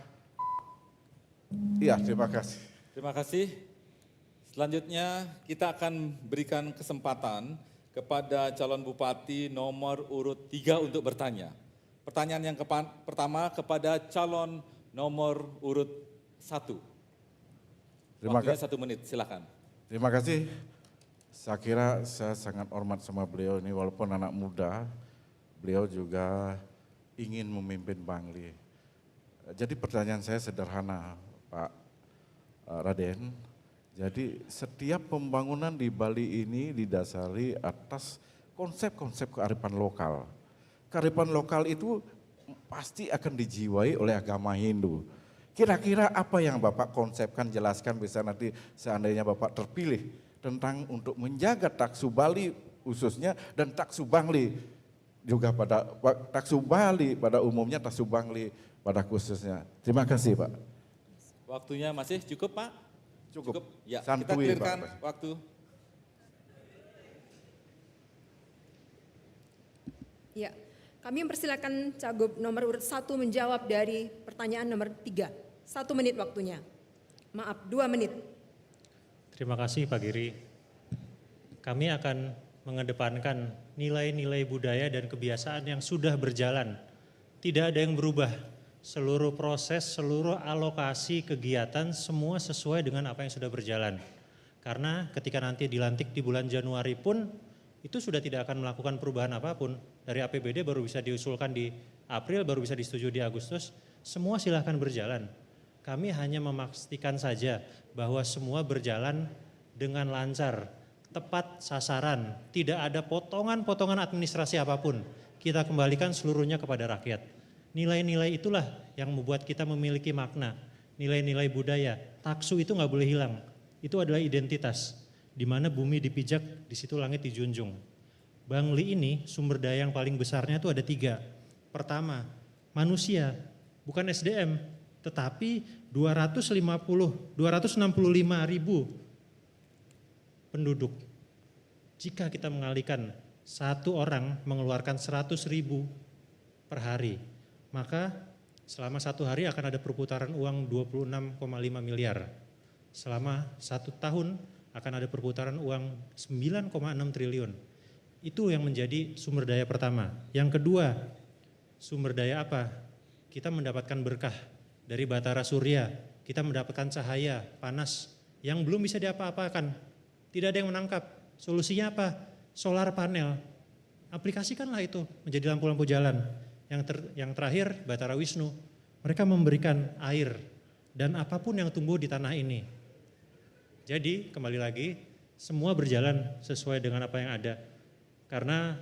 ya terima kasih. Terima kasih. Selanjutnya kita akan berikan kesempatan kepada calon bupati nomor urut 3 untuk bertanya. Pertanyaan yang pertama kepada calon nomor urut 1. Waktunya 1 menit, silakan. Terima kasih. Saya kira saya sangat hormat sama beliau ini, walaupun anak muda, beliau juga ingin memimpin Bangli. Jadi pertanyaan saya sederhana, Pak Raden. Jadi setiap pembangunan di Bali ini didasari atas konsep-konsep kearifan lokal. Kearifan lokal itu pasti akan dijiwai oleh agama Hindu. Kira-kira apa yang Bapak konsepkan, jelaskan, bisa nanti seandainya Bapak terpilih tentang untuk menjaga taksu Bali khususnya dan taksu Bangli juga pada taksu Bali pada umumnya, taksu Bangli pada khususnya. Terima kasih Pak. Waktunya masih cukup Pak? Cukup. Ya, Santui, kita clearkan Pak. waktu. Ya, kami mempersilakan Cagup nomor urut 1 menjawab dari pertanyaan nomor 3. 1 menit waktunya. Maaf, 2 menit. Terima kasih Pak Giri. Kami akan mengedepankan nilai-nilai budaya dan kebiasaan yang sudah berjalan. Tidak ada yang berubah. Seluruh proses, seluruh alokasi kegiatan semua sesuai dengan apa yang sudah berjalan. Karena ketika nanti dilantik di bulan Januari pun itu sudah tidak akan melakukan perubahan apapun. Dari APBD baru bisa diusulkan di April, baru bisa disetujui di Agustus. Semua silahkan berjalan. Kami hanya memastikan saja bahwa semua berjalan dengan lancar, tepat sasaran, tidak ada potongan-potongan administrasi apapun. Kita kembalikan seluruhnya kepada rakyat. Nilai-nilai itulah yang membuat kita memiliki makna, nilai-nilai budaya. Taksu itu nggak boleh hilang, itu adalah identitas. Di mana bumi dipijak, di situ langit dijunjung. Bangli ini sumber daya yang paling besarnya itu ada 3. Pertama, manusia, bukan SDM, tetapi 265 ribu penduduk. Jika kita mengalihkan 1 orang mengeluarkan 100 ribu per hari, maka selama 1 hari akan ada perputaran uang 26,5 miliar. Selama 1 tahun akan ada perputaran uang 9,6 triliun. Itu yang menjadi sumber daya pertama. Yang kedua, sumber daya apa? Kita mendapatkan berkah dari batara surya, kita mendapatkan cahaya panas yang belum bisa diapa-apakan. Tidak ada yang menangkap. Solusinya apa? Solar panel. Aplikasikanlah itu menjadi lampu-lampu jalan. Yang terakhir, Batara Wisnu, mereka memberikan air dan apapun yang tumbuh di tanah ini. Jadi kembali lagi, semua berjalan sesuai dengan apa yang ada. Karena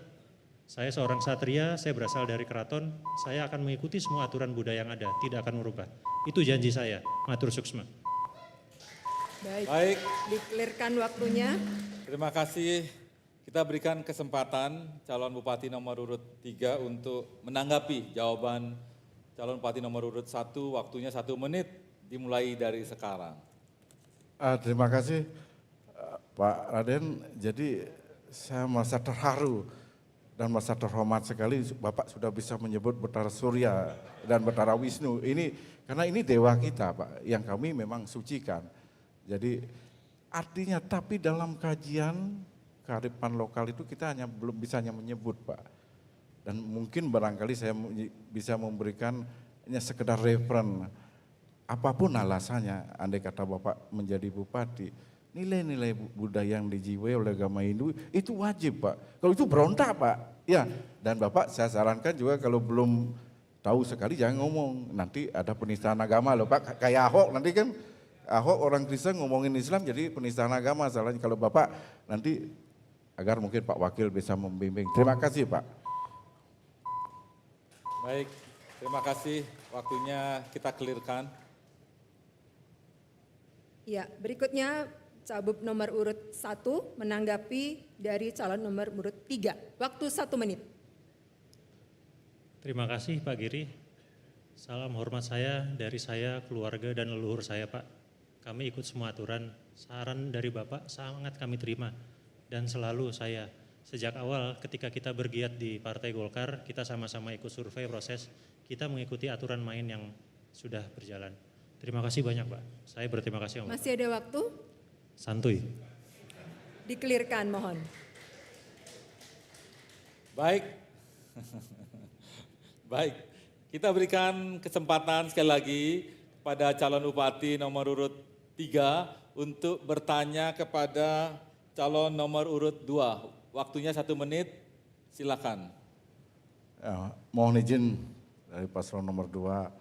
saya seorang satria, saya berasal dari keraton, saya akan mengikuti semua aturan budaya yang ada, tidak akan merubah. Itu janji saya, matur suksma. Baik. Dikelirkan waktunya. Terima kasih. Kita berikan kesempatan calon bupati nomor urut 3 untuk menanggapi jawaban calon bupati nomor urut 1, waktunya 1 menit dimulai dari sekarang. Terima kasih Pak Raden. Jadi saya merasa terharu dan merasa terhormat sekali Bapak sudah bisa menyebut Batara Surya dan Batara Wisnu. Ini karena ini dewa kita Pak, yang kami memang sucikan. Jadi artinya tapi dalam kajian kearifan lokal itu kita belum bisa menyebut Pak. Dan mungkin barangkali saya bisa memberikan hanya sekedar referen. Apapun alasannya, andai kata Bapak menjadi bupati, nilai-nilai budaya yang dijiwai oleh agama Hindu itu wajib Pak. Kalau itu berontak Pak. Ya, dan Bapak saya sarankan juga kalau belum tahu sekali jangan ngomong. Nanti ada penistaan agama loh Pak. Kayak Ahok nanti kan, Ahok orang Kristen ngomongin Islam jadi penistaan agama. Salahnya kalau Bapak nanti agar mungkin Pak Wakil bisa membimbing. Terima kasih Pak. Baik, terima kasih. Waktunya kita clearkan. Ya, berikutnya Cagup nomor urut 1 menanggapi dari calon nomor urut 3. Waktu 1 menit. Terima kasih Pak Giri. Salam hormat saya dari saya, keluarga dan leluhur saya Pak. Kami ikut semua aturan, saran dari Bapak sangat kami terima. Dan selalu saya, sejak awal ketika kita bergiat di Partai Golkar, kita sama-sama ikut survei proses, kita mengikuti aturan main yang sudah berjalan. Terima kasih banyak Pak, saya berterima kasih. Masih ada waktu? Santuy. Dikelirkan mohon. Baik. Baik, kita berikan kesempatan sekali lagi pada calon bupati nomor urut 3 untuk bertanya kepada calon nomor urut 2. Waktunya 1 menit, silakan. Ya, mohon izin dari paslon nomor 2,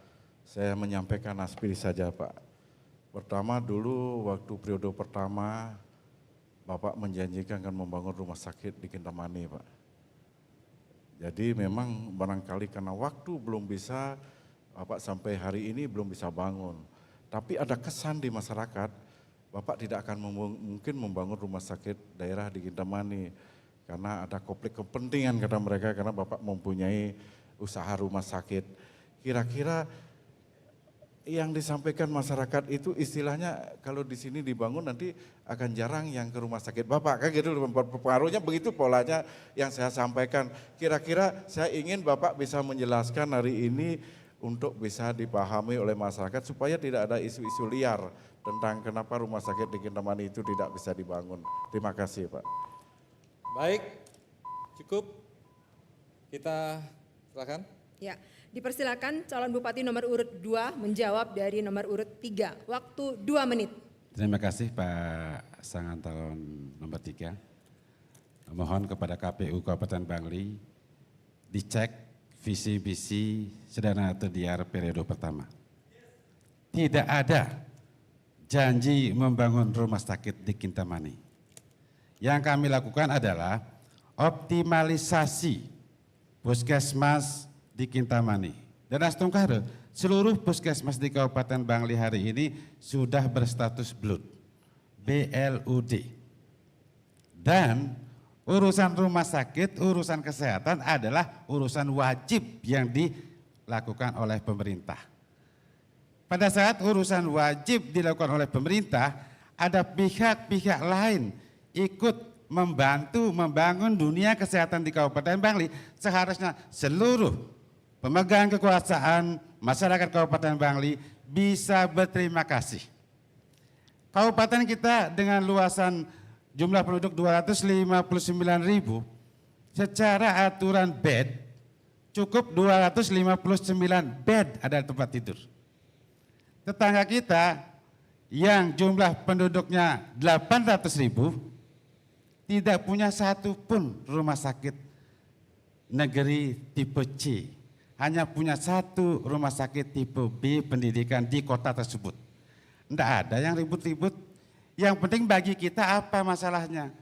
saya menyampaikan aspirasi saja Pak. Pertama dulu waktu periode pertama, Bapak menjanjikan akan membangun rumah sakit di Kintamani Pak. Jadi memang barangkali karena waktu belum bisa, Bapak sampai hari ini belum bisa bangun. Tapi ada kesan di masyarakat, Bapak tidak akan mungkin membangun rumah sakit daerah di Kintamani. Karena ada konflik kepentingan kata mereka, karena Bapak mempunyai usaha rumah sakit. Kira-kira yang disampaikan masyarakat itu istilahnya kalau di sini dibangun nanti akan jarang yang ke rumah sakit Bapak, kan gitu, pengaruhnya begitu polanya yang saya sampaikan. Kira-kira saya ingin Bapak bisa menjelaskan hari ini untuk bisa dipahami oleh masyarakat supaya tidak ada isu-isu liar tentang kenapa rumah sakit di Kintamani itu tidak bisa dibangun. Terima kasih Pak. Baik, cukup. Kita silakan. Ya, dipersilakan calon bupati nomor urut 2 menjawab dari nomor urut 3. Waktu 2 menit. Terima kasih Pak Sangan calon nomor 3. Mohon kepada KPU Kabupaten Bangli dicek visi misi Sedana Terdiar periode pertama. Tidak ada janji membangun rumah sakit di Kintamani. Yang kami lakukan adalah optimalisasi puskesmas di Kintamani. Dan Astungkare, seluruh puskesmas di Kabupaten Bangli hari ini sudah berstatus BLUD. Dan urusan rumah sakit, urusan kesehatan adalah urusan wajib yang dilakukan oleh pemerintah. Pada saat urusan wajib dilakukan oleh pemerintah, ada pihak-pihak lain ikut membantu membangun dunia kesehatan di Kabupaten Bangli. Seharusnya seluruh pemegang kekuasaan masyarakat Kabupaten Bangli bisa berterima kasih. Kabupaten kita dengan luasan jumlah penduduk 259.000, secara aturan bed cukup 259 bed ada tempat tidur. Tetangga kita yang jumlah penduduknya 800.000 tidak punya satu pun rumah sakit negeri tipe C. Hanya punya satu rumah sakit tipe B pendidikan di kota tersebut. Tidak ada yang ribut-ribut. Yang penting bagi kita apa masalahnya?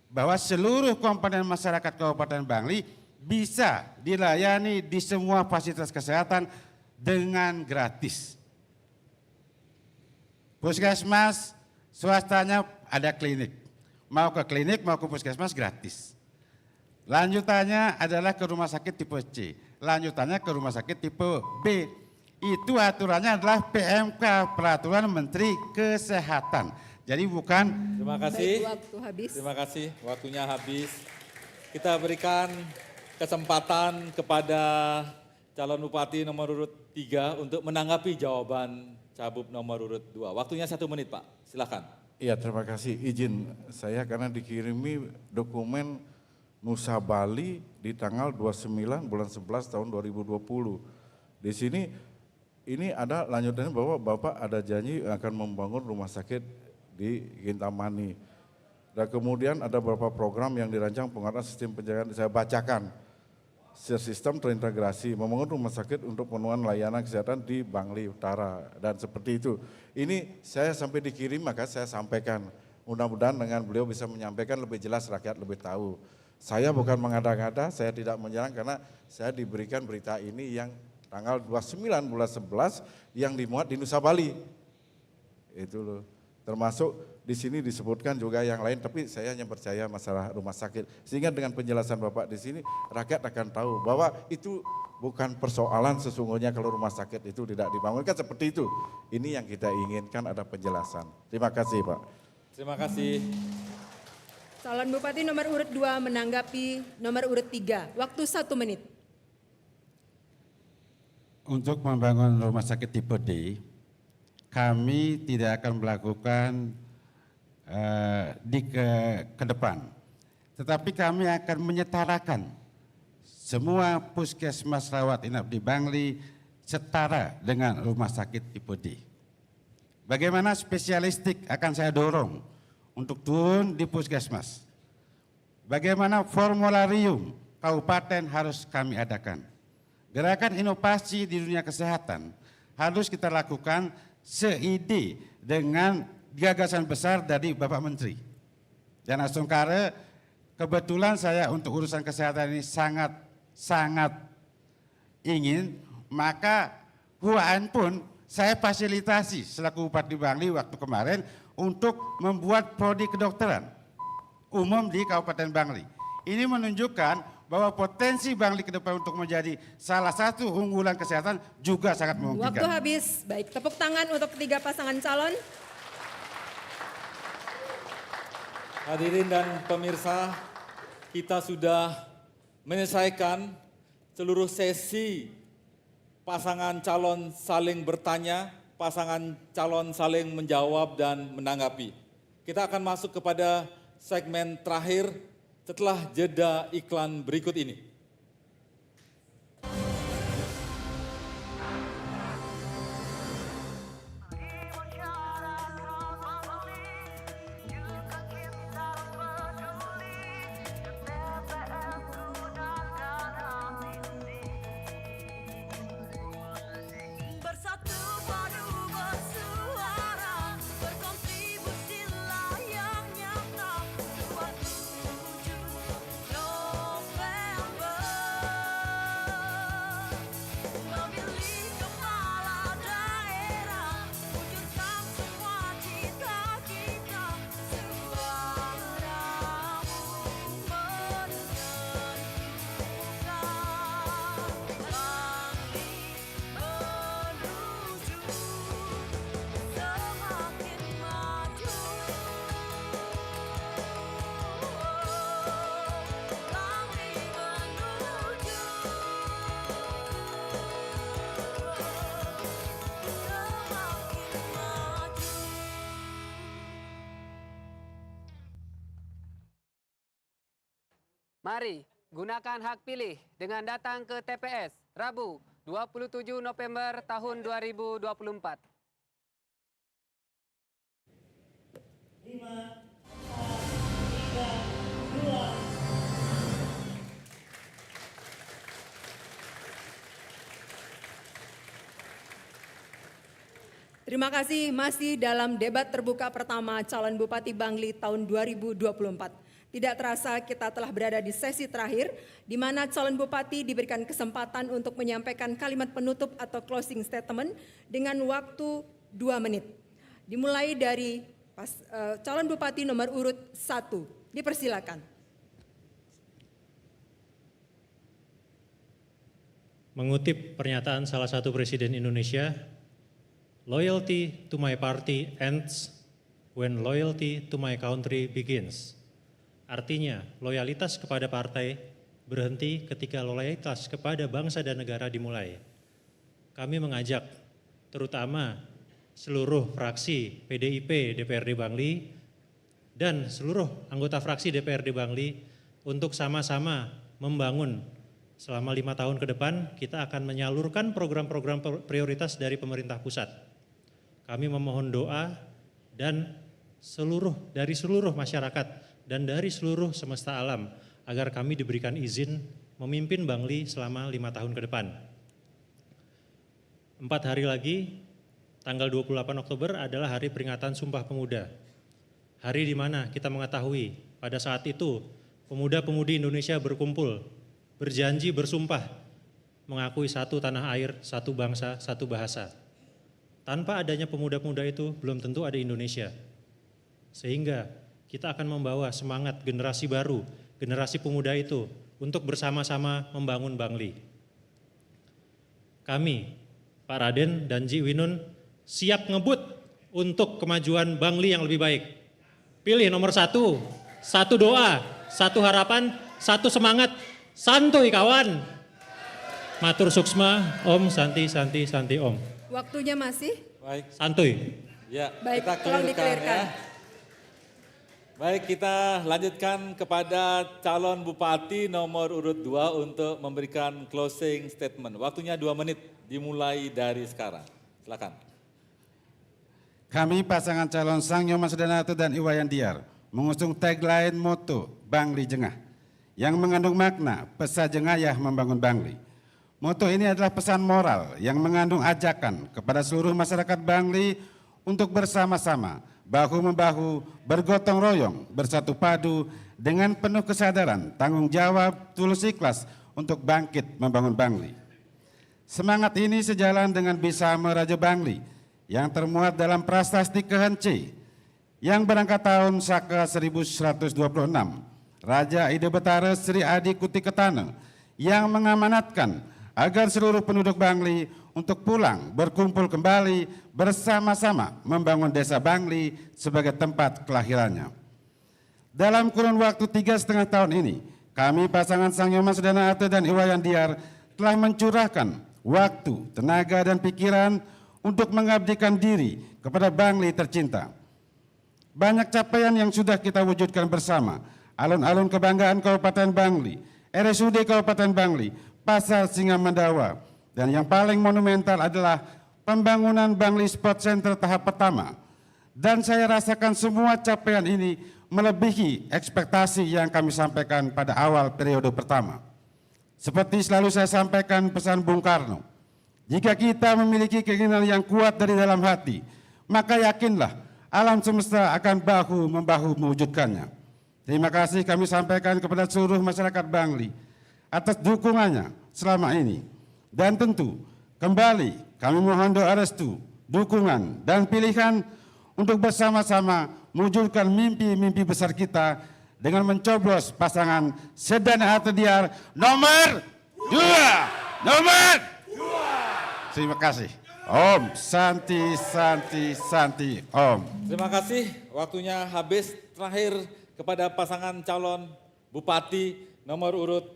Bahwa seluruh komponen masyarakat Kabupaten Bangli bisa dilayani di semua fasilitas kesehatan dengan gratis. Puskesmas swastanya ada klinik. Mau ke klinik, mau ke puskesmas gratis. Lanjutannya adalah ke rumah sakit tipe C. Lanjutannya ke rumah sakit tipe B. Itu aturannya adalah PMK, Peraturan Menteri Kesehatan. Jadi bukan. Terima kasih. Baik, waktu habis. Terima kasih, waktunya habis. Kita berikan kesempatan kepada calon bupati nomor urut 3 untuk menanggapi jawaban Cagup nomor urut 2. Waktunya 1 menit Pak, silakan. Iya terima kasih, izin saya karena dikirimi dokumen Nusa Bali di tanggal 29 bulan 11 tahun 2020. Di sini ini ada lanjutannya bahwa Bapak ada janji akan membangun rumah sakit di Kintamani. Dan kemudian ada beberapa program yang dirancang penguatan sistem penjagaan, saya bacakan. Sistem terintegrasi, membangun rumah sakit untuk pemenuhan layanan kesehatan di Bangli Utara. Dan seperti itu. Ini saya sampai dikirim maka saya sampaikan. Mudah-mudahan dengan beliau bisa menyampaikan lebih jelas, rakyat lebih tahu. Saya bukan mengada-ngada, saya tidak menyerang karena saya diberikan berita ini yang tanggal 29 bulan 11 yang dimuat di Nusa Bali. Itu loh. Termasuk di sini disebutkan juga yang lain, tapi saya hanya percaya masalah rumah sakit. Sehingga dengan penjelasan Bapak di sini, rakyat akan tahu bahwa itu bukan persoalan sesungguhnya kalau rumah sakit itu tidak dibangun, kan seperti itu. Ini yang kita inginkan, ada penjelasan. Terima kasih Pak. Terima kasih. Calon Bupati nomor urut 2 menanggapi nomor urut 3. Waktu 1 menit. Untuk membangun rumah sakit tipe D, kami tidak akan melakukan ke depan. Tetapi kami akan menyetarakan semua puskesmas rawat inap di Bangli setara dengan rumah sakit tipe D. Bagaimana spesialistik akan saya dorong untuk turun di puskesmas. Bagaimana formularium kabupaten harus kami adakan. Gerakan inovasi di dunia kesehatan harus kita lakukan seide dengan gagasan besar dari Bapak Menteri. Dan Asungkara, kebetulan saya untuk urusan kesehatan ini sangat ingin, maka Huan pun saya fasilitasi selaku Bupati Bangli waktu kemarin untuk membuat prodi kedokteran umum di Kabupaten Bangli. Ini menunjukkan bahwa potensi Bangli ke depan untuk menjadi salah satu unggulan kesehatan juga sangat memungkinkan. Waktu habis. Baik, tepuk tangan untuk ketiga pasangan calon. Hadirin dan pemirsa, kita sudah menyelesaikan seluruh sesi pasangan calon saling bertanya, pasangan calon saling menjawab dan menanggapi. Kita akan masuk kepada segmen terakhir setelah jeda iklan berikut ini. Bersatu padu bersuara, berkontribusilah yang nyata. 27 November, memilih kepala daerah, wujudkan semua cita kita. Suaramu menentukan Bangli menuju semakin maju. Bangli menuju semakin maju. Mari gunakan hak pilih dengan datang ke TPS Rabu 27 November tahun 2024. Terima kasih, masih dalam debat terbuka pertama calon Bupati Bangli tahun 2024. Tidak terasa kita telah berada di sesi terakhir, di mana calon bupati diberikan kesempatan untuk menyampaikan kalimat penutup atau closing statement dengan waktu 2 menit. Dimulai dari calon bupati nomor urut 1. Dipersilakan. Mengutip pernyataan salah satu presiden Indonesia, loyalty to my party ends when loyalty to my country begins. Artinya, loyalitas kepada partai berhenti ketika loyalitas kepada bangsa dan negara dimulai. Kami mengajak terutama seluruh fraksi PDIP DPRD Bangli dan seluruh anggota fraksi DPRD Bangli untuk sama-sama membangun selama 5 tahun ke depan kita akan menyalurkan program-program prioritas dari pemerintah pusat. Kami memohon doa dan dari seluruh masyarakat dan dari seluruh semesta alam agar kami diberikan izin memimpin Bangli selama 5 tahun ke depan. 4 hari lagi, tanggal 28 Oktober adalah hari peringatan Sumpah Pemuda. Hari di mana kita mengetahui pada saat itu pemuda-pemudi Indonesia berkumpul, berjanji bersumpah mengakui satu tanah air, satu bangsa, satu bahasa. Tanpa adanya pemuda-pemuda itu belum tentu ada Indonesia. Sehingga kita akan membawa semangat generasi baru, generasi pemuda itu untuk bersama-sama membangun Bangli. Kami, Pak Raden dan Ji Winun siap ngebut untuk kemajuan Bangli yang lebih baik. Pilih nomor satu doa, satu harapan, satu semangat, santuy kawan. Matur suksma, Om, santi, santi, santi, Om. Waktunya masih? Baik. Santuy. Ya, Baik, kita tolong clearkan di-clearkan. ya. Baik, kita lanjutkan kepada calon bupati nomor urut 2 untuk memberikan closing statement. Waktunya 2 menit dimulai dari sekarang. Silakan. Kami pasangan calon Sangyo Mas Danatu dan Iwayan Diar mengusung tagline moto Bangli Jengah yang mengandung makna pesa jengayah membangun Bangli. Moto ini adalah pesan moral yang mengandung ajakan kepada seluruh masyarakat Bangli untuk bersama-sama, bahu-membahu, bergotong royong, bersatu padu dengan penuh kesadaran, tanggung jawab, tulus ikhlas untuk bangkit membangun Bangli. Semangat ini sejalan dengan Bisama Raja Bangli yang termuat dalam prasasti Kehence yang berangkat tahun Saka 1126. Raja Ide Betara Sri Adi Kuti Ketana yang mengamanatkan agar seluruh penduduk Bangli untuk pulang berkumpul kembali bersama-sama membangun desa Bangli sebagai tempat kelahirannya. Dalam kurun waktu 3,5 tahun ini, kami pasangan Sangyo Mas Danatu dan Iwayan Diar telah mencurahkan waktu, tenaga dan pikiran untuk mengabdikan diri kepada Bangli tercinta. Banyak capaian yang sudah kita wujudkan bersama, alun-alun kebanggaan Kabupaten Bangli, RSUD Kabupaten Bangli, Pasar Singa Mendawa, dan yang paling monumental adalah pembangunan Bangli Sport Center tahap pertama. Dan saya rasakan semua capaian ini melebihi ekspektasi yang kami sampaikan pada awal periode pertama. Seperti selalu saya sampaikan pesan Bung Karno, jika kita memiliki keinginan yang kuat dari dalam hati, maka yakinlah alam semesta akan bahu-membahu mewujudkannya. Terima kasih kami sampaikan kepada seluruh masyarakat Bangli atas dukungannya selama ini. Dan tentu kembali kami mohon doa restu, dukungan dan pilihan untuk bersama-sama mewujudkan mimpi-mimpi besar kita dengan mencoblos pasangan Sedana Atediar nomor 2. Nomor 2. Terima kasih. Om Santi Santi Santi Om. Terima kasih, waktunya habis. Terakhir kepada pasangan calon bupati nomor urut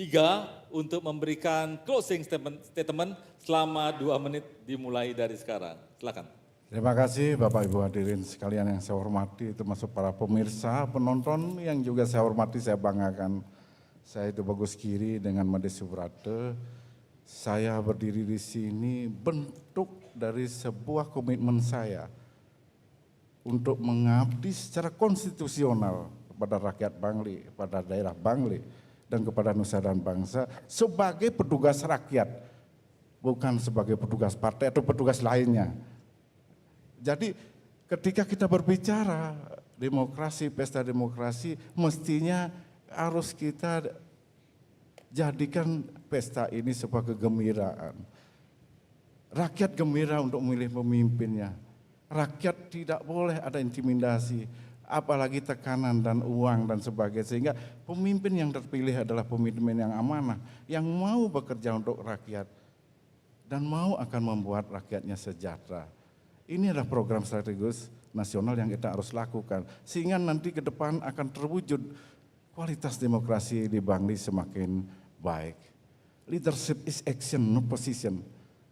3 untuk memberikan closing statement selama 2 menit dimulai dari sekarang. Silakan. Terima kasih Bapak Ibu hadirin sekalian yang saya hormati, termasuk para pemirsa, penonton yang juga saya hormati, saya banggakan. Saya itu Bagus Kiri dengan Made Subrata. Saya berdiri di sini bentuk dari sebuah komitmen saya untuk mengabdi secara konstitusional kepada rakyat Bangli, kepada daerah Bangli, dan kepada nusa dan bangsa sebagai petugas rakyat, bukan sebagai petugas partai atau petugas lainnya. Jadi ketika kita berbicara demokrasi, pesta demokrasi, mestinya harus kita jadikan pesta ini sebagai kegembiraan. Rakyat gembira untuk memilih pemimpinnya. Rakyat tidak boleh ada intimidasi, apalagi tekanan dan uang dan sebagainya, sehingga pemimpin yang terpilih adalah pemimpin yang amanah, yang mau bekerja untuk rakyat dan mau akan membuat rakyatnya sejahtera. Ini adalah program strategis nasional yang kita harus lakukan, sehingga nanti ke depan akan terwujud kualitas demokrasi di Bangli semakin baik. Leadership is action, no position.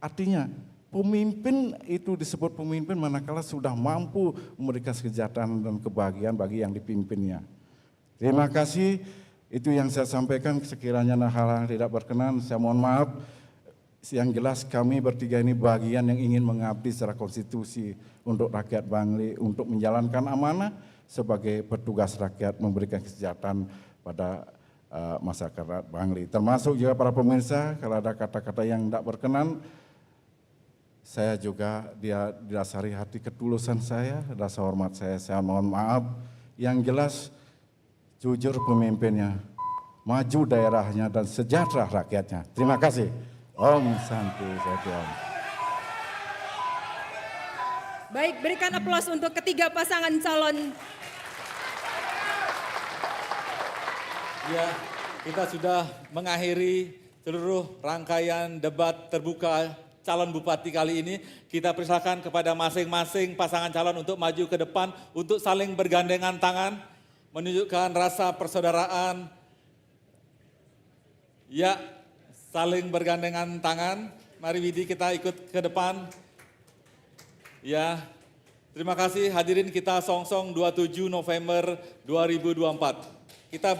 Artinya pemimpin itu disebut pemimpin manakala sudah mampu memberikan kesejahteraan dan kebahagiaan bagi yang dipimpinnya. Terima kasih, itu yang saya sampaikan. Sekiranya hal-hal tidak berkenan, saya mohon maaf. Yang jelas kami bertiga ini bagian yang ingin mengabdi secara konstitusi untuk rakyat Bangli, untuk menjalankan amanah sebagai petugas rakyat, memberikan kesejahteraan pada masyarakat Bangli. Termasuk juga para pemirsa, kalau ada kata-kata yang tidak berkenan, saya juga didasari hati ketulusan saya, rasa hormat saya mohon maaf. Yang jelas jujur pemimpinnya, maju daerahnya dan sejahtera rakyatnya. Terima kasih. Om Santi Santi Om. Baik, berikan aplaus untuk ketiga pasangan calon. Ya, kita sudah mengakhiri seluruh rangkaian debat terbuka calon bupati kali ini. Kita persilakan kepada masing-masing pasangan calon untuk maju ke depan untuk saling bergandengan tangan, menunjukkan rasa persaudaraan. Ya, saling bergandengan tangan. Mari Widi kita ikut ke depan. Ya, terima kasih hadirin kita Songsong 27 November 2024. Kita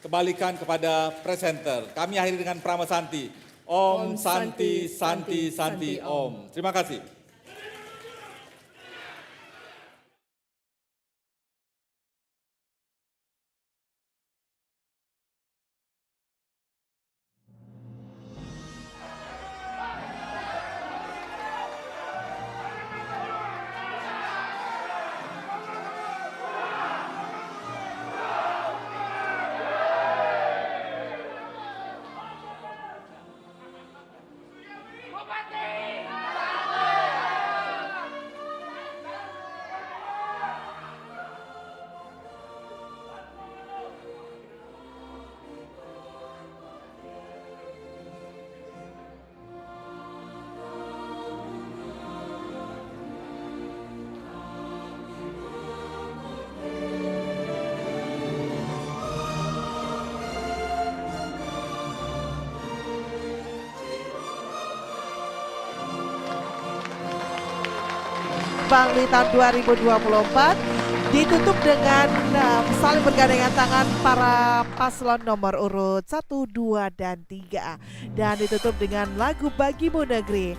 kembalikan kepada presenter. Kami akhiri dengan Prama Santi. Om Santi Santi Santi Om. Terima kasih. Bangli tahun 2024 ditutup dengan saling bergandengan tangan para paslon nomor urut 1, 2, dan 3 dan ditutup dengan lagu Bagimu Negeri.